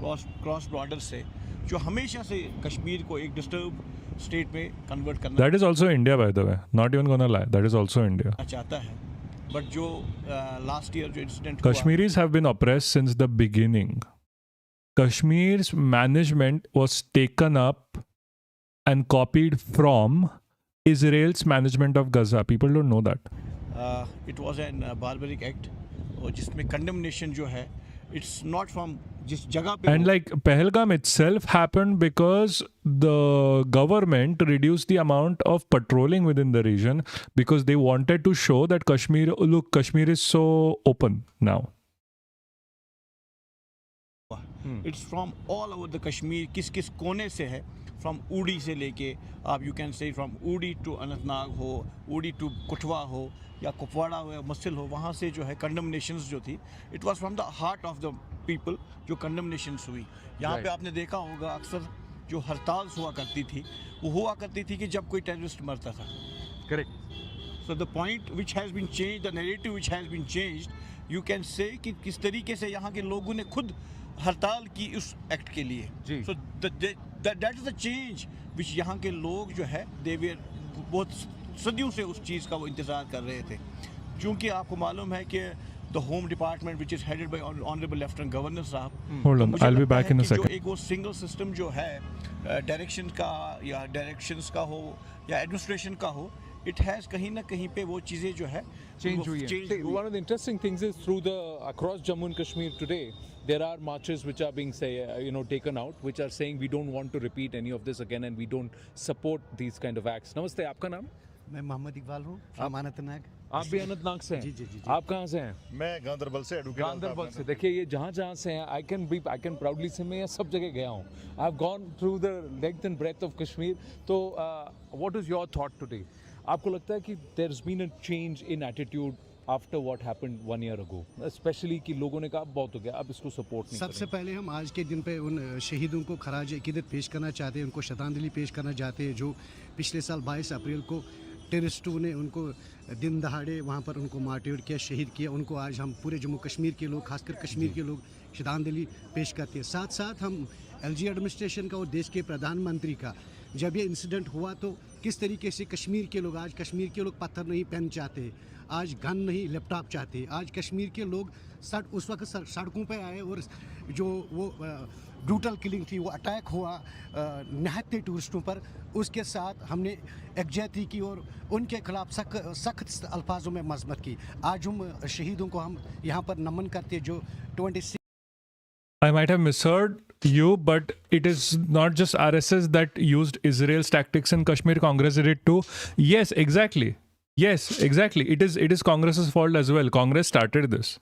क्रॉस बॉर्डर से जो हमेशा से कश्मीर को एक डिस्टर्ब स्टेट में कन्वर्ट करना, That is also India, by the way. Not even gonna lie. That is also India. चाहता है. बट जो लास्ट ईयर जो incident Kashmiris have been oppressed since the beginning. Kashmir's management was taken up and copied from Israel's management of Gaza. People don't know that. It was an barbaric act और जिसमें condemnation जो है it's not from जिस जगह पे. And like Pahalgam itself happened because the government reduced the amount of patrolling within the region because they wanted to show that Kashmir is so open now. It's from all over the Kashmir, किस किस कोने से है, from ऊडी से लेके आप you can say from Uri to Anantnag हो, Uri to Kathua हो या कुपवाड़ा हो या मसिल हो, वहाँ से जो है कंडमनेशंस जो थी, it was from the heart of the people जो कंडमनेशंस हुई। यहाँ पे आपने देखा होगा अक्सर जो हड़ताल हुआ करती थी, वो हुआ करती थी कि जब कोई टेररिस्ट मरता था। Correct. So the point which has been changed, the narrative which has been changed, you can say कि किस तरीके से यहाँ के लोगों ने खुद हड़ताल की उस एक्ट के लिए। So that is the change which यहाँ के लोग जो है they were बहुत सदियों से उस चीज़ का वो इंतज़ार कर रहे थे। क्योंकि आपको मालूम है कि the Home Department which is headed by Honorable Lieutenant Governor साहब, Hold on, I'll be back in a second. जो एक वो सिंगल सिस्टम जो है डायरेक्शन का या डायरेक्शंस का हो या एडमिनिस्ट्रेशन का हो, it has कहीं ना कहीं पे वो चीज़ें जो है change हुई है। One of the interesting things is through the across Jammu and Kashmir today, there are marches which are being taken out, which are saying we don't want to repeat any of this again and we don't support these kind of acts. नमस्ते, आपका नाम? मैं मोहम्मद इकबाल हूँ, from Anantnag. आप भी अनंतनाग से हैं? जी जी जी। आप कहाँ से हैं? मैं गांधरबल से। गांधरबल से। देखिए ये जहाँ से हैं, आई कैन प्राउडली से मैं सब जगह गया हूँ। I have gone through the length and breath of Kashmir. तो what is your thought today? आपको लगता है कि there has been a change in attitude after what happened 1 year ago, specially कि लोगों ने कहा बहुत हो गया, अब इसको सपोर्ट नहीं सबसे पहले हम आज के दिन पे उन शहीदों को खराज अकीदत पेश करना चाहते हैं, उनको श्रद्धांजलि पेश करना चाहते हैं जो पिछले साल 22 अप्रैल को टेररिस्टों ने उनको दिन दहाड़े वहाँ पर उनको मार्टियर किया, शहीद किया। उनको आज हम पूरे जम्मू कश्मीर के लोग, खासकर कश्मीर के लोग श्रद्धांजलि पेश करते हैं। साथ साथ हम एलजी एडमिनिस्ट्रेशन का और देश के प्रधानमंत्री का, जब ये इंसिडेंट हुआ तो किस तरीके से कश्मीर के लोग, आज कश्मीर के लोग पत्थर नहीं पेन चाहते, आज गन नहीं लैपटॉप चाहते, आज कश्मीर के लोग उस वक्त सड़कों पर आए और जो वो ब्रूटल किलिंग थी, वो अटैक हुआ निहत्ते टूरिस्टों पर, उसके साथ हमने एकजहती की और उनके खिलाफ सख्त अल्फाजों में मजम्मत की। आज हम शहीदों को हम यहाँ पर नमन करते हैं जो 26। I might have misheard you, but it is not just RSS that used Israel's tactics in Kashmir. Congress did it too. Yes, exactly. Yes, exactly. It is Congress's fault as well. Congress started this.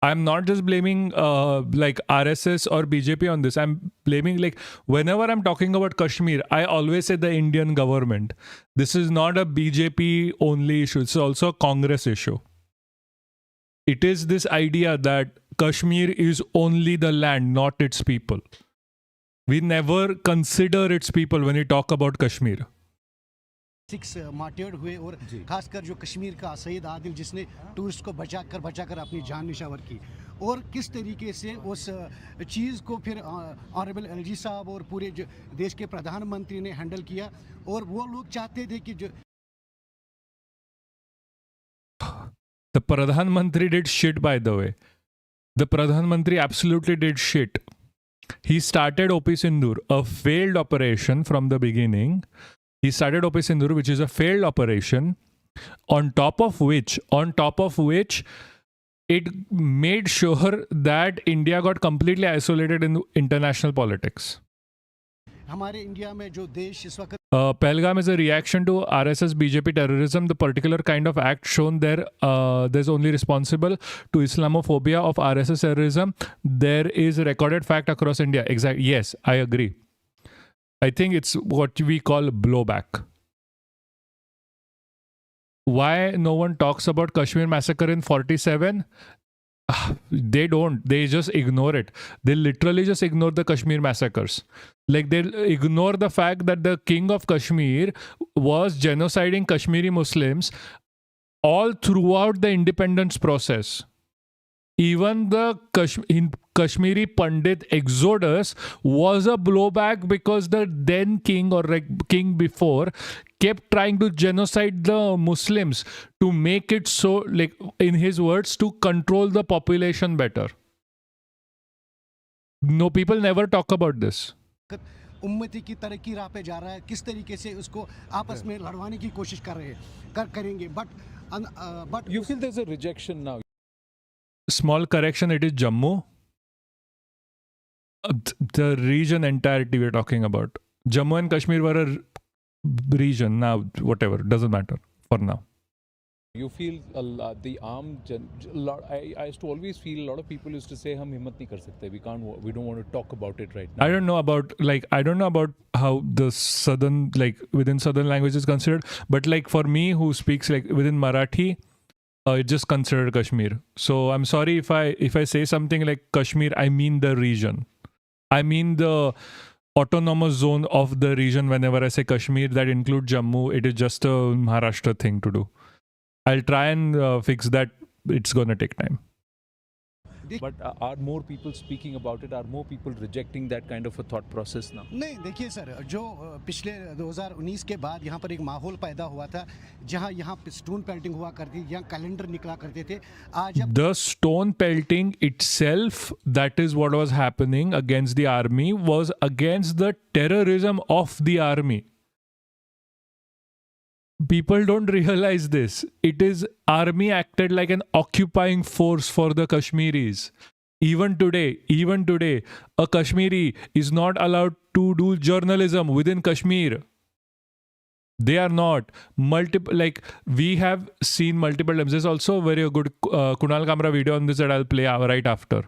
I'm not just blaming like RSS or BJP on this. I'm blaming, like, whenever I'm talking about Kashmir, I always say the Indian government. This is not a BJP only issue. It's also a Congress issue. It is this idea that Kashmir is only the land, not its people. We never consider its people when we talk about Kashmir. 6 मार्टियर्ड हुए और खासकर जो कश्मीर का सैयद आदिल, जिसने tourist को बचाकर अपनी जान निशावर की, और किस तरीके से उस चीज़ को फिर ऑनरेबल एलजी साहब और पूरे देश के प्रधानमंत्री ने हैंडल किया। और वो लोग चाहते थे कि जो The Pradhan Mantri did shit, by the way. The Pradhan Mantri absolutely did shit. He started OP Sindoor, a failed operation from the beginning. He started OP Sindoor, which is a failed operation, on top of which it made sure that India got completely isolated in international politics. हमारे India में जो देश इस वक्त Pahalgam is a reaction to RSS BJP terrorism. The particular kind of act shown there, there's only responsible to Islamophobia of RSS terrorism. There is a recorded fact across India. Exactly. Yes, I agree. I think it's what we call blowback. Why no one talks about Kashmir massacre in 47? They don't. They just ignore it. They literally just ignore the Kashmir massacres. Like, they'll ignore the fact that the king of Kashmir was genociding Kashmiri Muslims all throughout the independence process. Even the Kashmiri Pandit exodus was a blowback because the then king, or like king before, kept trying to genocide the Muslims to make it so, like, in his words, to control the population better. No, people never talk about this. उम्मती की तरक्की राह पे जा रहा है, किस तरीके से उसको आपस में लड़वाने की कोशिश कर रहे हैं करेंगे, but you feel there's a rejection now. Small correction, it is Jammu. The region entirety we're talking about. Jammu and Kashmir were a region. Now, whatever, doesn't matter for now. You feel the arm. I used to always feel a lot of people used to say, "हम हिम्मत नहीं कर सकते. We don't want to talk about it right now." I don't know about how the southern, like within southern language is considered, but like for me who speaks like within Marathi, it's just considered Kashmir. So I'm sorry if I say something like Kashmir, I mean the region. I mean the autonomous zone of the region. Whenever I say Kashmir, that includes Jammu. It is just a Maharashtra thing to do. I'll try and fix that. It's gonna take time. But are more people speaking about it? Are more people rejecting that kind of a thought process now? नहीं, देखिए sir, जो पिछले 2019 के बाद यहाँ पर एक माहौल पैदा हुआ था जहाँ यहाँ स्टोन पेल्टिंग हुआ करती थी, यहाँ कैलेंडर निकला करते थे. आज The stone pelting itself, that is what was happening against the army, was against the terrorism of the army. People don't realize this. It is army acted like an occupying force for the Kashmiris. Even today, a Kashmiri is not allowed to do journalism within Kashmir. They are not. Like we have seen multiple times. There's also a very good Kunal Kamra video on this that I'll play right after.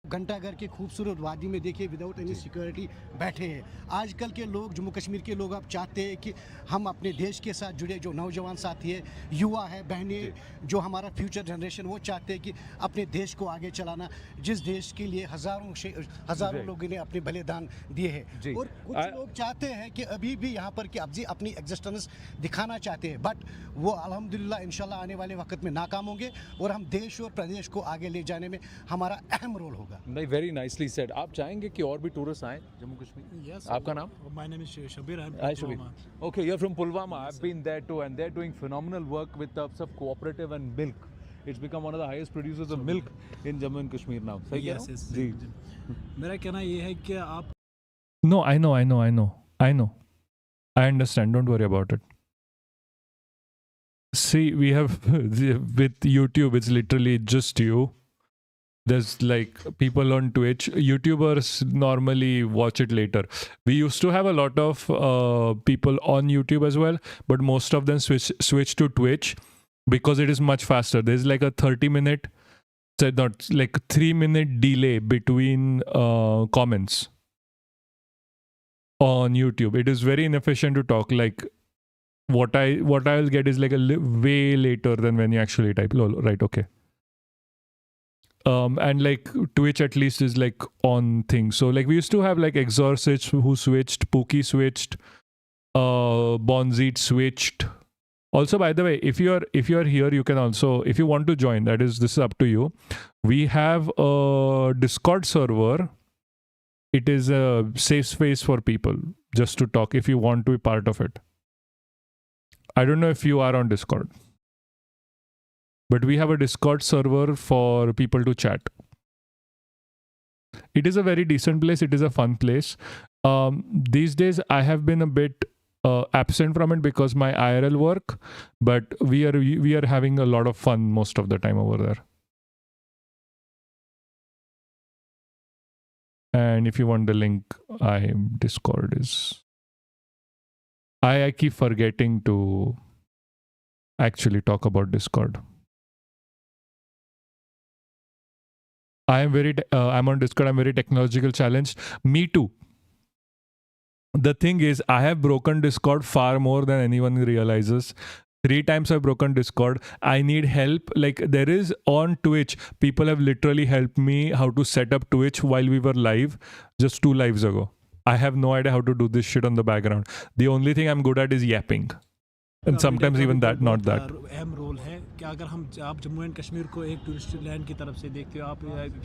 घंटाघर के खूबसूरत वादी में देखिए without any security बैठे हैं. आजकल के लोग, जम्मू कश्मीर के लोग, आप चाहते हैं कि हम अपने देश के साथ जुड़े. जो नौजवान साथी है, युवा है, बहनें, जो हमारा फ्यूचर जनरेशन, वो चाहते हैं कि अपने देश को आगे चलाना, जिस देश के लिए हज़ारों लोगों ने अपने बलिदान दिए हैं. और कुछ लोग चाहते हैं कि अभी भी यहाँ पर कि अपनी एग्जिस्टेंस दिखाना चाहते हैं, बट वो अल्हम्दुलिल्लाह इंशाल्लाह आने वाले वक्त में नाकाम होंगे और हम देश और प्रदेश को आगे ले जाने में हमारा अहम रोल होगा. नहीं, very nicely said. आप चाहेंगे कि और भी टूरिस्ट आए जम्मू कश्मीर? Yes. आपका नाम? My name is Shabir. I'm Hi, from Shabir. Pulwama. Okay, you're from Pulwama. I've been there too, and they're doing phenomenal work with the cooperative and milk. It's become one of the highest producers of milk in Jammu and Kashmir now. सही कह रहा हूँ? Yes. जी. मेरा कहना ये है कि आप No, I know. I understand. Don't worry about it. See, we have with YouTube, it's literally just you. There's like people on Twitch. YouTubers normally watch it later. We used to have a lot of people on YouTube as well, but most of them switch to Twitch because it is much faster. There's like a 30-minute, not like 3-minute delay between comments on YouTube. It is very inefficient to talk. Like what I will get is like way later than when you actually type. Lol, right? Okay. And like Twitch at least is like on things. So like we used to have like Exorcist who switched, Pookie switched, Bonzit switched. Also, by the way, if you are here, you can also, if you want to join, this is up to you. We have a Discord server. It is a safe space for people just to talk if you want to be part of it. I don't know if you are on Discord. But we have a Discord server for people to chat. It is a very decent place. It is a fun place. These days, I have been a bit absent from it because my IRL work. But we are having a lot of fun most of the time over there. And if you want the link, Discord is. I keep forgetting to actually talk about Discord. I'm on Discord. I'm very technological challenged. Me too. The thing is, I have broken Discord far more than anyone realizes. 3 times I've broken Discord. I need help. Like there is on Twitch, people have literally helped me how to set up Twitch while we were live just 2 lives ago. I have no idea how to do this shit on the background. The only thing I'm good at is yapping. And sometimes even that, not that. अहम role है कि अगर आप Jammu and Kashmir को एक tourist land की तरफ से देखते हो, आप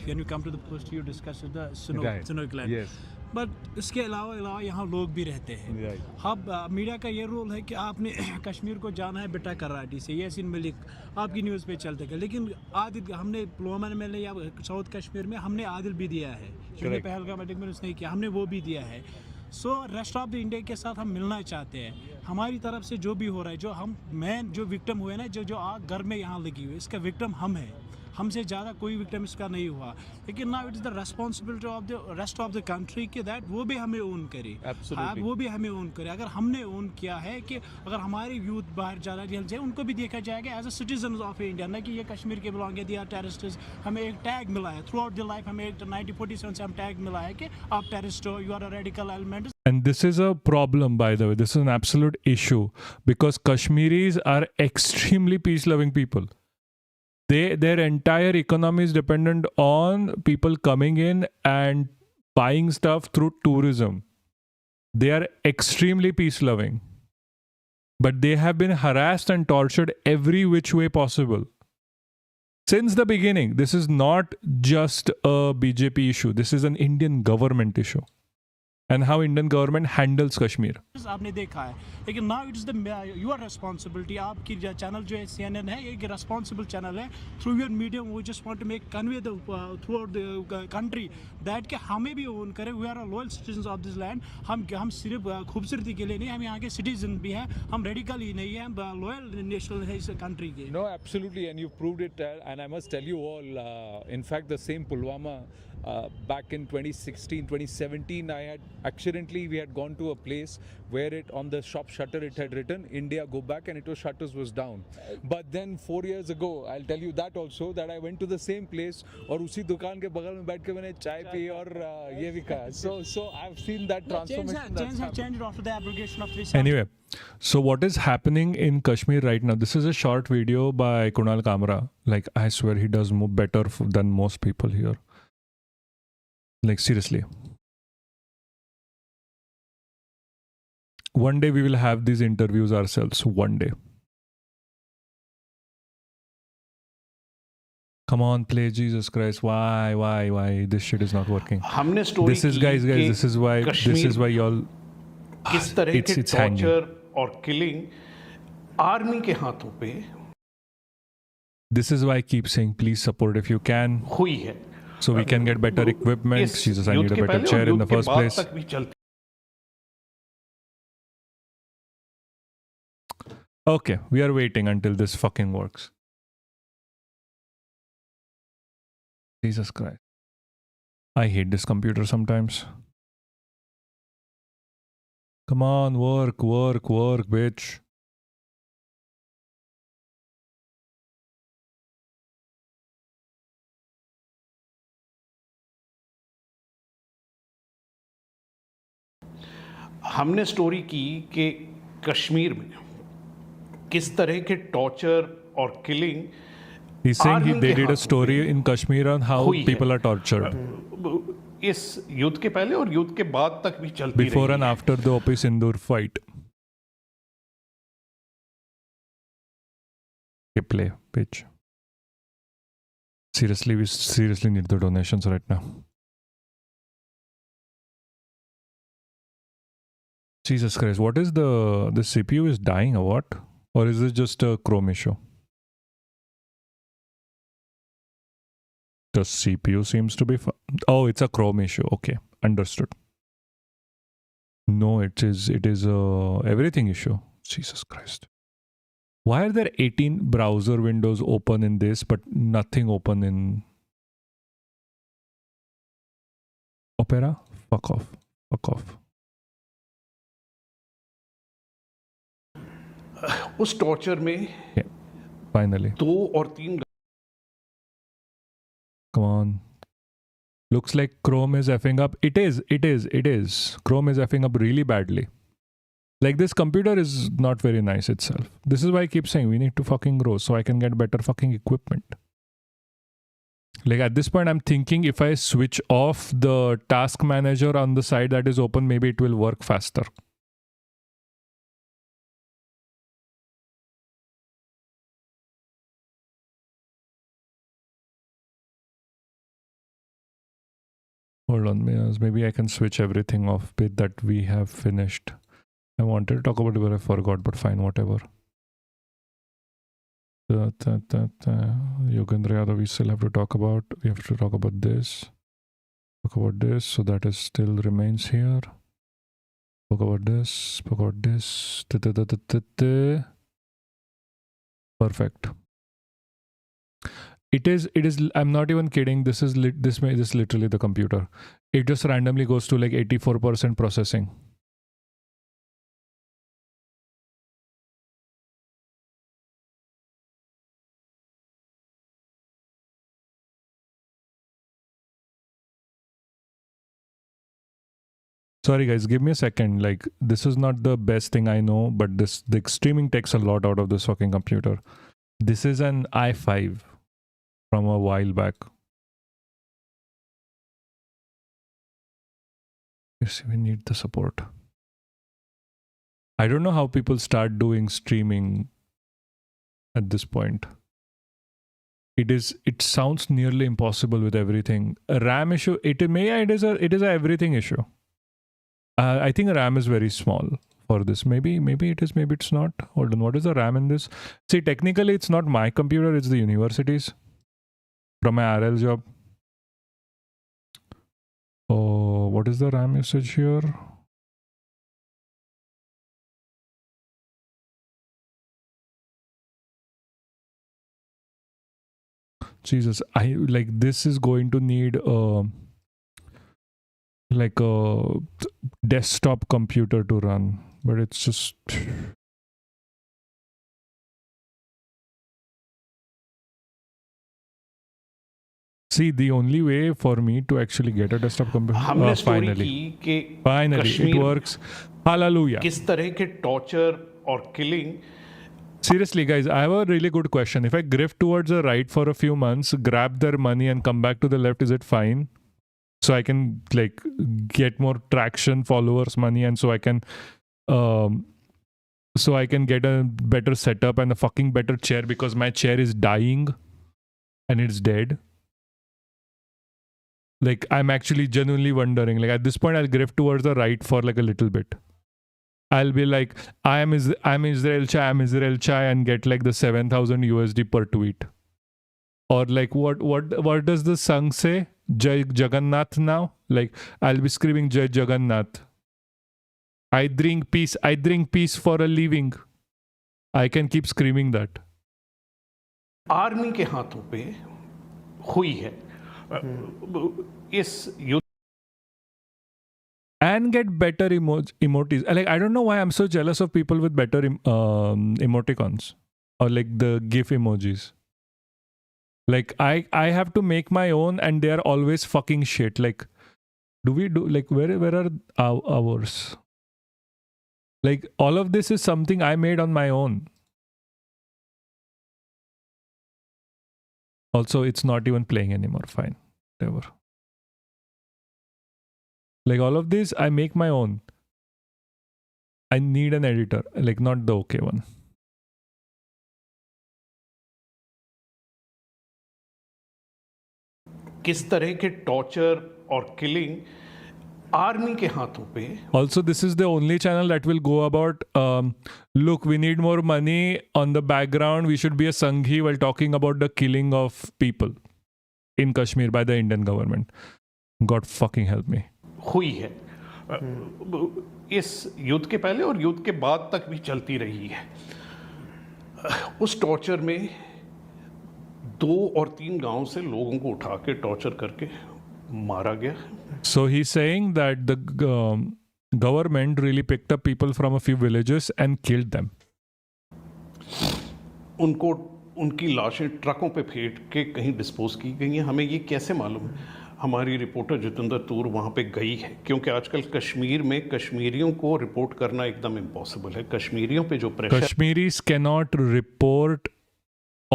when you come to the coast you discuss the scenic land. Yes. But इसके अलावा यहाँ लोग भी रहते हैं. अब मीडिया का ये रोल है कि आपने कश्मीर को जाना है बेटा कराटी से, ये सीन मलिक आपकी न्यूज़ पे चलते हैं. लेकिन आदिल हमने पुलवामा में या साउथ कश्मीर में हमने आदिल भी दिया है, जो पहलगाम अटैक में उसने किया, हमने वो भी दिया है. So rest of the India के साथ हम मिलना चाहते हैं। हमारी तरफ से जो भी हो रहा है, जो हम मेन जो विक्टिम हुए ना, जो आग घर में यहाँ लगी हुई, इसका विक्टिम हम हैं। हमसे ज़्यादा कोई विक्टिम इसका नहीं हुआ, लेकिन now it is the responsibility of the rest of the country कि दैट वो भी हमें ओन करे। वो भी हमें ओन करे। अगर हमने ओन किया है कि अगर हमारे यूथ बाहर ज़्यादा जेल जाए, उनको भी देखा जाएगा as a citizen of India, ना कि ये कश्मीर के बिलोंग है, दिया टेररिस्ट। हमें एक टैग मिला है थ्रू आउट द लाइफ, हमें एक 1947 से हम टैग मिला है कि आप टेररिस्ट हो, you are a radical element. And this is a problem, by the way. This is an absolute issue because Kashmiris are extremely peace-loving people. Their entire economy is dependent on people coming in and buying stuff through tourism. They are extremely peace-loving. But they have been harassed and tortured every which way possible. Since the beginning, this is not just a BJP issue. This is an Indian government issue. And how Indian government handles Kashmir. आपने देखा है, लेकिन now it is the your responsibility. आपकी channel जो है CNN है, एक responsible channel है। Through your medium we just want to make convey the throughout the country that कि हमें भी ओन करें। We are a loyal citizen of this land. हम सिर्फ खूबसूरती के लिए नहीं, हम यहाँ के सिटीजन भी हैं। हम रेडिकल ही नहीं है, हम लॉयल नेशनल है इस कंट्री के। No, absolutely, and you've proved it. And I must tell you all, in fact, the same Pulwama, back in 2016, 2017, we had gone to a place where on the shop shutter it had written India go back, and shutters was down. But then 4 years ago, I'll tell you that also, that I went to the same place और उसी दुकान के बगल में बैठ के मैंने चाय पी और ये भी खाया. So I've seen that transformation. Changed after the abrogation of 370. Anyway, so what is happening in Kashmir right now? This is a short video by Kunal Kamra. Like, I swear he does better than most people here. Like, seriously. One day we will have these interviews ourselves. One day. Come on, play, Jesus Christ. Why? This shit is not working. हमने story This is, guys, this is why y'all... किस तरह के torture और killing army के हाथों पे This is why I keep saying, please support if you can. हुई है. So we can get better equipment. Jesus, I need a better chair in the first place. Okay, we are waiting until this fucking works. Jesus Christ. I hate this computer sometimes. Come on, work, bitch. हमने story की कि कश्मीर में किस तरह के torture और killing He's saying they did a story in Kashmir on how people are tortured. इस युद्ध के पहले और युद्ध के बाद तक भी चलती रही. Before and after the Opi Sindoor fight. Okay, play, bitch. Seriously, we seriously need the donations right now. Jesus Christ, what is the CPU is dying or what? Or is it just a Chrome issue? The CPU seems to be oh, it's a Chrome issue. Okay, understood. No, it is everything issue. Jesus Christ. Why are there 18 browser windows open in this but nothing open in Opera? Fuck off. उस torture में finally 2 और 3 Come on. Looks like Chrome is effing up. It is. Chrome is effing up really badly. Like, this computer is not very nice itself. This is why I keep saying we need to fucking grow so I can get better fucking equipment. Like, at this point, I'm thinking if I switch off the task manager on the side that is open, maybe it will work faster. Hold on, maybe I can switch everything off bit that we have finished. I wanted to talk about it, but I forgot, but fine, whatever. Yogendra Yadav, we still have to talk about. We have to talk about this. Talk about this, so that is still remains here. Spoke about this. Perfect. It is. I'm not even kidding. This is literally the computer. It just randomly goes to like 84% processing. Sorry guys, give me a second. Like, this is not the best thing I know, but the streaming takes a lot out of this fucking computer. This is an i5 from a while back. Yes, we need the support. I don't know how people start doing streaming at this point. It sounds nearly impossible with everything. A RAM issue, it is a everything issue. I think RAM is very small for this. Maybe it is, maybe it's not. Hold on, what is the RAM in this? See, technically it's not my computer, it's the university's from my RL job. Oh, what is the RAM usage here? Jesus, this is going to need like a desktop computer to run, but it's just see, the only way for me to actually get a desktop computer finally it works. Hallelujah. किस तरह के torture और killing. Seriously guys, I have a really good question. If I grift towards the right for a few months, grab their money and come back to the left, is it fine? So I can like get more traction, followers, money, and so I can get a better setup and a fucking better chair, because my chair is dying and it's dead. Like, I'm actually genuinely wondering, like at this point I'll grift towards the right for like a little bit. I'll be like, I'm Israel Chai and get like the 7,000 USD per tweet. Or like what does the song say? Jai Jagannath now? Like, I'll be screaming Jai Jagannath. I drink peace for a living. I can keep screaming that. Army के हाथों पे हुई है इस युद्ध. And get better emojis. Like, I don't know why I'm so jealous of people with better emoticons or like the GIF emojis. Like, I have to make my own and they are always fucking shit. Like, where are ours? Like, all of this is something I made on my own. Also, it's not even playing anymore. Fine. Whatever. Like, all of this, I make my own. I need an editor. Like, not the okay one. किस तरह के torture और killing army के हाथों पे. Also, this is the only channel that will go about, look, we need more money on the background. We should be a Sanghi while talking about the killing of people in Kashmir by the Indian government. God fucking help me. हुई है इस युद्ध के पहले और युद्ध के बाद तक भी चलती रही है. उस टॉर्चर में 2 और 3 गांव से लोगों को उठा के टॉर्चर करके मारा गया. So he's saying that the government really picked up people from a few villages and killed them. उनको उनकी लाशें ट्रकों पे फेंक के कहीं डिस्पोज की गई हैं. हमें ये कैसे मालूम? हमारी रिपोर्टर जितेंद्र तूर वहाँ पे गई है, क्योंकि आजकल कश्मीर में कश्मीरियों को रिपोर्ट करना एकदम इम्पॉसिबल है. कश्मीरियों पे जो pressure. Kashmiris cannot report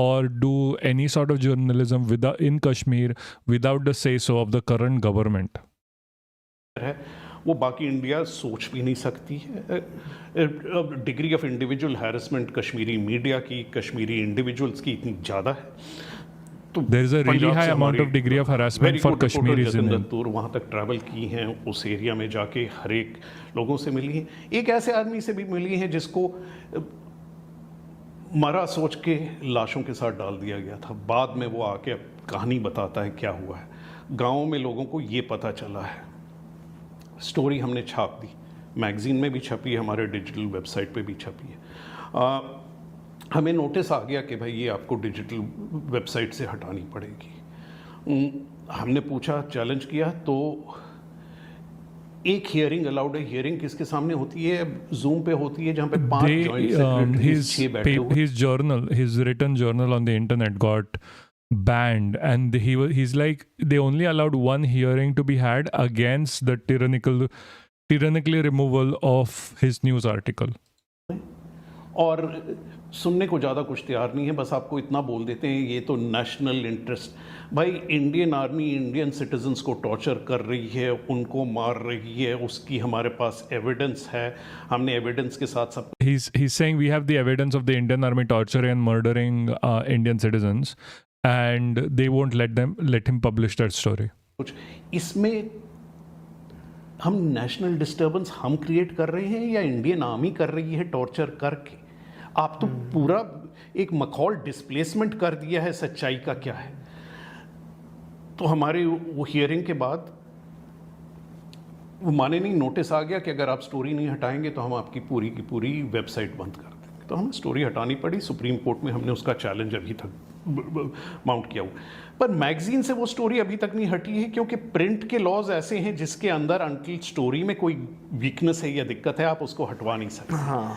or do any sort of journalism in Kashmir without the say-so of the current government. है वो बाकी इंडिया सोच भी नहीं सकती है. Degree of individual harassment Kashmiri media की, कश्मीरी इंडिविजुअल्स की इतनी ज़्यादा है. There is a really high amount of degree of harassment for Kashmiris in it. तूर वहाँ तक ट्रैवल की हैं, उस एरिया में जाके हर एक लोगों से मिली हैं. एक ऐसे आदमी से भी मिली हैं जिसको मरा सोच के लाशों के साथ डाल दिया गया था. बाद में वो आके कहानी बताता है क्या हुआ है. गाँव में लोगों को ये पता चला है. स्टोरी हमने छाप दी, मैगजीन में भी छपी है, हमारे डिजिटल वेबसाइट पे भी छपी है। हमें नोटिस आ गया कि भाई ये आपको डिजिटल वेबसाइट से हटानी पड़ेगी। हमने पूछा, चैलेंज किया, तो एक हियरिंग अलाउड है। हियरिंग किसके सामने होती है? जूम पे होती है, जहाँ पे 5 जॉइंट सेक्रेटरीज 6 बैठे हुए। his written journal on the internet got banned, and he's like, they only allowed one hearing to be had against the tyrannically removal of his news article. और सुनने को ज़्यादा कुछ तैयार नहीं है, बस आपको इतना बोल देते हैं ये तो नेशनल इंटरेस्ट। भाई इंडियन आर्मी इंडियन सिटीजन्स को टॉर्चर कर रही है, उनको मार रही है, उसकी हमारे पास एविडेंस है, हमने एविडेंस के साथ सब। He's saying we have the evidence of the Indian army torturing and murdering Indian citizens, and they won't let him publish that story. कुछ इसमें हम नेशनल डिस्टर्बेंस हम क्रिएट कर रहे हैं या इंडियन आर्मी कर रही है टॉर्चर करके? आप तो पूरा एक मखौल डिस्प्लेसमेंट कर दिया है, सच्चाई का क्या है? तो हमारे वो हियरिंग के बाद वो माने नहीं, नोटिस आ गया कि अगर आप स्टोरी नहीं हटाएंगे तो हम आपकी पूरी की पूरी वेबसाइट बंद कर देंगे। तो हमें स्टोरी हटानी पड़ी। सुप्रीम कोर्ट में हमने उसका चैलेंज अभी तक माउंट किया हुआ, पर मैगजीन से वो स्टोरी अभी तक नहीं हटी है, क्योंकि प्रिंट के लॉज ऐसे हैं जिसके अंदर अंटिल स्टोरी में कोई वीकनेस है या दिक्कत है आप उसको हटवा नहीं सकते। हाँ,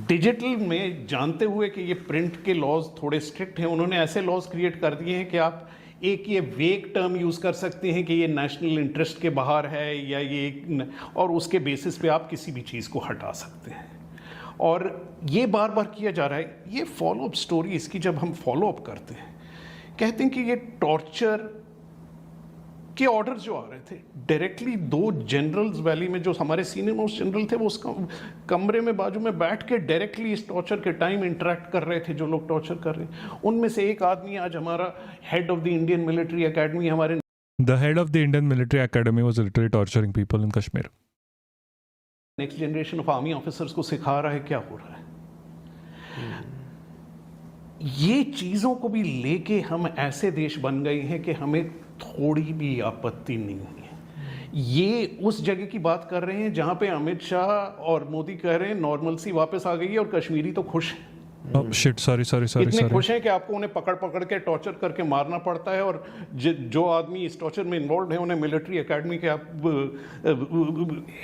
डिजिटल में जानते हुए कि ये प्रिंट के लॉज थोड़े स्ट्रिक्ट हैं, उन्होंने ऐसे लॉज क्रिएट कर दिए हैं कि आप एक ये वेग टर्म यूज़ कर सकते हैं कि ये नेशनल इंटरेस्ट के बाहर है या ये, और उसके बेसिस पे आप किसी भी चीज़ को हटा सकते हैं। और ये बार बार किया जा रहा है। ये फॉलोअप स्टोरी, इसकी जब हम फॉलोअप करते हैं, कहते हैं कि ये टॉर्चर के ऑर्डर जो आ रहे थे डायरेक्टली 2 जनरल्स वैली में, जो हमारे सीनियर मोस्ट जनरल थे, वो उस कमरे में बाजू में बैठ के डायरेक्टली इस टॉर्चर के टाइम इंटरेक्ट कर रहे थे जो लोग टॉर्चर कर रहे हैं। उनमें से एक आदमी आज हमारा head of the Indian military academy, हमारे The head of the Indian military academy was literally torturing people in Kashmir. Next generation of army officers को सिखा रहा है क्या हो रहा है। ये चीज़ों को भी लेके हम ऐसे देश बन गए हैं कि हमें थोड़ी भी आपत्ति नहीं है। ये उस जगह की बात कर रहे हैं जहां पे अमित शाह और मोदी कह रहे हैं नॉर्मलसी वापस आ गई है, और कश्मीरी तो खुश हैं। Shit, sorry. इतने खुश हैं कि आपको उन्हें पकड़ के टॉर्चर करके मारना पड़ता है, और जो आदमी इस टॉर्चर में इन्वॉल्व है उन्हें मिलिट्री एकेडमी के आप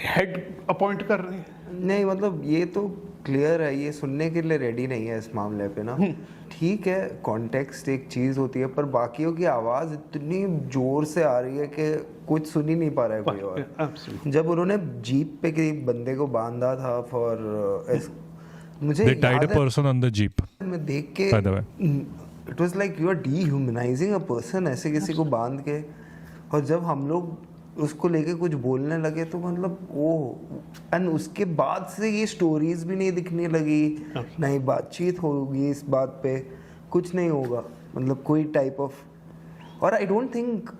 हेड अपॉइंट कर रहे हैं। नहीं, मतलब ये तो क्लियर है, ये सुनने के लिए रेडी नहीं है इस मामले पे ना। ठीक है, कॉन्टेक्स्ट एक चीज़ होती है, पर बाकियों की आवाज़ इतनी जोर से आ रही है कि कुछ सुन ही नहीं पा रहा है कोई और। जब उन्होंने जीप पे किसी बंदे को बांधा था फॉर, मुझे They tied a person on the jeep. मैं देख के, By the way, it was like you are dehumanising a person, ऐसे किसी को बांध के। और जब हम लोग उसको लेके कुछ बोलने लगे तो मतलब वो, एंड उसके बाद से ये स्टोरीज भी नहीं दिखने लगी, ना ही बातचीत होगी इस बात पे, कुछ नहीं होगा, मतलब कोई टाइप ऑफ। और आई डोंट थिंक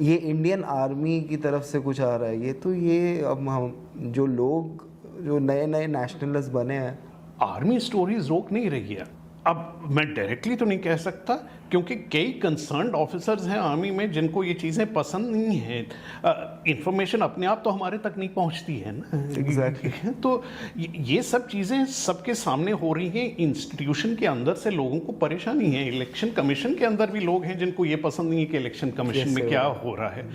ये इंडियन आर्मी की तरफ से कुछ आ रहा है, ये तो ये अब हम जो लोग जो नए नए नेशनलिस्ट बने हैं, आर्मी स्टोरीज रोक नहीं रही है। अब मैं डायरेक्टली तो नहीं कह सकता, क्योंकि कई कंसर्न्ड ऑफिसर्स हैं आर्मी में जिनको ये चीज़ें पसंद नहीं हैं। इंफॉर्मेशन अपने आप तो हमारे तक नहीं पहुंचती है ना। एग्जैक्टली। तो ये सब चीज़ें सबके सामने हो रही हैं। इंस्टीट्यूशन के अंदर से लोगों को परेशानी है। इलेक्शन कमीशन के अंदर भी लोग हैं जिनको ये पसंद नहीं है कि इलेक्शन कमीशन में क्या हो रहा है।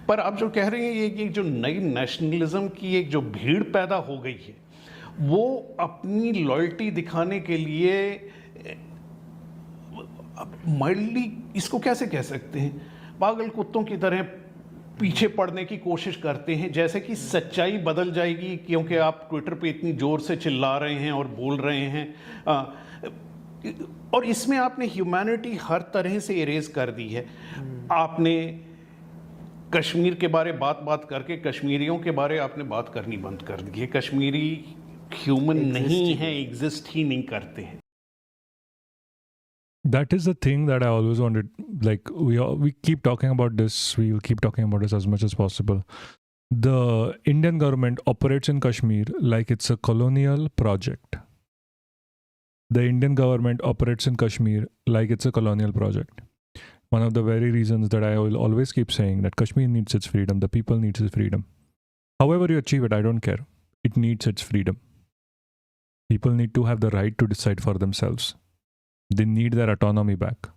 पर आप जो कह रहे हैं ये जो नई नेशनलिज्म की एक जो भीड़ पैदा हो गई है, वो अपनी लॉयल्टी दिखाने के लिए माइल्डली इसको कैसे कह सकते हैं, पागल कुत्तों की तरह पीछे पड़ने की कोशिश करते हैं, जैसे कि सच्चाई बदल जाएगी क्योंकि आप ट्विटर पे इतनी जोर से चिल्ला रहे हैं और बोल रहे हैं। और इसमें आपने ह्यूमैनिटी हर तरह से इरेज कर दी है। आपने कश्मीर के बारे बात करके कश्मीरियों के बारे आपने बात करनी बंद कर दी है। कश्मीरी ह्यूमन नहीं है, एग्जिस्ट ही नहीं करते हैं। That is the thing that I always wanted. Like we keep talking about this. We will keep talking about this as much as possible. The Indian government operates in Kashmir like it's a colonial project. The Indian government operates in Kashmir like it's a colonial project. One of the very reasons that I will always keep saying that Kashmir needs its freedom, the people needs its freedom. However you achieve it, I don't care. It needs its freedom. People need to have the right to decide for themselves. They need their autonomy back.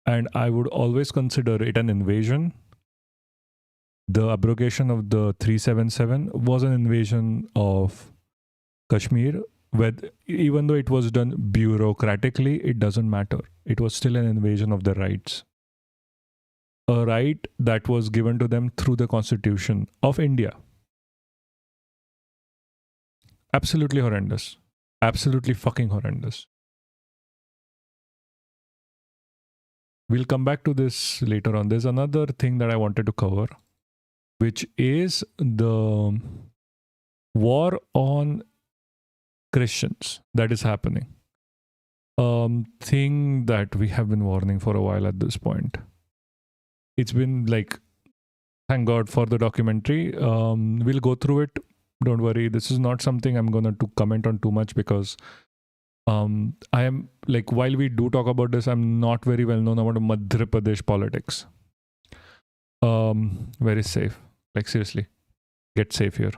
And I would always consider it an invasion. The abrogation of the 377 was an invasion of Kashmir. Even though it was done bureaucratically, it doesn't matter. It was still an invasion of their rights. A right that was given to them through the Constitution of India. Absolutely horrendous. Absolutely fucking horrendous. We'll come back to this later on. There's another thing that I wanted to cover, which is the war on Christians that is happening. Thing that we have been warning for a while at this point. It's been like, thank God for the documentary. We'll go through it. Don't worry. This is not something I'm going to comment on too much because I am like, while we do talk about this, I'm not very well known about Madhya Pradesh politics. Very safe. Like seriously, get safe here.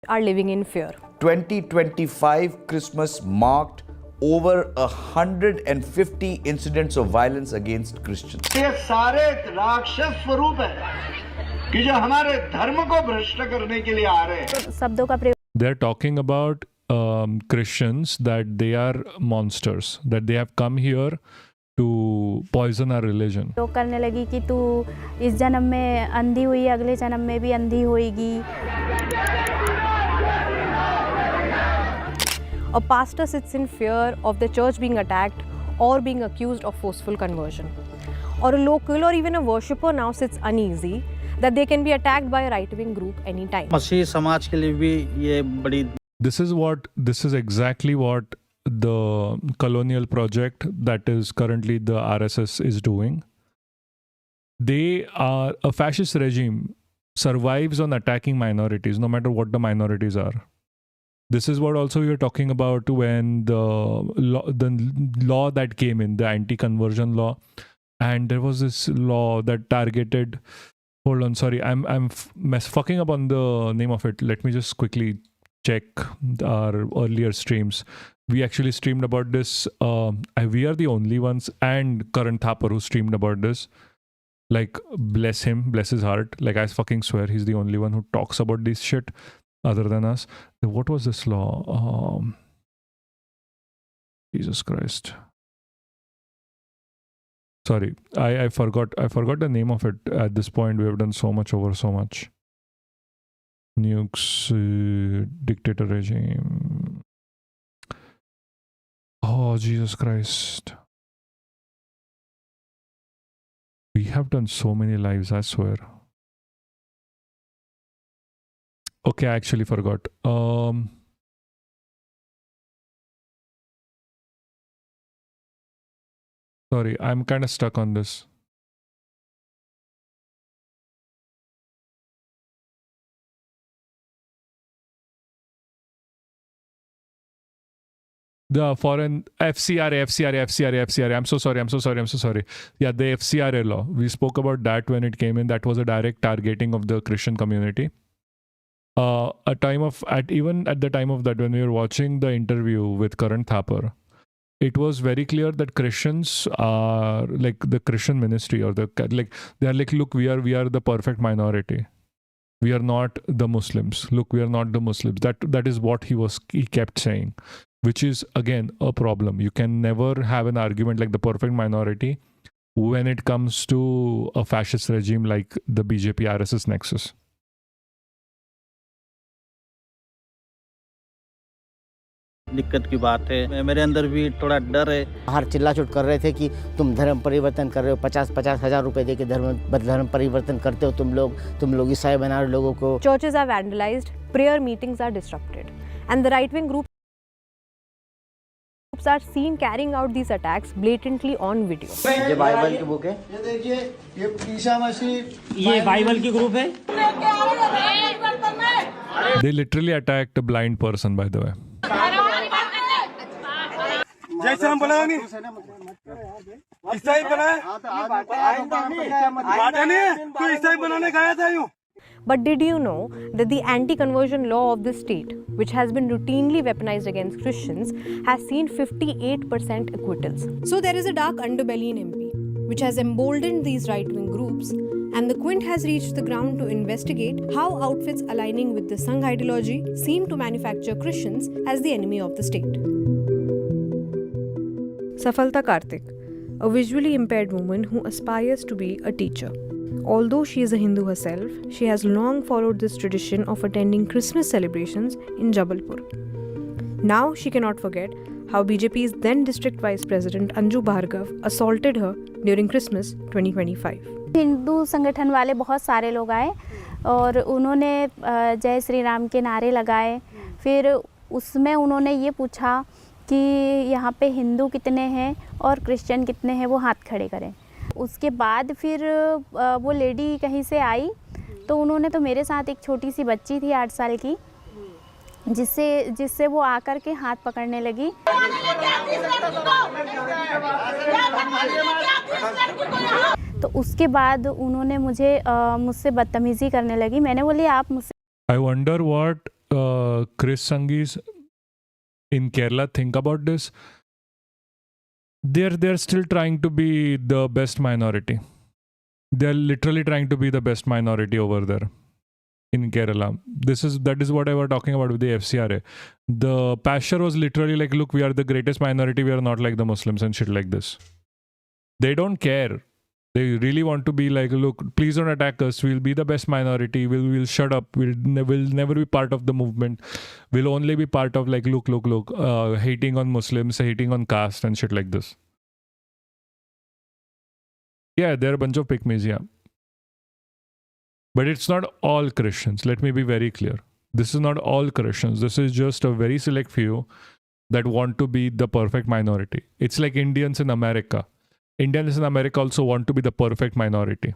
Are living in fear. 2025 Christmas marked over 150 incidents of violence against Christians. ये सारे राक्षस स्वरूप है कि जो हमारे धर्म को भ्रष्ट करने के लिए आ रहे हैं. शब्दों का प्रयोग. They're talking about Christians that they are monsters, that they have come here to poison our religion. प्रयोग करने लगी कि तू इस जन्म में अंधी हुई, अगले जन्म में भी अंधी होएगी. A pastor sits in fear of the church being attacked or being accused of forceful conversion. Or a local or even a worshipper now sits uneasy that they can be attacked by a right-wing group anytime. मसीह समाज के लिए भी ये बड़ी. This is exactly what the colonial project that is currently the RSS is doing. They are a fascist regime survives on attacking minorities, no matter what the minorities are. This is what also we were talking about when the law that came in, the anti-conversion law, and there was this law that targeted. Hold on, sorry, I'm fucking up on the name of it. Let me just quickly check our earlier streams. We actually streamed about this. We are the only ones, and Karan Thapar who streamed about this. Like, bless him, bless his heart. Like, I fucking swear he's the only one who talks about this shit other than us. What was this law? Jesus Christ. Sorry, I forgot the name of it at this point. We have done so much over so much. Nukes, dictator regime. Oh, Jesus Christ. We have done so many lives, I swear. Okay, I actually forgot. Sorry, I'm kind of stuck on this. The foreign FCRA. I'm so sorry. Yeah, the FCRA law. We spoke about that when it came in. That was a direct targeting of the Christian community. At the time of that, when we were watching the interview with Karan Thapar, it was very clear that Christians are like the Christian ministry or they are like, look, we are the perfect minority. We are not the Muslims. Look, we are not the Muslims. That is what he kept saying, which is again a problem. You can never have an argument like the perfect minority when it comes to a fascist regime like the BJP RSS nexus. दिक्कत की बात है. मेरे अंदर भी थोड़ा डर है. बाहर चिल्लाचोट कर रहे थे कि तुम धर्म परिवर्तन कर रहे हो, 50-50 हजार रुपए देके धर्म परिवर्तन करते हो तुम लोग ईसाई बना रहे लोगों को. Churches are vandalized, prayer meetings are disrupted, and the right-wing groups are seen carrying out these attacks blatantly on video. ये बाइबल की बुक है. ये देखिए, ये ईसा मसीह, ये बाइबल की ग्रुप है. They literally attacked a blind person, by the way. जैसे हम बोला नहीं ईसाई बनाए बाटा नहीं तू ईसाई बनाने गया था यूं But did you know that the anti-conversion law of the state, which has been routinely weaponized against Christians, has seen 58% acquittals? So there is a dark underbelly in MP, which has emboldened these right-wing groups, and the Quint has reached the ground to investigate how outfits aligning with the Sangh ideology seem to manufacture Christians as the enemy of the state. Safalta Karthik, a visually impaired woman who aspires to be a teacher. Although she is a Hindu herself, she has long followed this tradition of attending Christmas celebrations in Jabalpur. Now she cannot forget how BJP's then District Vice President Anju Bhargav assaulted her during Christmas 2025. Hindu संगठन वाले बहुत सारे लोग आए और उन्होंने जय श्री राम के नारे लगाए। फिर उसमें उन्होंने ये पूछा कि यहाँ पे हिंदू कितने हैं और क्रिश्चियन कितने हैं, वो हाथ खड़े करें। उसके बाद फिर वो लेडी कहीं से आई तो उन्होंने तो मेरे साथ एक छोटी सी बच्ची थी 8 साल की, जिससे वो आकर के हाथ पकड़ने लगी। तो उसके बाद उन्होंने मुझसे बदतमीजी करने लगी। मैंने बोली आप मुझसे। I wonder what Chris Sanghis in Kerala think about this. They're still trying to be the best minority. They're literally trying to be the best minority over there in Kerala. That is what I was talking about with the FCRA. The pasture was literally like, look, we are the greatest minority. We are not like the Muslims and shit like this. They don't care. They really want to be like, look, please don't attack us. We'll be the best minority. We'll shut up. We'll never be part of the movement. We'll only be part of like, look, hating on Muslims, hating on caste and shit like this. Yeah, they're a bunch of pygmies, yeah. But it's not all Christians. Let me be very clear. This is not all Christians. This is just a very select few that want to be the perfect minority. It's like Indians in America. Indians in America also want to be the perfect minority.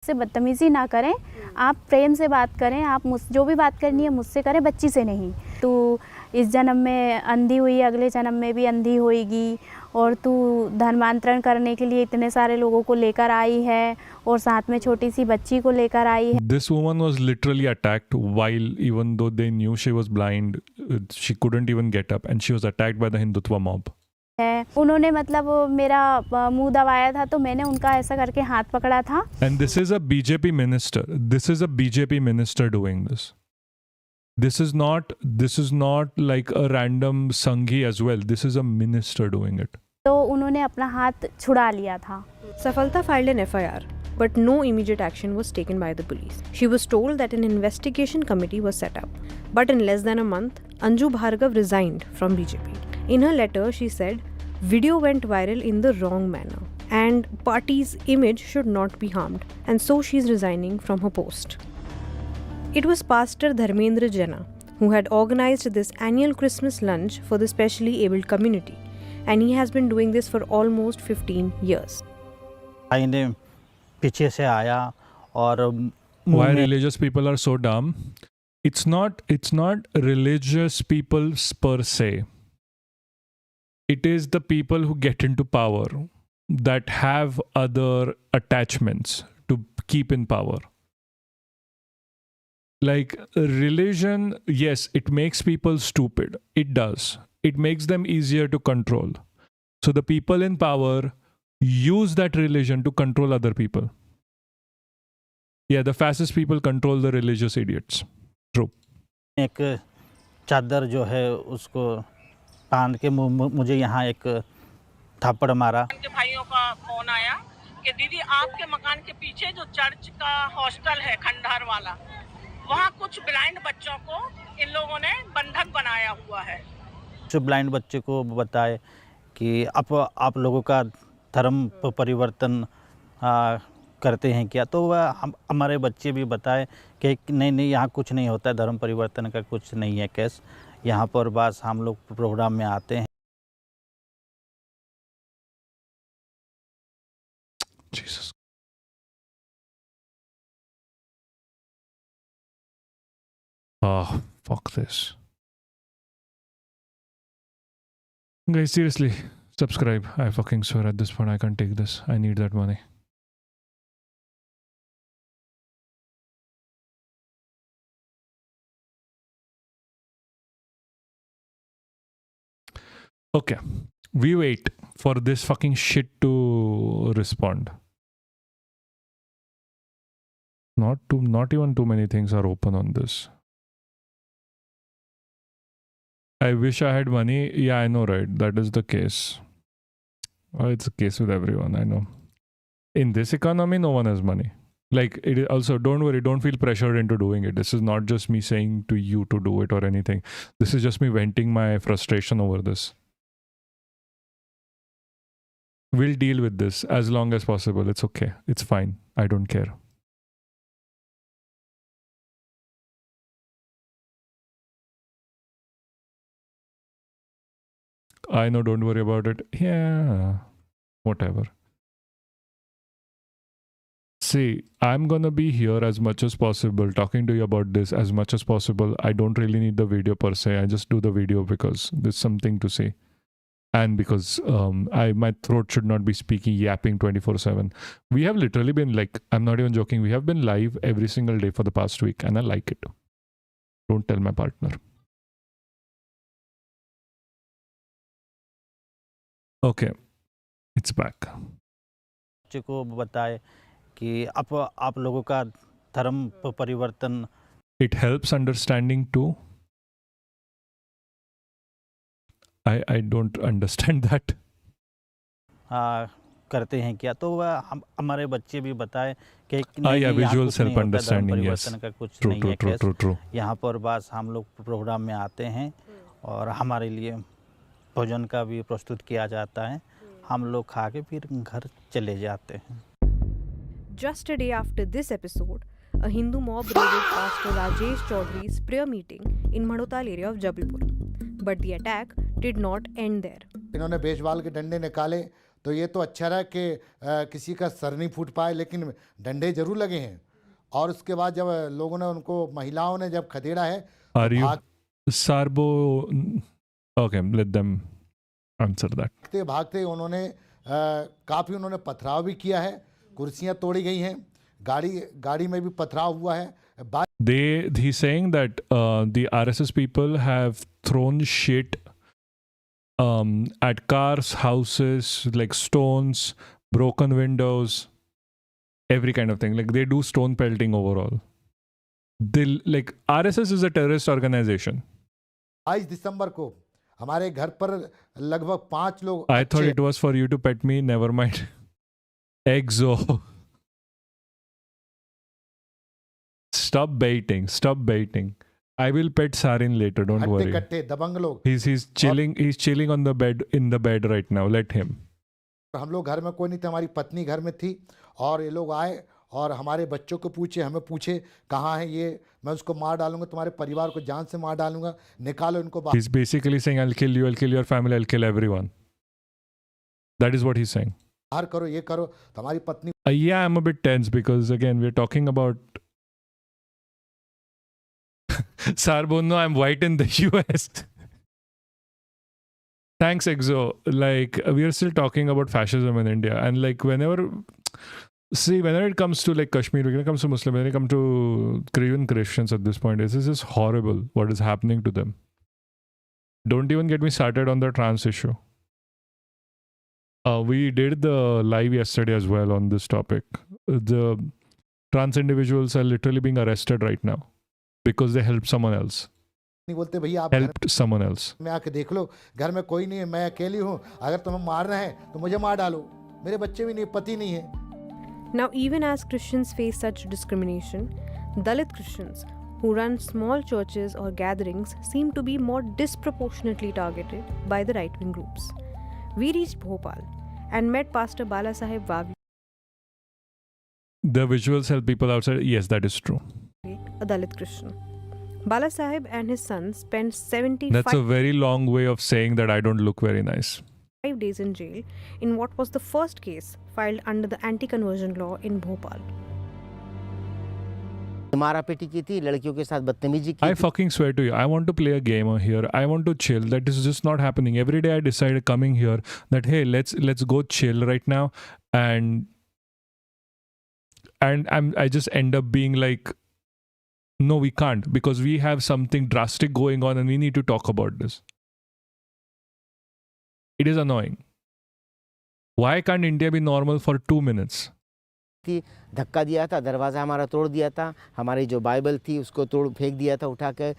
से बदतमीजी ना करें, आप प्रेम से बात करें, आप जो भी बात करनी है मुझसे करें, बच्ची से नहीं। तू इस जन्म में अंधी हुई, अगले जन्म में भी अंधी होएगी, और तू धर्मांतरण करने के लिए इतने सारे लोगों को लेकर आई है और साथ में छोटी सी बच्ची को लेकर आई है। This woman was literally attacked while, even though they knew she was blind, she couldn't even get up, and she was attacked by the Hindutva mob. उन्होंने मतलब मेरा मुंह दबाया था तो मैंने उनका ऐसा करके हाथ पकड़ा था। And this is a BJP minister. This is a BJP minister doing this. This is not like a random Sanghi as well. This is a minister doing it. तो उन्होंने अपना हाथ छुड़ा लिया था। Safalta filed an FIR, but no immediate action was taken by the police. She was told that an investigation committee was set up. But in less than a month, Anju Bhargav resigned from BJP. In her letter, she said, video went viral in the wrong manner and party's image should not be harmed, and so she's resigning from her post. It was Pastor Dharmendra Jana who had organized this annual Christmas lunch for the specially abled community, and he has been doing this for almost 15 years. पीछे से आया और Why religious people are so dumb? It's not religious people per se. It is the people who get into power that have other attachments to keep in power. Like religion, yes, it makes people stupid. It does. It makes them easier to control. So the people in power use that religion to control other people. Yeah, the fascist people control the religious idiots. True. एक चादर जो है उसको बांध के मुझे यहाँ एक थप्पड़ मारा। भाइयों का फोन आया कि दीदी आपके मकान के पीछे जो चर्च का हॉस्टल है खंडहर वाला, वहाँ कुछ ब्लाइंड बच्चों को इन लोगों ने बंधक बनाया हुआ है। जो ब्लाइंड बच्चे को बताए कि आप लोगों का धर्म परिवर्तन करते हैं क्या, तो वह हमारे बच्चे भी बताए कि नहीं यहाँ कुछ नहीं होता है, धर्म परिवर्तन का कुछ नहीं है केस यहाँ पर, बस हम लोग प्रोग्राम में आते हैं। Jesus. Oh, fuck this. Guys, seriously, subscribe. I fucking swear at this point I can't take this. I need that money. Okay, we wait for this fucking shit to respond. Not even too many things are open on this. I wish I had money. Yeah, I know, right? That is the case. Well, it's the case with everyone, I know. In this economy, no one has money. Like, it is also, don't worry, don't feel pressured into doing it. This is not just me saying to you to do it or anything. This is just me venting my frustration over this. We'll deal with this as long as possible. It's okay. It's fine. I don't care. I know, don't worry about it. Yeah, whatever. See, I'm gonna be here as much as possible, talking to you about this as much as possible. I don't really need the video per se. I just do the video because there's something to say. And because my throat should not be speaking, yapping 24/7. We have literally been like, I'm not even joking, we have been live every single day for the past week and I like it. Don't tell my partner. Okay, it's back. बच्चे को बताए कि आप लोगों का धर्म परिवर्तन. It helps understanding too. I don't understand that. करते हैं क्या, तो हमारे बच्चे भी बताए कि yeah, visual self understanding, yes. परिवर्तन का कुछ True, नहीं true, है. true, true. यहाँ पर बस हम लोग प्रोग्राम में आते हैं और हमारे लिए भोजन का भी प्रस्तुत किया जाता है. हम लोग खा के फिर घर चले जाते हैं. Just a day after this episode, a Hindu mob raided Pastor Rajesh Chaudhary's prayer meeting in Madhotal area of Jabalpur. But the attack did not end there. इन्होंने बेशवाल के डंडे निकाले तो ये तो अच्छा रहा कि किसी का सर नहीं फूट पाए, लेकिन डंडे जरूर लगे हैं. और उसके बाद जब लोगों ने उनको, महिलाओं ने जब खदेड़ा है. Are you Sarbo? Okay, let them answer that. भागते उन्होंने काफी उन्होंने पथराव भी किया है. कुर्सियां तोड़ी गई हैं, गाड़ी में भी पथराव हुआ है. He's saying that the RSS people have thrown shit at cars, houses, like stones, broken windows, every kind of thing. Like they do stone pelting overall. Like RSS is a terrorist organization. 22 दिसंबर को हमारे घर पर लगभग 5 लोग. I thought it was for you to pet me. Never mind. Exo. Stop baiting. I will pet Sarin later, don't worry. दबंग लोग. He's chilling on the bed, in the bed right now. Let him. हम लोग घर में कोई नहीं थे, हमारी पत्नी घर में थी और ये लोग आए और हमारे बच्चों को पूछे, हमें पूछे कहाँ है ये, मैं उसको मार डालूंगा, तुम्हारे परिवार को जान से मार डालूंगा, निकालो इनको बाहर. He's basically saying I'll kill you, I'll kill your family, I'll kill everyone. That is what he's saying. बाहर करो, ये करो. हमारी पत्नी. Yeah, I'm a bit tense because again we're talking about Sarbo. No, I'm white in the US. Thanks, Exo. Like we are still talking about fascism in India, and like whenever it comes to like Kashmir, when it comes to Muslim, when it comes to even Christians at this point, this is just horrible what is happening to them. Don't even get me started on the trans issue. We did the live yesterday as well on this topic. The trans individuals are literally being arrested right now because they helped someone else. बोलते भैया आप helped someone else. मैं आके देख लो, घर में कोई नहीं है, मैं अकेली हूँ, अगर तुम्हें मारना है तो मुझे मार डालो, मेरे बच्चे भी नहीं, पति नहीं है. Now, even as Christians face such discrimination, Dalit Christians who run small churches or gatherings seem to be more disproportionately targeted by the right-wing groups. We reached Bhopal and met Pastor Balasaheb Vavli, The visuals help people outside. Yes, that is true. a Dalit Christian. Balasaheb and his son spent 75 That's a very long way of saying that I don't look very nice. 5 days in jail in what was the first case filed under the anti-conversion law in Bhopal. मारापीटी की थी, लड़कियों के साथ बदतमीजी की. I fucking swear to you, I want to play a game here. I want to chill. That is just not happening. Every day I decided coming here that hey, let's go chill right now, and I just end up being like, no, we can't because we have something drastic going on and we need to talk about this. It is annoying. Why can't India be normal for 2 minutes? धक्का दिया था, दरवाज़ा हमारा तोड़ दिया था, हमारी जो बाइबल थी उसको तोड़ फेंक दिया था, उठा के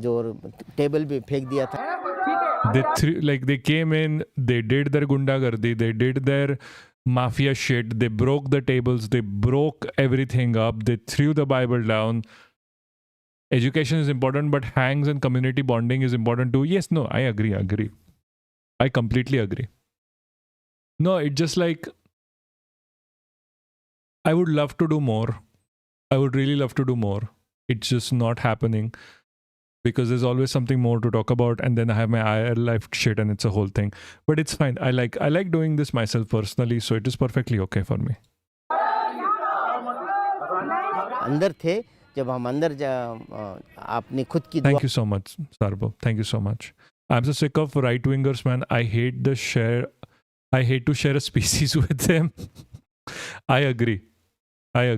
जो टेबल भी फेंक दिया था. They came in, they did their gundagardi, they did their mafia shit, they broke the tables, they broke everything up, they threw the Bible down. Education is important, but hangs and community bonding is important too. Yes, no, I agree. I completely agree. No, it's just like, I would love to do more. I would really love to do more. It's just not happening because there's always something more to talk about, and then I have my IR life shit and it's a whole thing. But it's fine. I like doing this myself personally, so it is perfectly okay for me. अंदर थे जब हम अंदर आपने खुद की. Thank you so much, Sarbo. Thank you so much. I'm so sick of right-wingers, man. I hate to share a species with them. I agree. By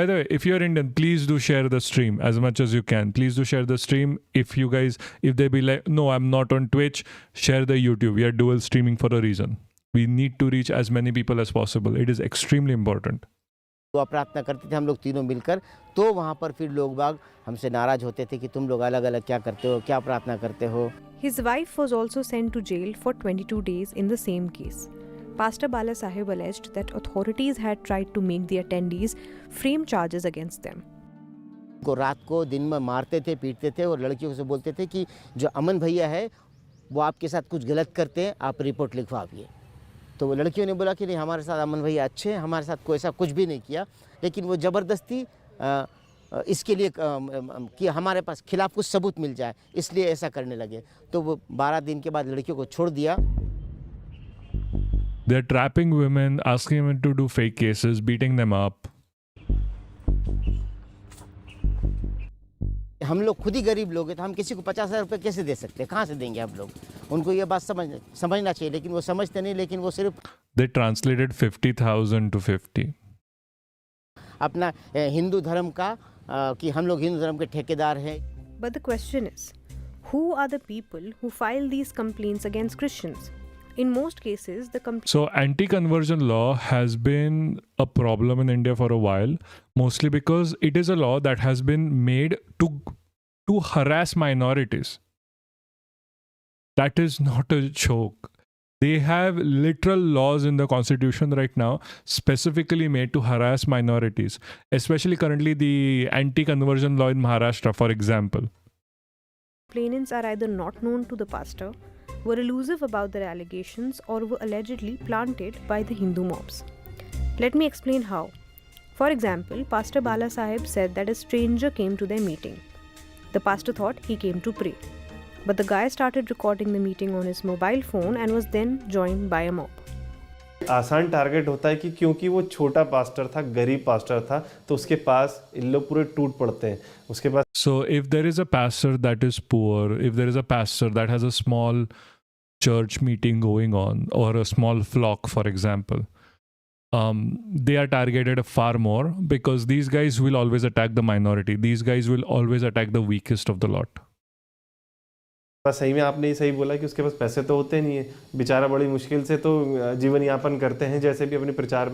the way, if you're Indian, please do share the stream as much as you can. Please do share the stream. If they be like, no, I'm not on Twitch, share the YouTube. We are dual streaming for a reason. We need to reach as many people as possible. It is extremely important. दुआ प्रार्थना करते थे हम लोग तीनों मिलकर, तो वहाँ पर फिर लोग बाग हमसे नाराज होते थे कि तुम लोग अलग-अलग क्या करते हो, क्या प्रार्थना करते हो. His wife was also sent to jail for 22 days in the same case. Pastor Bala Sahib alleged that authorities had tried to make the attendees frame charges against them. को रात को दिन में मारते थे, पीटते थे और लड़कियों से बोलते थे कि जो अमन भैया है वो आपके साथ कुछ गलत करते हैं, आप रिपोर्ट लिखवाइए. तो वो लड़कियों ने बोला कि नहीं, हमारे साथ अमन भैया अच्छे हैं, हमारे साथ कोई ऐसा कुछ भी नहीं किया, लेकिन वो ज़बरदस्ती इसके लिए कि हमारे पास खिलाफ कुछ सबूत मिल जाए, इसलिए ऐसा करने लगे. तो वो 12 दिन के बाद लड़कियों को छोड़ दिया. They're trapping women, asking them to do fake cases, beating them up. हम लोग खुद ही गरीब लोग हैं, तो हम किसी को 50,000 रुपये कैसे दे सकते हैं, कहाँ से देंगे हम लोग. उनको ये बात समझना चाहिए, लेकिन वो समझते नहीं, लेकिन वो सिर्फ. They translated 50,000 to 50. अपना हिंदू धर्म का कि हम लोग हिंदू धर्म के ठेकेदार हैं. But the question is, who are the people who file these complaints against Christians? In most cases, So anti-conversion law has been a problem in India for a while, mostly because it is a law that has been made to harass minorities. That is not a joke. They have literal laws in the constitution right now specifically made to harass minorities, especially currently the anti-conversion law in Maharashtra, for example. Complainants are either not known to the pastor, were elusive about their allegations, or were allegedly planted by the Hindu mobs. Let me explain how. For example, Pastor Bala Sahib said that a stranger came to their meeting. The pastor thought he came to pray. But the guy started recording the meeting on his mobile phone and was then joined by a mob. आसान target होता है कि क्योंकि वो छोटा pastor था, गरीब pastor था, तो उसके पास इन लोग पूरे टूट पड़ते हैं. उसके पास. So if there is a pastor that is poor, if there is a pastor that has a small church meeting going on, or a small flock, for example, they are targeted far more because these guys will always attack the minority. These guys will always attack the weakest of the lot. बस सही में आपने ये सही बोला कि उसके पास पैसे तो होते नहीं है, बेचारा बड़ी मुश्किल से तो जीवन यापन करते हैं, जैसे भी अपने प्रचार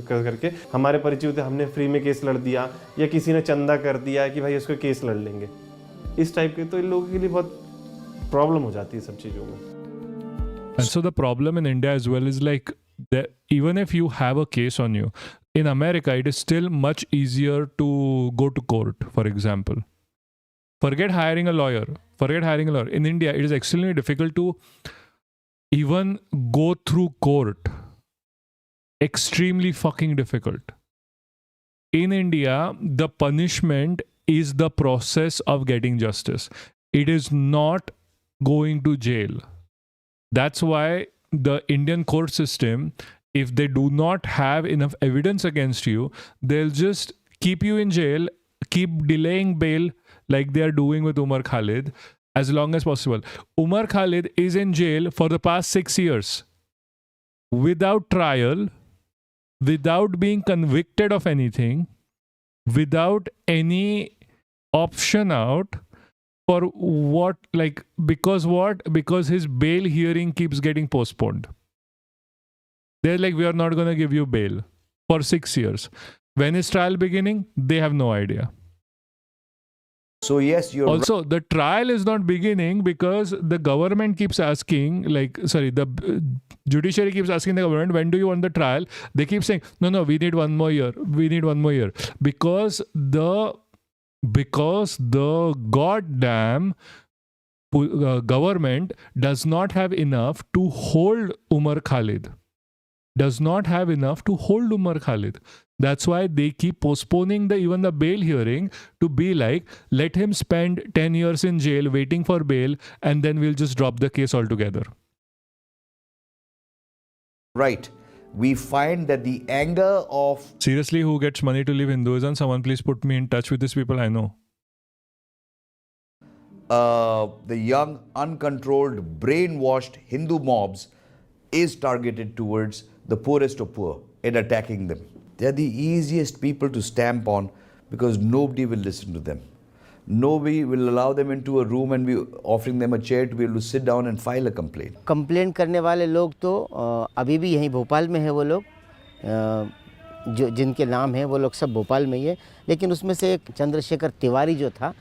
करके. हमारे परिचित हमने फ्री में केस लड़ दिया या किसी ने चंदा कर दिया कि भाई उसको केस लड़ लेंगे, इस टाइप के. तो इन लोगों के लिए बहुत प्रॉब्लम हो जाती है सब चीज़ों में. And so the problem in India as well is like that even if you have a case on you, in America it is still much easier to go to court, for example. Forget hiring a lawyer. In India, it is extremely difficult to even go through court. Extremely fucking difficult. In India, the punishment is the process of getting justice. It is not going to jail. That's why the Indian court system, if they do not have enough evidence against you, they'll just keep you in jail, keep delaying bail, like they are doing with Umar Khalid, as long as possible. Umar Khalid is in jail for the past 6 years without trial, without being convicted of anything, without any option out. For what? Like, because what? Because his bail hearing keeps getting postponed. They're like, we are not going to give you bail for 6 years. When is trial beginning? They have no idea. So yes, you're also the trial is not beginning because the government keeps asking, the judiciary keeps asking the government, when do you want the trial? They keep saying, no, we need 1 more year. We need 1 more year because the goddamn government does not have enough to hold Umar Khalid. That's why they keep postponing even the bail hearing to be like, let him spend 10 years in jail waiting for bail and then we'll just drop the case altogether. right. We find that the anger of... Seriously, who gets money to leave Hinduism? Someone please put me in touch with these people I know. The young, uncontrolled, brainwashed Hindu mobs is targeted towards the poorest of poor and attacking them. They are the easiest people to stamp on because nobody will listen to them. Nobody will allow them into a room and be offering them a chair to be able to sit down and file a complaint. Complain करने वाले लोग तो अभी भी यहीं भोपाल में है वो लोग जो जिनके नाम हैं वो लोग सब भोपाल में ही है लेकिन उसमें से एक चंद्रशेखर तिवारी जो था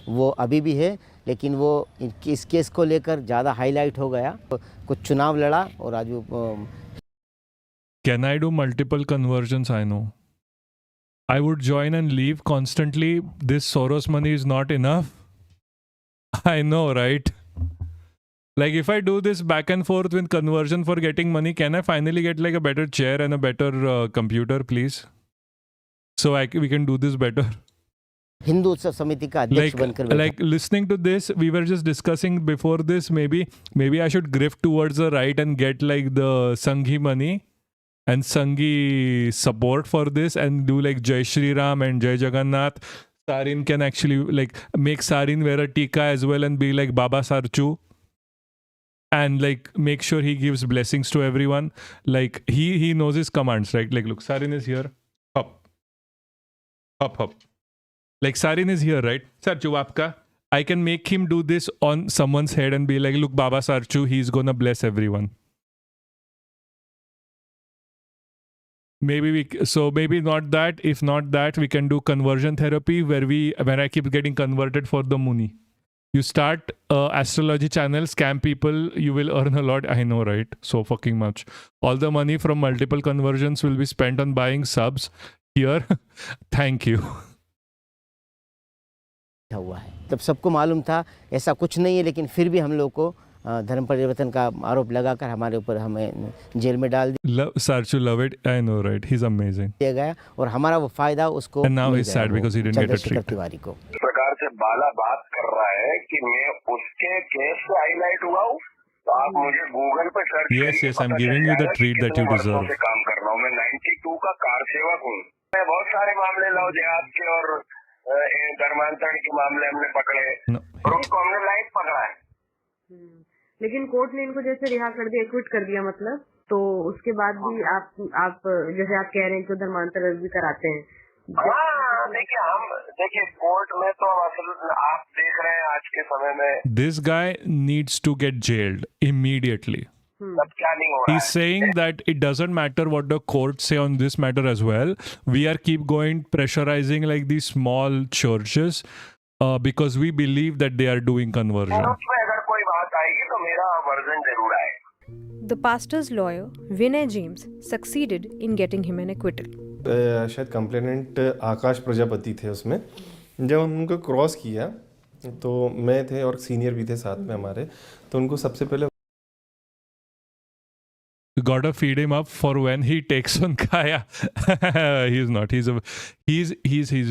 वो अभी भी है लेकिन वो इस केस को लेकर ज़्यादा हाईलाइट हो गया कुछ चुनाव लड़ा और आज वो Can I do multiple conversions? I know. I would join and leave constantly. This Soros money is not enough. I know, right? Like if I do this back and forth with conversion for getting money, can I finally get like a better chair and a better computer, please? So we can do this better. Hindu उत्सव समिति का अध्यक्ष बनकर like listening to this, we were just discussing before this, maybe I should grift towards the right and get like the Sanghi money and Sanghi support for this and do like Jai Shri Ram and Jai Jagannath. Sarin can actually like make Sarin wear a tika as well and be like Baba Sarchu and like make sure he gives blessings to everyone. Like he knows his commands, right? Like look, Sarin is here. Hop. Like Sarin is here, right? Sarchu aapka. I can make him do this on someone's head and be like, look, Baba Sarchu, he's gonna bless everyone. Maybe not that. If not that, we can do conversion therapy where I keep getting converted for the Muni. You start astrology channel, scam people, you will earn a lot. I know, right? So fucking much. All the money from multiple conversions will be spent on buying subs here. Thank you. हुआ है तब सबको मालूम था ऐसा कुछ नहीं है लेकिन फिर भी हम लोग को धर्म परिवर्तन का आरोप लगाकर हमारे ऊपर हमें जेल में डाल दिया Sarchu love it. I know, right? He's amazing. दिया गया और हमारा वो फायदा उसको And now he's sad because he didn't get a treat. Tiwari को इस प्रकार से बाला बात कर रहा है कि मैं उसके केस से हाईलाइट हुआ हूँ तो आप मुझे गूगल पे search Yes, I'm giving you the treat that you deserve. काम कर रहा हूँ मैं 92 का कार सेवक हूँ मैं बहुत सारे मामले लव जिहाद के और धर्मांतरण के मामले हमने पकड़े और उनको हमने लाइव पकड़ा है लेकिन कोर्ट ने इनको जैसे रिहा कर दिया एक्विट कर दिया मतलब तो उसके बाद भी आप जैसे आप कह रहे हैं कि धर्मांतरण भी कराते हैं हाँ देखिए कोर्ट में तो आप देख रहे हैं आज के समय में This guy needs to get jailed immediately. He's saying that it doesn't matter what the courts say on this matter as well. We are keep going pressurizing like these small churches because we believe that they are doing conversion. The pastor's lawyer, Vinay James, succeeded in getting him an acquittal. शायद complainant आकाश प्रजापति थे उसमें जब हम उनको cross किया तो मैं थे और सीनियर भी थे साथ में हमारे तो उनको सबसे पहले Gotta feed him up for when he takes on Kaya. He's not. He's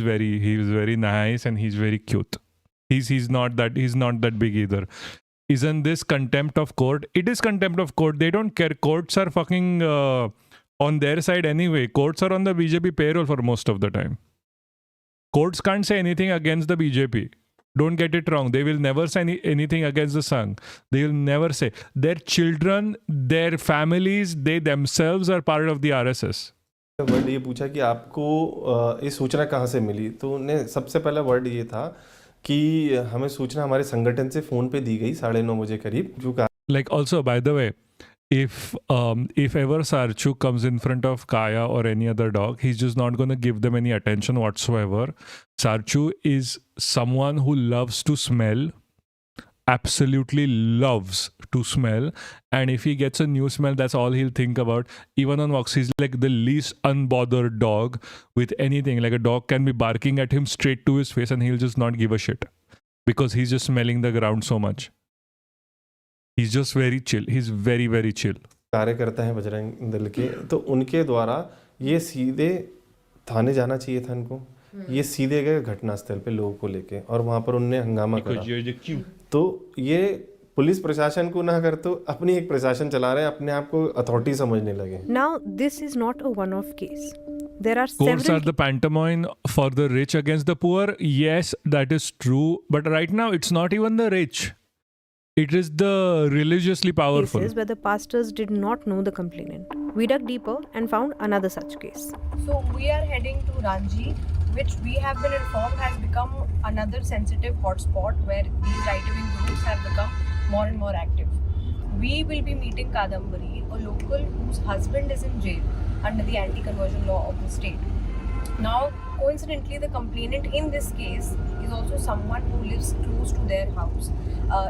very nice and he's very cute. He's not that big either. Isn't this contempt of court? It is contempt of court. They don't care. Courts are fucking on their side anyway. Courts are on the BJP payroll for most of the time. Courts can't say anything against the BJP. Don't get it wrong. They will never say anything against the Sangh. They will never say. Their children, their families, they themselves are part of the RSS. Word ये पूछा कि आपको ये सूचना कहाँ से मिली तो उन्हें सबसे पहला वर्ड ये था कि हमें सूचना हमारे संगठन से फ़ोन पे दी गई 9:30 बजे करीब, जो Like also, by the way, if ever Sarchu comes in front of Kaya or any other dog, he's just not going to give them any attention whatsoever. Sarchu is someone who loves to smell, absolutely loves to smell, and if he gets a new smell, that's all he'll think about. Even on walks, he's like the least unbothered dog with anything. Like a dog can be barking at him straight to his face and he'll just not give a shit because he's just smelling the ground so much. He's just very chill. He's very, very chill. कार्य करता है बजरंग दल के, तो उनके द्वारा ये सीधे थाने जाना चाहिए था इनको। ये सीधे गए घटनास्थल पे लोगों को लेके और वहाँ पर उनने हंगामा करा। तो ये पुलिस प्रशासन को ना कर तो अपनी एक प्रशासन चला रहे हैं, अपने आप को अथॉरिटी समझने लगे। Now this is not a one-off case. There are Courts several are the pantomime for the rich against the poor. Yes, that is true. But right now, it's not even the rich. It is the religiously powerful. cases where the pastors did not know the complainant. We dug deeper and found another such case. So we are heading to Ranchi, which we have been informed has become another sensitive hotspot where these right-wing groups have become more and more active. We will be meeting Kadambari, a local whose husband is in jail under the anti-conversion law of the state. Now, coincidentally, the complainant in this case is also someone who lives close to their house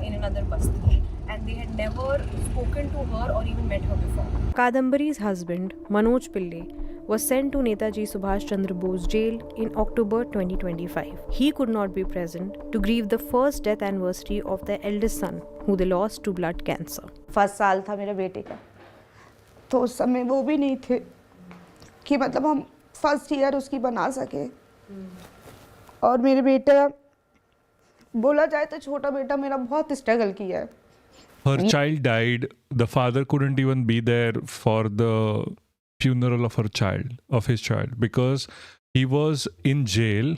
in another basti, and they had never spoken to her or even met her before. Kadambari's husband, Manoj Pillai, was sent to Netaji Subhash Chandra Bose jail in October 2025. He could not be present to grieve the first death anniversary of their eldest son, who they lost to blood cancer. First साल था मेरे बेटे का, तो उस समय वो भी नहीं थे कि मतलब हम फर्स्ट ईयर उसकी बना सके। और मेरे बेटा, बोला जाए तो छोटा बेटा मेरा बहुत स्ट्रगल किया है। Her child died. The father couldn't even be there for the funeral of his child, because he was in jail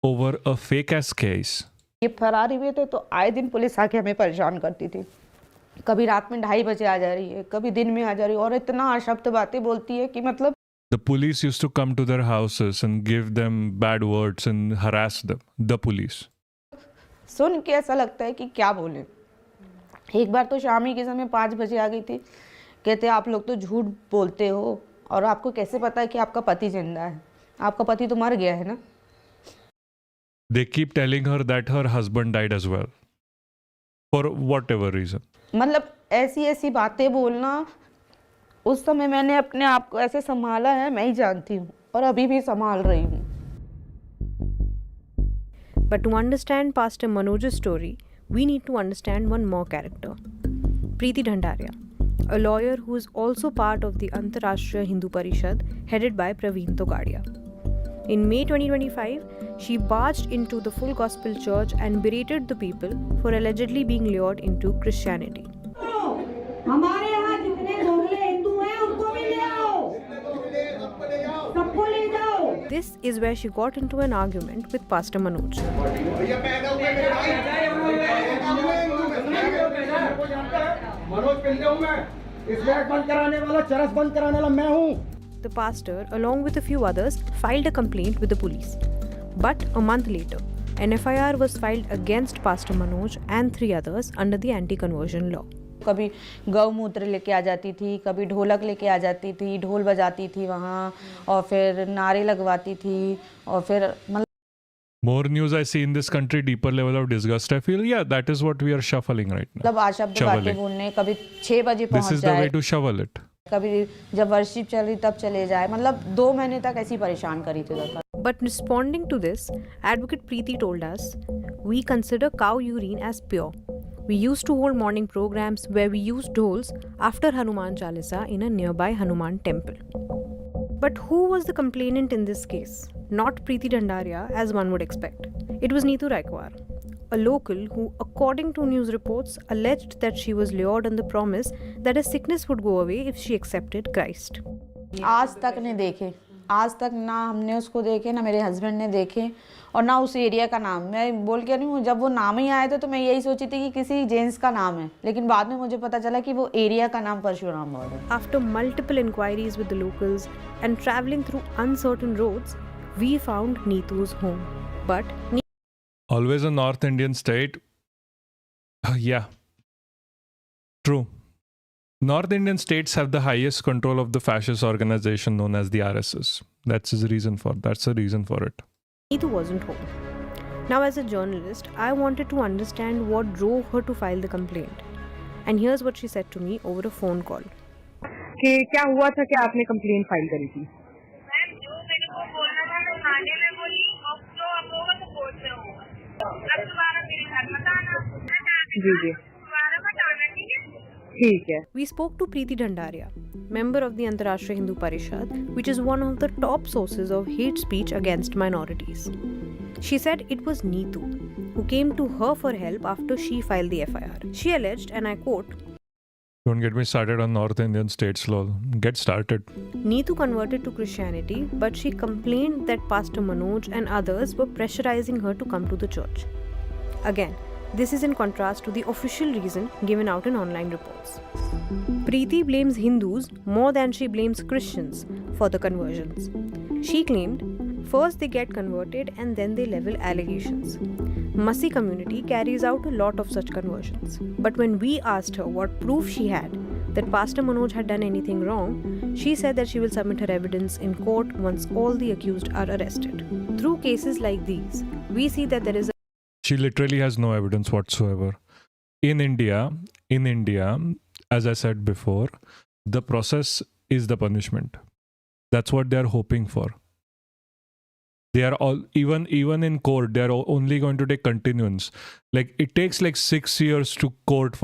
over a fake ass case. ये फरारी हुए थे तो आए दिन पुलिस आके हमें परेशान करती थी। कभी रात में 2:30 बजे आ जा रही है, कभी दिन में आ जा रही है, और इतना अशब्द बातें बोलती है कि मतलब The police used to come to their houses and give them bad words and harass them. The police. सुन के ऐसा लगता है कि क्या बोले। एक बार तो शाम ही के समय 5 बजे आ गई थी, कहते आप लोग तो झूठ बोलते हो और आपको कैसे पता है कि आपका पति जिंदा है, आपका पति तो मर गया है ना। They keep telling her that her husband died as well, for whatever reason. मतलब ऐसी ऐसी बातें बोलना, उस समय मैंने अपने आप को ऐसे संभाला है, मैं ही जानती हूँ, और अभी भी संभाल रही हूँ। But to understand Pastor Manoj's story, we need to understand one more character, Preeti Dhandaria, a lawyer who is also part of the Antarashtriya Hindu Parishad headed by Praveen Togadia. In May 2025, she barged into the Full Gospel Church and berated the people for allegedly being lured into Christianity. हमारे यहाँ जितने दोगले हिंदू हैं उनको भी ले आओ, सबको ले जाओ। This is where she got into an argument with Pastor Manoj. The pastor, along with a few others, filed a complaint with the police. But a month later, an FIR was filed against Pastor Manoj and 3 others under the anti-conversion law. कभी गौमूत्र लेके आ जाती थी, कभी ढोलक लेके आ जाती थी, ढोल बजाती थी वहाँ, और फिर नारे लगवाती थी, और फिर More news I see in this country, deeper level of disgust. I feel, yeah, that is what we are shuffling right now. मतलब अशब्द बातें बोलने, कभी 6 बजे पहुँच जाए, This is the way to shovel it. कभी जब वर्शिप चल रही तब चले जाए, मतलब 2 महीने तक ऐसी परेशान करी थी। But responding to this, Advocate Preeti told us, we consider cow urine as pure. We used to hold morning programs where we used dhols after Hanuman Chalisa in a nearby Hanuman temple. But who was the complainant in this case? Not Preeti Dhandaria, as one would expect. It was Neetu Raikwar, a local who, according to news reports, alleged that she was lured on the promise that her sickness would go away if she accepted Christ. आज तक नहीं देखे, आज तक ना हमने उसको देखे, ना मेरे हस्बैंड ने देखे, और ना उस एरिया का नाम। मैं बोल के नहीं हूँ, जब वो नाम ही आए थे तो मैं यही सोची थी कि किसी जेंट्स का नाम है, लेकिन बाद में मुझे पता चला कि वो एरिया का नाम परशुराम है। After multiple inquiries with the locals and traveling through uncertain roads, we found Neetu's home. But Always a North Indian state. Yeah. True. North Indian states have the highest control of the fascist organization known as the RSS. That's the reason for it. Neetu wasn't home. Now, as a journalist, I wanted to understand what drove her to file the complaint. And here's what she said to me over a phone call. कि क्या हुआ था कि आपने complaint file करी थी? Ma'am जो मेरे को बोलना था मैं थाने में बोली और जो अब होगा तो कोर्ट में होगा। अब दोबारा मेरे घर मत आना। जी जी दोबारा मत आना, ठीक है? ठीक है। We spoke to Preeti Dhandaria, member of the Antarashtriya Hindu Parishad, which is one of the top sources of hate speech against minorities. She said it was Neetu who came to her for help after she filed the FIR. She alleged, and I quote, Don't get me started on North Indian states, lol. Get started. Neetu converted to Christianity, but she complained that Pastor Manoj and others were pressurizing her to come to the church. Again, this is in contrast to the official reason given out in online reports. Preeti blames Hindus more than she blames Christians for the conversions. She claimed, first they get converted and then they level allegations. Masi community carries out a lot of such conversions. But when we asked her what proof she had that Pastor Manoj had done anything wrong, she said that she will submit her evidence in court once all the accused are arrested. Through cases like these, we see that there is She literally has no evidence whatsoever. In India, as I said before, the process is the punishment. That's what they are hoping for. They are all, even in court, they are only going to take continuance. Like it takes like 6 years to court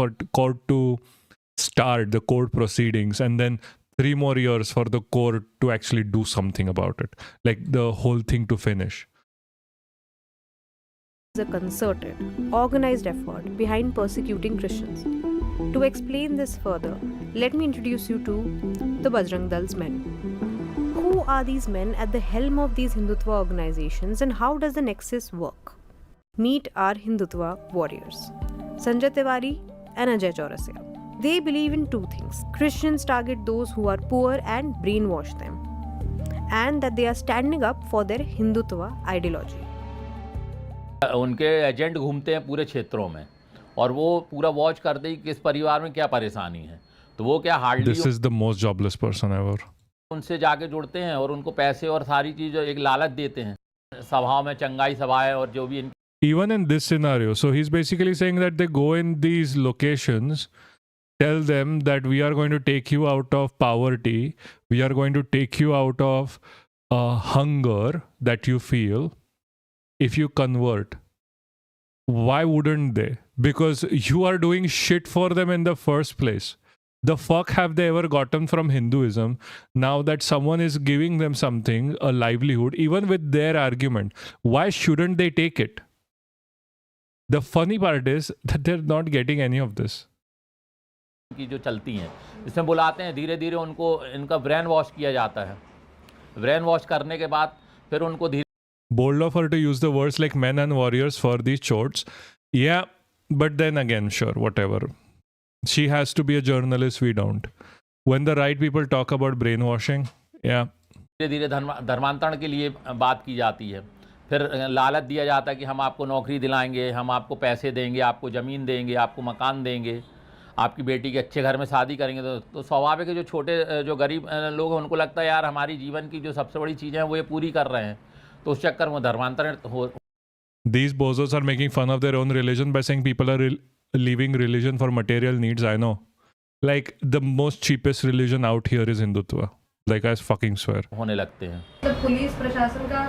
to start the court proceedings, and then 3 more years for the court to actually do something about it. Like the whole thing to finish. a concerted, organized effort behind persecuting Christians. To explain this further, let me introduce you to the Bajrang Dal's men. Who are these men at the helm of these Hindutva organizations, and how does the nexus work? Meet our Hindutva warriors, Sanjay Tiwari and Ajay Chaurasia. They believe in 2 things. Christians target those who are poor and brainwash them, and that they are standing up for their Hindutva ideology. उनके agent घूमते हैं पूरे क्षेत्रों में और वो पूरा watch करते हैं कि किस परिवार में क्या परेशानी है, तो वो क्या hardly This is the most jobless person ever. उनसे जाके जुड़ते हैं और उनको पैसे और सारी चीज़ एक लालच देते हैं, सभाओं में चंगाई सभाएं और जो भी Even in this scenario, so he's basically saying that they go in these locations, tell them that we are going to take you out of poverty, we are going to take you out of hunger that you feel if you convert. Why wouldn't they? Because you are doing shit for them in the first place. The fuck have they ever gotten from Hinduism now that someone is giving them something, a livelihood, even with their argument? Why shouldn't they take it? The funny part is that they're not getting any of this. की जो चलती हैं, इसमें बुलाते हैं, धीरे धीरे उनको इनका ब्रेन वॉश किया जाता है. ब्रेन वॉश करने के बाद फिर उनको धीरे Bold of her to use the words like men and warriors for these chorts. Yeah, but then again, sure, whatever. She has to be a journalist, we don't. When the right people talk about brainwashing, yeah. धीरे धीरे धर्मांतरण के लिए बात की जाती है. फिर लालच दिया जाता है कि हम आपको नौकरी दिलाएंगे, हम आपको पैसे देंगे, आपको ज़मीन देंगे, आपको मकान देंगे, आपकी बेटी के अच्छे घर में शादी करेंगे. तो स्वाभाविक है जो छोटे जो गरीब लोग हैं उनको लगता है यार हमारी जीवन की जो सबसे बड़ी चीज़ें हैं वो ये पूरी कर रहे हैं, तो उस चक्कर में धर्मांतरण हो. These bozos are making fun of their own religion by saying people are leaving religion for material needs. I know. Like the most cheapest religion out here is Hindutva. Like I fucking swear. होने लगते हैं. मतलब police प्रशासन का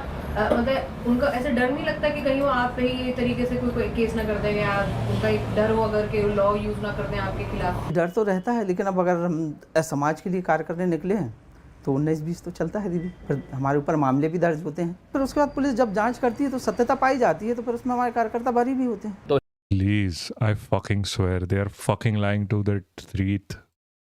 मतलब उनका ऐसे डर नहीं लगता कि कहीं वो आप पे ही तरीके से कोई केस ना कर देंगे, या उनका एक डर हो अगर कि लॉ यूज ना कर दें आपके खिलाफ? डर तो रहता है, लेकिन अब अगर हम समाज के लिए कार्य करने निकले हैं तो 19-20 तो चलता है दीदी. फिर हमारे ऊपर मामले भी दर्ज होते हैं, फिर उसके बाद पुलिस जब जांच करती है तो सत्यता पाई जाती है, तो फिर उसमें हमारे कार्यकर्ता बरी भी होते हैं. Please, I fucking swear, they are fucking lying to the truth.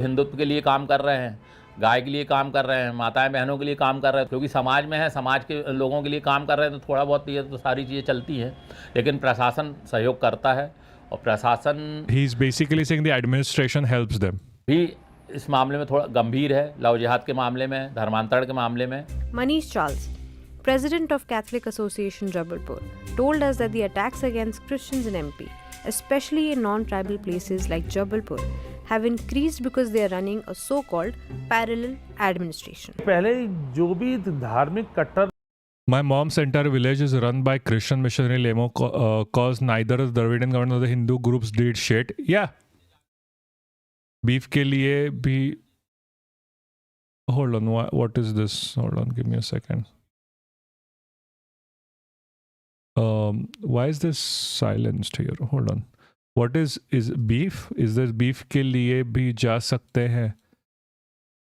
Hindutva के लिए काम कर रहे हैं, गाय के लिए काम कर रहे हैं, माताएं बहनों के लिए काम कर रहे हैं, क्योंकि समाज में है, समाज के लोगों के लिए काम कर रहे हैं, तो थोड़ा बहुत ये तो सारी चीज़ें चलती हैं, लेकिन प्रशासन सहयोग करता है और प्रशासन He is basically saying the administration helps them. भी इस मामले में थोड़ा गंभीर है, लव जिहाद के मामले में, धर्मांतरण के मामले में. Manish Charles, President of Catholic Association Jabalpur, told us that the attacks against Christians in MP, especially in non-tribal places like Jabalpur, have increased because they are running a so-called parallel administration. पहले जो भी धार्मिक कट्टर My mom's entire village is run by Christian missionary lemo cause neither the Dravidian government nor the Hindu groups did shit. Yeah. Beef ke liye bhi... Hold on, what is this? Hold on, give me a second. Why is this silenced here? Hold on. What is beef? Is there beef ke liye bhi ja sakte hain?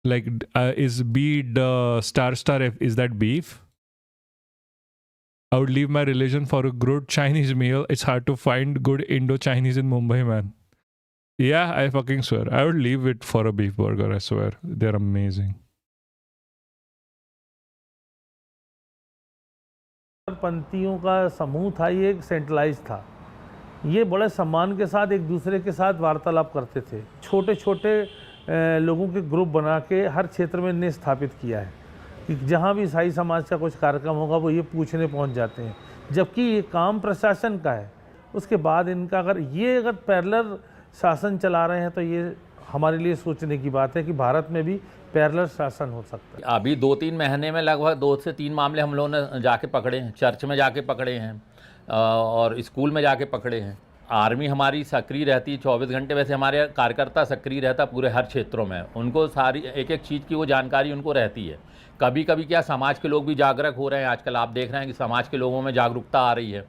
Like, is bead star F, is that beef? I would leave my religion for a good Chinese meal. It's hard to find good Indo-Chinese in Mumbai, man. Yeah, I fucking swear. I would leave it for a beef burger, I swear. They're amazing. पंथियों का समूह था, ये एक centralise था। ये बड़े सम्मान के साथ एक दूसरे के साथ वार्तालाप करते थे। छोटे छोटे लोगों के ग्रुप बना के हर क्षेत्र में इन्हें स्थापित किया है कि जहाँ भी ईसाई समाज का कुछ कार्यक्रम होगा वो ये पूछने पहुँच जाते हैं, जबकि ये काम प्रशासन का है। उसके बाद इनका अगर पैरेलल शासन चला रहे हैं तो ये हमारे लिए सोचने की बात है कि भारत में भी पैरेलल शासन हो सकता है। अभी 2-3 महीने में लगभग 2 से 3 मामले हम लोगों ने जाके पकड़े हैं, चर्च में जाके पकड़े हैं और स्कूल में जाके पकड़े हैं। आर्मी हमारी सक्रिय रहती है 24 घंटे। वैसे हमारे कार्यकर्ता सक्रिय रहता पूरे हर क्षेत्रों में, उनको सारी एक एक चीज़ की वो जानकारी उनको रहती है। कभी कभी क्या समाज के लोग भी जागरूक हो रहे हैं, आजकल आप देख रहे हैं कि समाज के लोगों में जागरूकता आ रही है,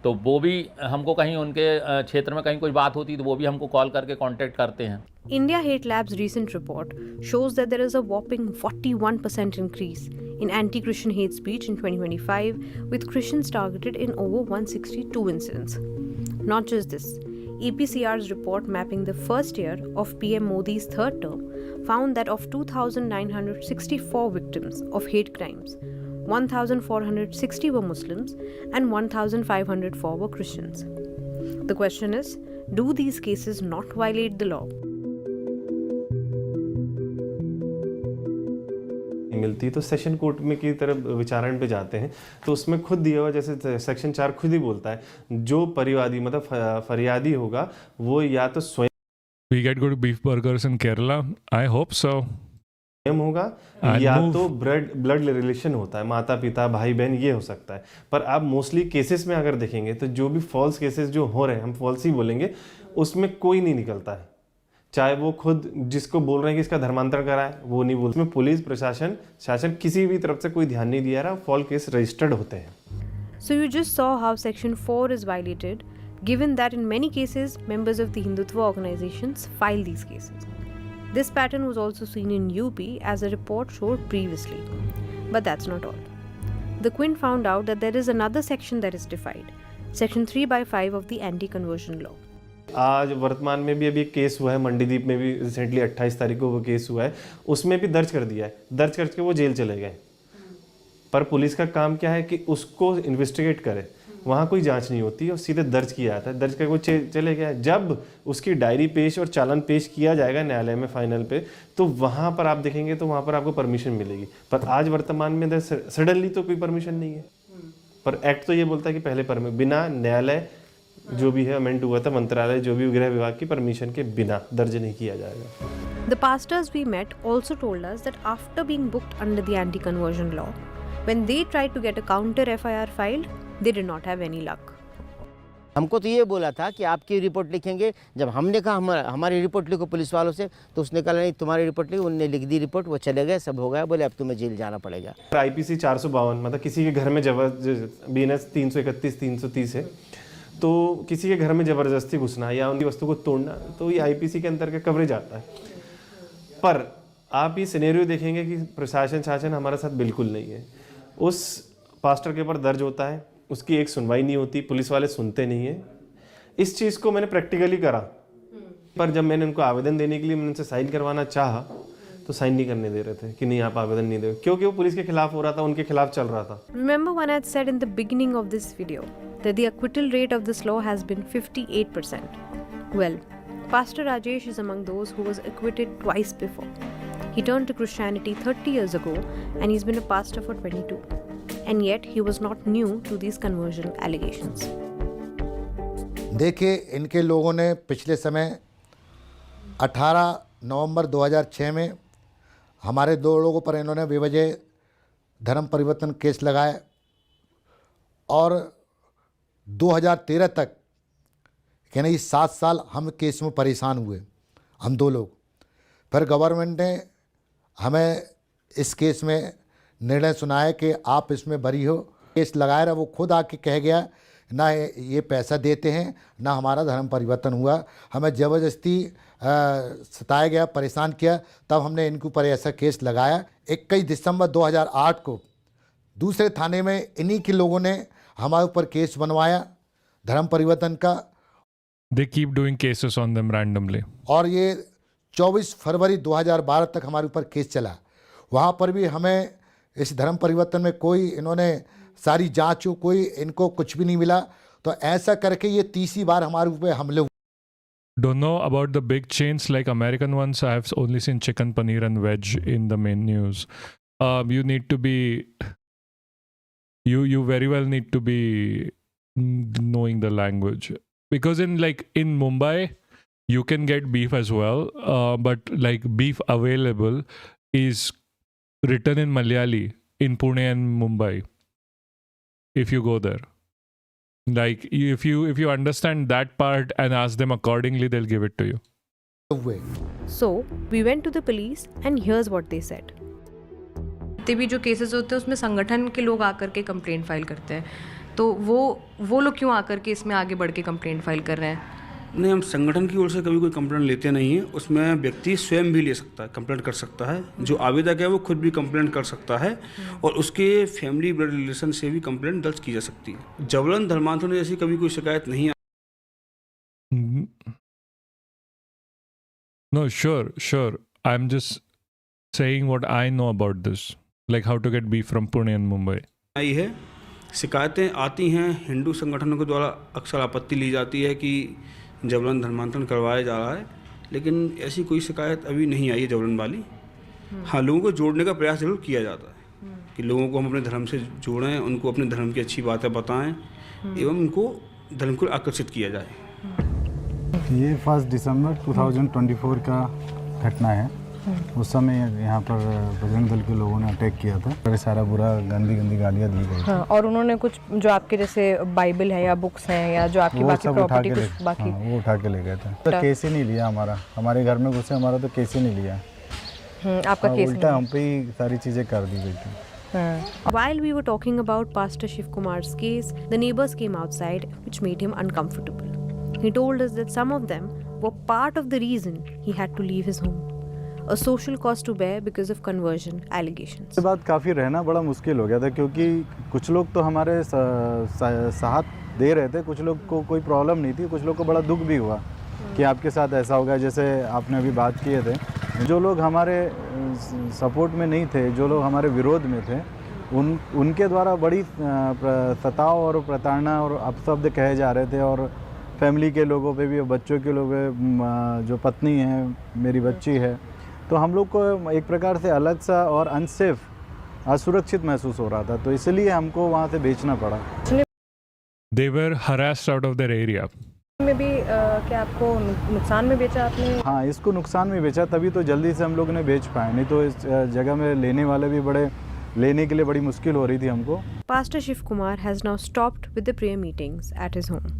तो वो भी हमको कहीं उनके क्षेत्र में कहीं कोई बात होती है तो वो भी हमको कॉल करके कांटेक्ट करते हैं। India Hate Lab's recent report shows that there is a whopping 41% increase in anti-Christian hate speech in 2025, with Christians targeted in over 162 incidents. Not just this, APCR's report mapping the first year of PM Modi's third term found that of 2,964 victims of hate crimes, 1,460 were Muslims and 1,504 were Christians. The question is, do these cases not violate the law? मिलती तो session court में की तरफ विचारण पे जाते हैं, तो उसमें खुद दिया हुआ, जैसे सेक्शन 4 खुद ही बोलता है, जो परिवादी मतलब फरियादी होगा वो या तो स्वयं We get good beef burgers in Kerala. I hope so. होगा या तो ब्लड रिलेशन होता है, माता पिता भाई बहन ये हो सकता है। पर आप मोस्टली केसेस में अगर देखेंगे तो जो भी फॉल्स केसेस जो हो रहे हैं, हम फॉल्स ही बोलेंगे, उसमें कोई नहीं निकलता है। चाहे वो खुद जिसको बोल रहे हैं कि इसका धर्मांतरण करा है वो नहीं बोल, उसमें पुलिस प्रशासन शासन किसी भी तरफ से कोई ध्यान नहीं दिया रहा, फॉल केस रजिस्टर्ड होते हैं। So you just saw how Section 4 is violated, given that in many cases members of the Hindutva organizations file these cases. This pattern was also seen in UP, as a report showed previously. But that's not all. The Quint found out that there is another section that is defied, Section 3/5 of the Anti-Conversion Law. आज वर्तमान में भी अभी एक case हुआ है, मंडीदीप में भी रिसेंटली 28 तारीख को वो केस हुआ है, उसमें भी दर्ज कर दिया है, दर्ज करके वो जेल चले गए। पर पुलिस का काम क्या है कि उसको इन्वेस्टिगेट करे, वहाँ कोई जांच नहीं होती और सीधे दर्ज किया जाता है, दर्ज करके वो चले गया। जब उसकी डायरी पेश और चालान पेश किया जाएगा न्यायालय में फाइनल पे, तो वहाँ पर आप देखेंगे तो वहाँ पर आपको परमिशन मिलेगी। पर आज वर्तमान में सडनली तो कोई परमिशन नहीं है। पर एक्ट तो ये बोलता है कि पहले बिना न्यायालय जो भी है अमेंड हुआ था, मंत्रालय जो भी गृह विभाग की परमिशन के बिना दर्ज नहीं किया जाएगा। The pastors we met also told us that after being booked under the anti-conversion law, when they tried to get a counter FIR filed, they did not have any luck. हमको तो ये बोला था कि आपकी रिपोर्ट लिखेंगे। जब हमने कहा हमारी रिपोर्ट लिखो पुलिस वालों से, तो उसने कहा नहीं तुम्हारी रिपोर्ट लिखो। उनने लिख दी रिपोर्ट, वो चले गए, सब हो गया, बोले अब तुम्हें जेल जाना पड़ेगा। IPC 452 मतलब किसी के घर में BNS 331 330 है, तो किसी के घर में ज़बरदस्ती घुसना या उनकी वस्तु को तोड़ना, तो ये IPC के अंतर्गत कवरेज आता है। पर आप ये सिनेरियो देखेंगे कि प्रशासन शासन हमारे साथ बिल्कुल नहीं है। उस पास्टर के ऊपर दर्ज होता है, उसकी एक सुनवाई नहीं होती, पुलिस वाले सुनते नहीं है। इस चीज़ को मैंने प्रैक्टिकली करा, पर जब मैंने उनको आवेदन देने के लिए मैंने उनसे साइन करवाना चाहा तो साइन नहीं करने दे रहे थे कि नहीं आप आवेदन नहीं दे, क्योंकि वो पुलिस के खिलाफ हो रहा था, उनके खिलाफ चल रहा था। Remember when I had said in the beginning of this video that the acquittal rate of this law has been 58%? Well, Pastor Rajesh is among those who was acquitted twice before. He turned to Christianity 30 years ago and he's been a pastor for 22. and yet he was not new to these conversion allegations. देखिए, इनके लोगों ने पिछले समय 18 नवंबर 2006 में हमारे 2 लोगों पर इन्होंने बेवजह धर्म परिवर्तन केस लगाए और 2013 तक यानी 7 साल हम केस में परेशान हुए, हम 2 लोग। फिर गवर्नमेंट ने हमें इस केस में निर्णय सुनाया कि आप इसमें बरी हो। केस लगाया रहा, वो खुद आके कह गया ना ये पैसा देते हैं ना हमारा धर्म परिवर्तन हुआ, हमें ज़बरदस्ती सताया गया, परेशान किया, तब हमने इनके ऊपर ऐसा केस लगाया। 21 दिसंबर 2008 को दूसरे थाने में इन्हीं के लोगों ने हमारे ऊपर केस बनवाया धर्म परिवर्तन का। They keep doing cases on them randomly. और ये 24 फरवरी 2012 तक हमारे ऊपर केस चला। वहाँ पर भी हमें इस धर्म परिवर्तन में कोई इन्होंने सारी जांच हो, कोई इनको कुछ भी नहीं मिला। तो ऐसा करके ये 30वीं बार हमारे ऊपर हमले हुए। Don't know about the big chains like American ones. I have only seen chicken, paneer and veg in the main news. You need to be, you very well need to be knowing the language. Because in Mumbai, you can get beef as well, but like beef available is written in Malayali in Pune and Mumbai. If you go there, like if you understand that part and ask them accordingly, they'll give it to you. So we went to the police and here's what they said. जितने भी जो cases होते हैं उसमें संगठन के लोग आकर के कंप्लेंट फाइल करते हैं, तो वो लोग क्यों आकर के इसमें आगे बढ़ के कंप्लेंट फाइल कर रहे हैं? नहीं, हम संगठन की ओर से कभी कोई कंप्लेंट लेते नहीं हैं। उसमें व्यक्ति स्वयं भी ले सकता है, कंप्लेंट कर सकता है। जो आवेदक है वो खुद भी कंप्लेंट कर सकता है और उसके फैमिली ब्लड रिलेशन से भी कंप्लेंट दर्ज की जा सकती है। जबरन धर्मांतरण जैसी कभी कोई शिकायत नहीं आई। No, sure. I'm just saying what I know about this, like how to get beef from Pune and Mumbai. आई है, शिकायतें आती हैं, हिंदू संगठनों के द्वारा अक्सर आपत्ति ली जाती है कि जबरन धर्मांतरण करवाया जा रहा है, लेकिन ऐसी कोई शिकायत अभी नहीं आई है जबरन वाली। हाँ, लोगों को जोड़ने का प्रयास जरूर किया जाता है कि लोगों को हम अपने धर्म से जोड़ें, उनको अपने धर्म की अच्छी बातें बताएं एवं उनको धर्म को आकर्षित किया जाए। ये 1 दिसंबर 2024 का घटना है। उस समय यहाँ पर बजरंग दल के लोगों ने अटैक किया था, बड़े सारा बुरा गंदी गालियाँ दी गई। हाँ, और उन्होंने कुछ जो आपके जैसे बाइबल है या बुक्स हैं या जो आपकी बाकी प्रॉपर्टी कुछ बाकी वो उठा के ले गए थे। तो केस ही नहीं लिया हमारा, हमारे घर में घुसे, हमारा तो केस ही नहीं लिया। आपका केस उल्टा हम पे ही सारी चीज़ें कर दी गई थी। While we were talking about Pastor Shiv Kumar's case, the neighbors came outside, which made him uncomfortable. He told us that some of them were part of the reason he had to leave his home. A social cost to bear because of conversion allegations. इसके बाद काफ़ी रहना बड़ा मुश्किल हो गया था, क्योंकि कुछ लोग तो हमारे साथ दे रहे थे, कुछ लोग को कोई प्रॉब्लम नहीं थी, कुछ लोग को बड़ा दुख भी हुआ कि आपके साथ ऐसा होगा। जैसे आपने अभी बात किए थे, जो लोग हमारे सपोर्ट में नहीं थे, जो लोग हमारे विरोध में थे, उनके द्वारा बड़ी सताव और प्रताड़ना और अपशब्द कहे जा रहे थे। और फैमिली के लोगों पे भी, बच्चों के लोग, जो पत्नी है, मेरी बच्ची है, तो हम लोग को एक प्रकार से अलग सा और अनसेफ, असुरक्षित महसूस हो रहा था, तो इसलिए हमको वहाँ से बेचना पड़ा। They were harassed out of their area. में भी क्या आपको नुकसान में बेचा आपने? हाँ, इसको नुकसान में बेचा, तभी तो जल्दी से हम लोग ने बेच पाए, नहीं तो इस जगह में लेने वाले भी लेने के लिए बड़ी मुश्किल हो रही थी हमको। Pastor Shiv Kumar has now stopped with the prayer meetings at his home.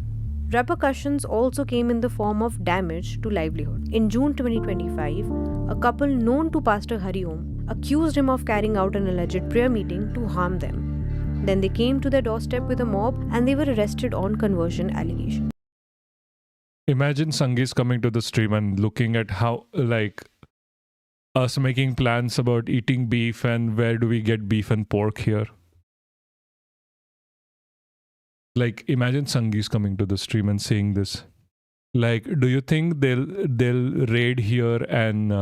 Repercussions also came in the form of damage to livelihood. In June 2025, a couple known to Pastor Hari Om accused him of carrying out an alleged prayer meeting to harm them. Then they came to their doorstep with a mob and they were arrested on conversion allegations. Imagine Sangees coming to the stream and looking at how, like, us making plans about eating beef and where do we get beef and pork here. Like, imagine Sangees coming to the stream and saying this. Like, do you think they'll raid here and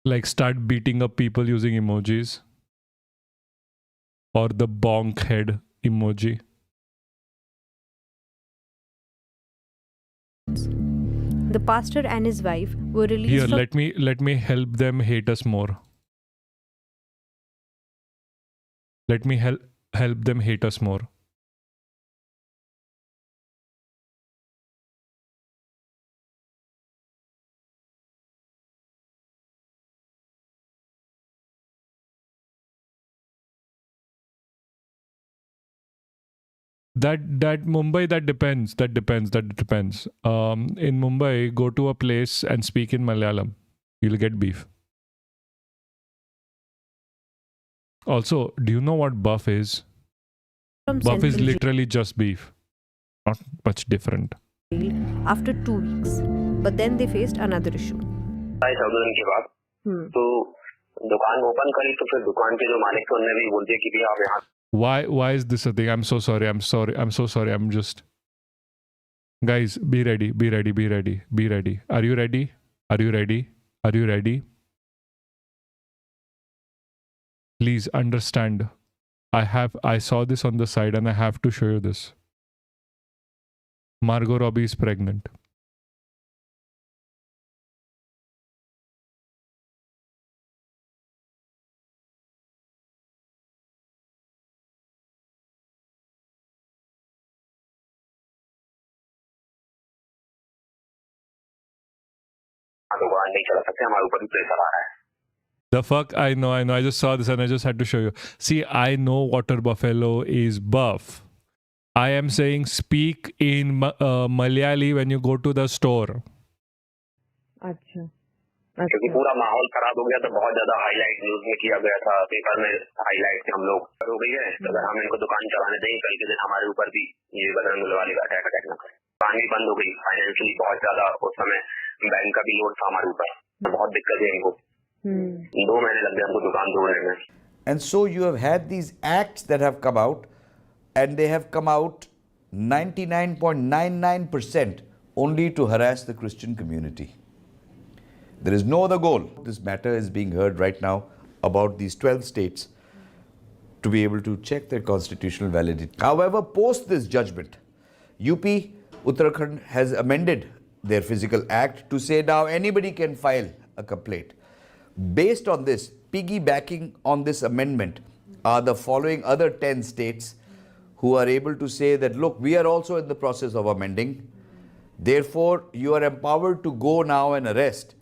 like start beating up people using emojis? Or the bonk head emoji? The pastor and his wife were released. Here, let me help them hate us more. Let me help them hate us more. That Mumbai, that depends. In Mumbai, go to a place and speak in Malayalam. You'll get beef. Also, do you know what buff is? Buff is literally just beef. Not much different. After 2 weeks, but then they faced another issue. 14 दिन के बाद तो दुकान open करी तो फिर दुकान के जो मालिक थे उन्होंने भी बोल दिया कि भैया आप यहाँ. Why is this a thing? I'm so sorry. I'm so sorry. I'm just... Guys, be ready. Are you ready? Please understand. I saw this on the side and I have to show you this. Margot Robbie is pregnant. दुकान नहीं चला सकते, हमारे ऊपर भी pressure आ रहा है. The fuck? I know. I just saw this and I just had to show you. See, I know Water Buffalo is buff. I am saying speak in Malayali when you go to the store. अच्छा. क्योंकि पूरा माहौल खराब हो गया तो बहुत ज्यादा हाईलाइट न्यूज में किया गया था, पेपर में हाईलाइट थे हम लोग. हो गई है तो अगर हम इनको दुकान चलाने देंगे कल के दिन हमारे ऊपर भी ये बजरंग वाले का अटैक ना करें. दुकान भी बंद हो गई, फाइनेंशियली बहुत ज्यादा उस समय बैंक का भी लोड था हमारे ऊपर, बहुत दिक्कत है इनको. 2 महीने लग गए हमको दुकान तोड़ने में. And so you have had these acts that have come out, and they have come out 99.99% only to harass the Christian community. There is no other goal. This matter is being heard right now about these 12 states to be able to check their constitutional validity. However, post this judgment, UP, Uttarakhand has amended their physical act to say now anybody can file a complaint. Based on this, piggybacking on this amendment are the following other 10 states who are able to say that, look, we are also in the process of amending. Therefore, you are empowered to go now and arrest.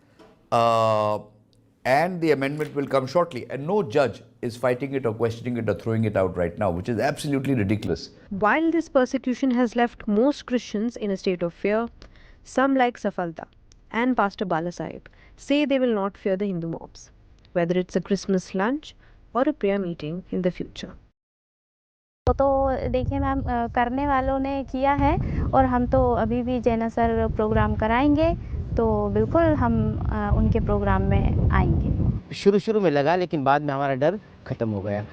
And the amendment will come shortly. And no judge is fighting it or questioning it or throwing it out right now, which is absolutely ridiculous. While this persecution has left most Christians in a state of fear, some like Safalta and Pastor Balasaheb say they will not fear the Hindu mobs, whether it's a Christmas lunch or a prayer meeting in the future. तो देखिए ma'am, करने वालों ने किया है और हम तो अभी भी जैना सर प्रोग्राम कराएंगे, तो बिल्कुल हम उनके प्रोग्राम में आएंगे. शुरू में लगा, लेकिन बाद में हमारा डर खत्म हो गया.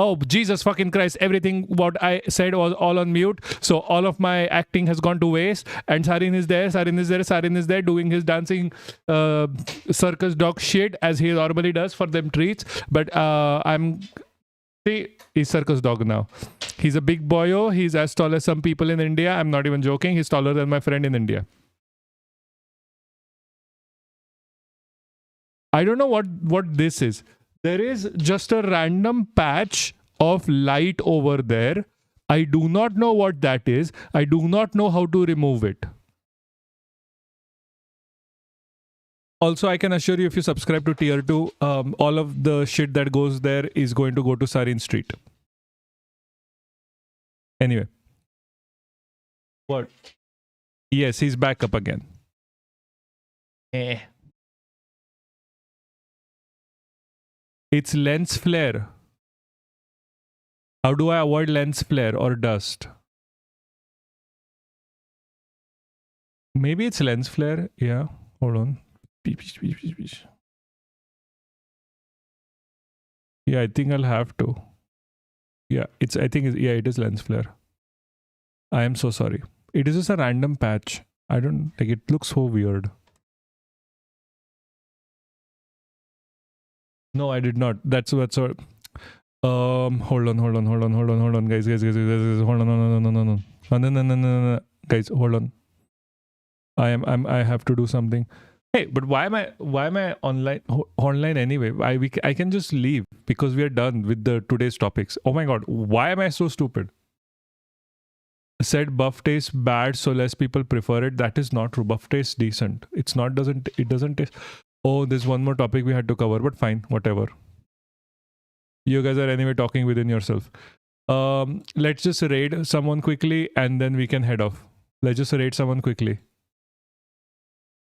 Oh, Jesus fucking Christ. Everything what I said was all on mute. So all of my acting has gone to waste. And Sarin is there doing his dancing circus dog shit as he normally does for them treats. But he's circus dog now. He's a big boyo. He's as tall as some people in India. I'm not even joking. He's taller than my friend in India. I don't know what this is. There is just a random patch of light over there. I do not know what that is. I do not know how to remove it. Also, I can assure you, if you subscribe to Tier 2, all of the shit that goes there is going to go to Sarin Street. Anyway. What? Yes, he's back up again. It's lens flare. How do I avoid lens flare or dust? Maybe it's lens flare. Yeah, hold on. Yeah, I think I'll have to. Yeah, it is lens flare. I am so sorry. It is just a random patch. I don't like it. Looks so weird. No, I did not. That's what. Hold on, guys, hold on, hold on, guys, hold on. I have to do something. Hey, but why am I online anyway? I can just leave because we are done with the today's topics. Oh my god, why am I so stupid? Said buff tastes bad, so less people prefer it. That is not true. Buff tastes decent. It doesn't taste. Oh, there's one more topic we had to cover, but fine, whatever. You guys are anyway talking within yourself. Let's just raid someone quickly and then we can head off. Let's just raid someone quickly.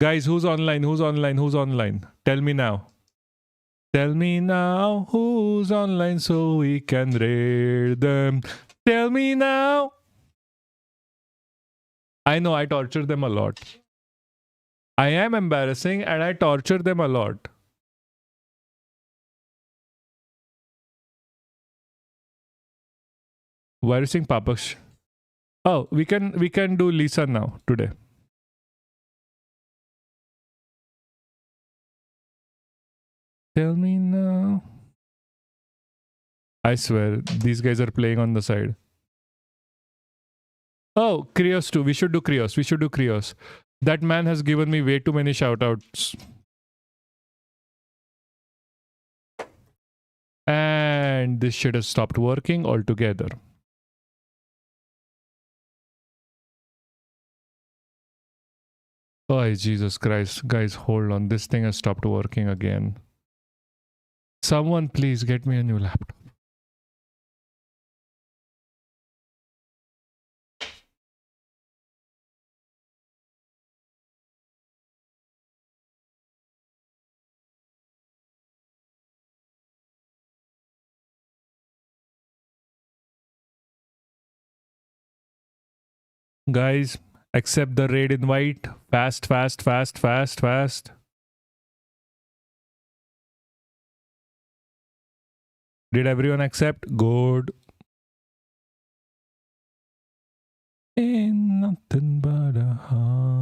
Guys, who's online? Who's online? Who's online? Tell me now. Tell me now who's online so we can raid them. Tell me now. I know I torture them a lot. I am embarrassing and I torture them a lot. Why are you saying Papaksh? Oh, we can do Lisa now today. Tell me now. I swear, these guys are playing on the side. Oh, Krios too. We should do Krios. That man has given me way too many shoutouts. And this shit has stopped working altogether. Oh, Jesus Christ. Guys, hold on. This thing has stopped working again. Someone please get me a new laptop. Guys, accept the raid invite. Fast. Did everyone accept? Good. Ain't nothing but a heart.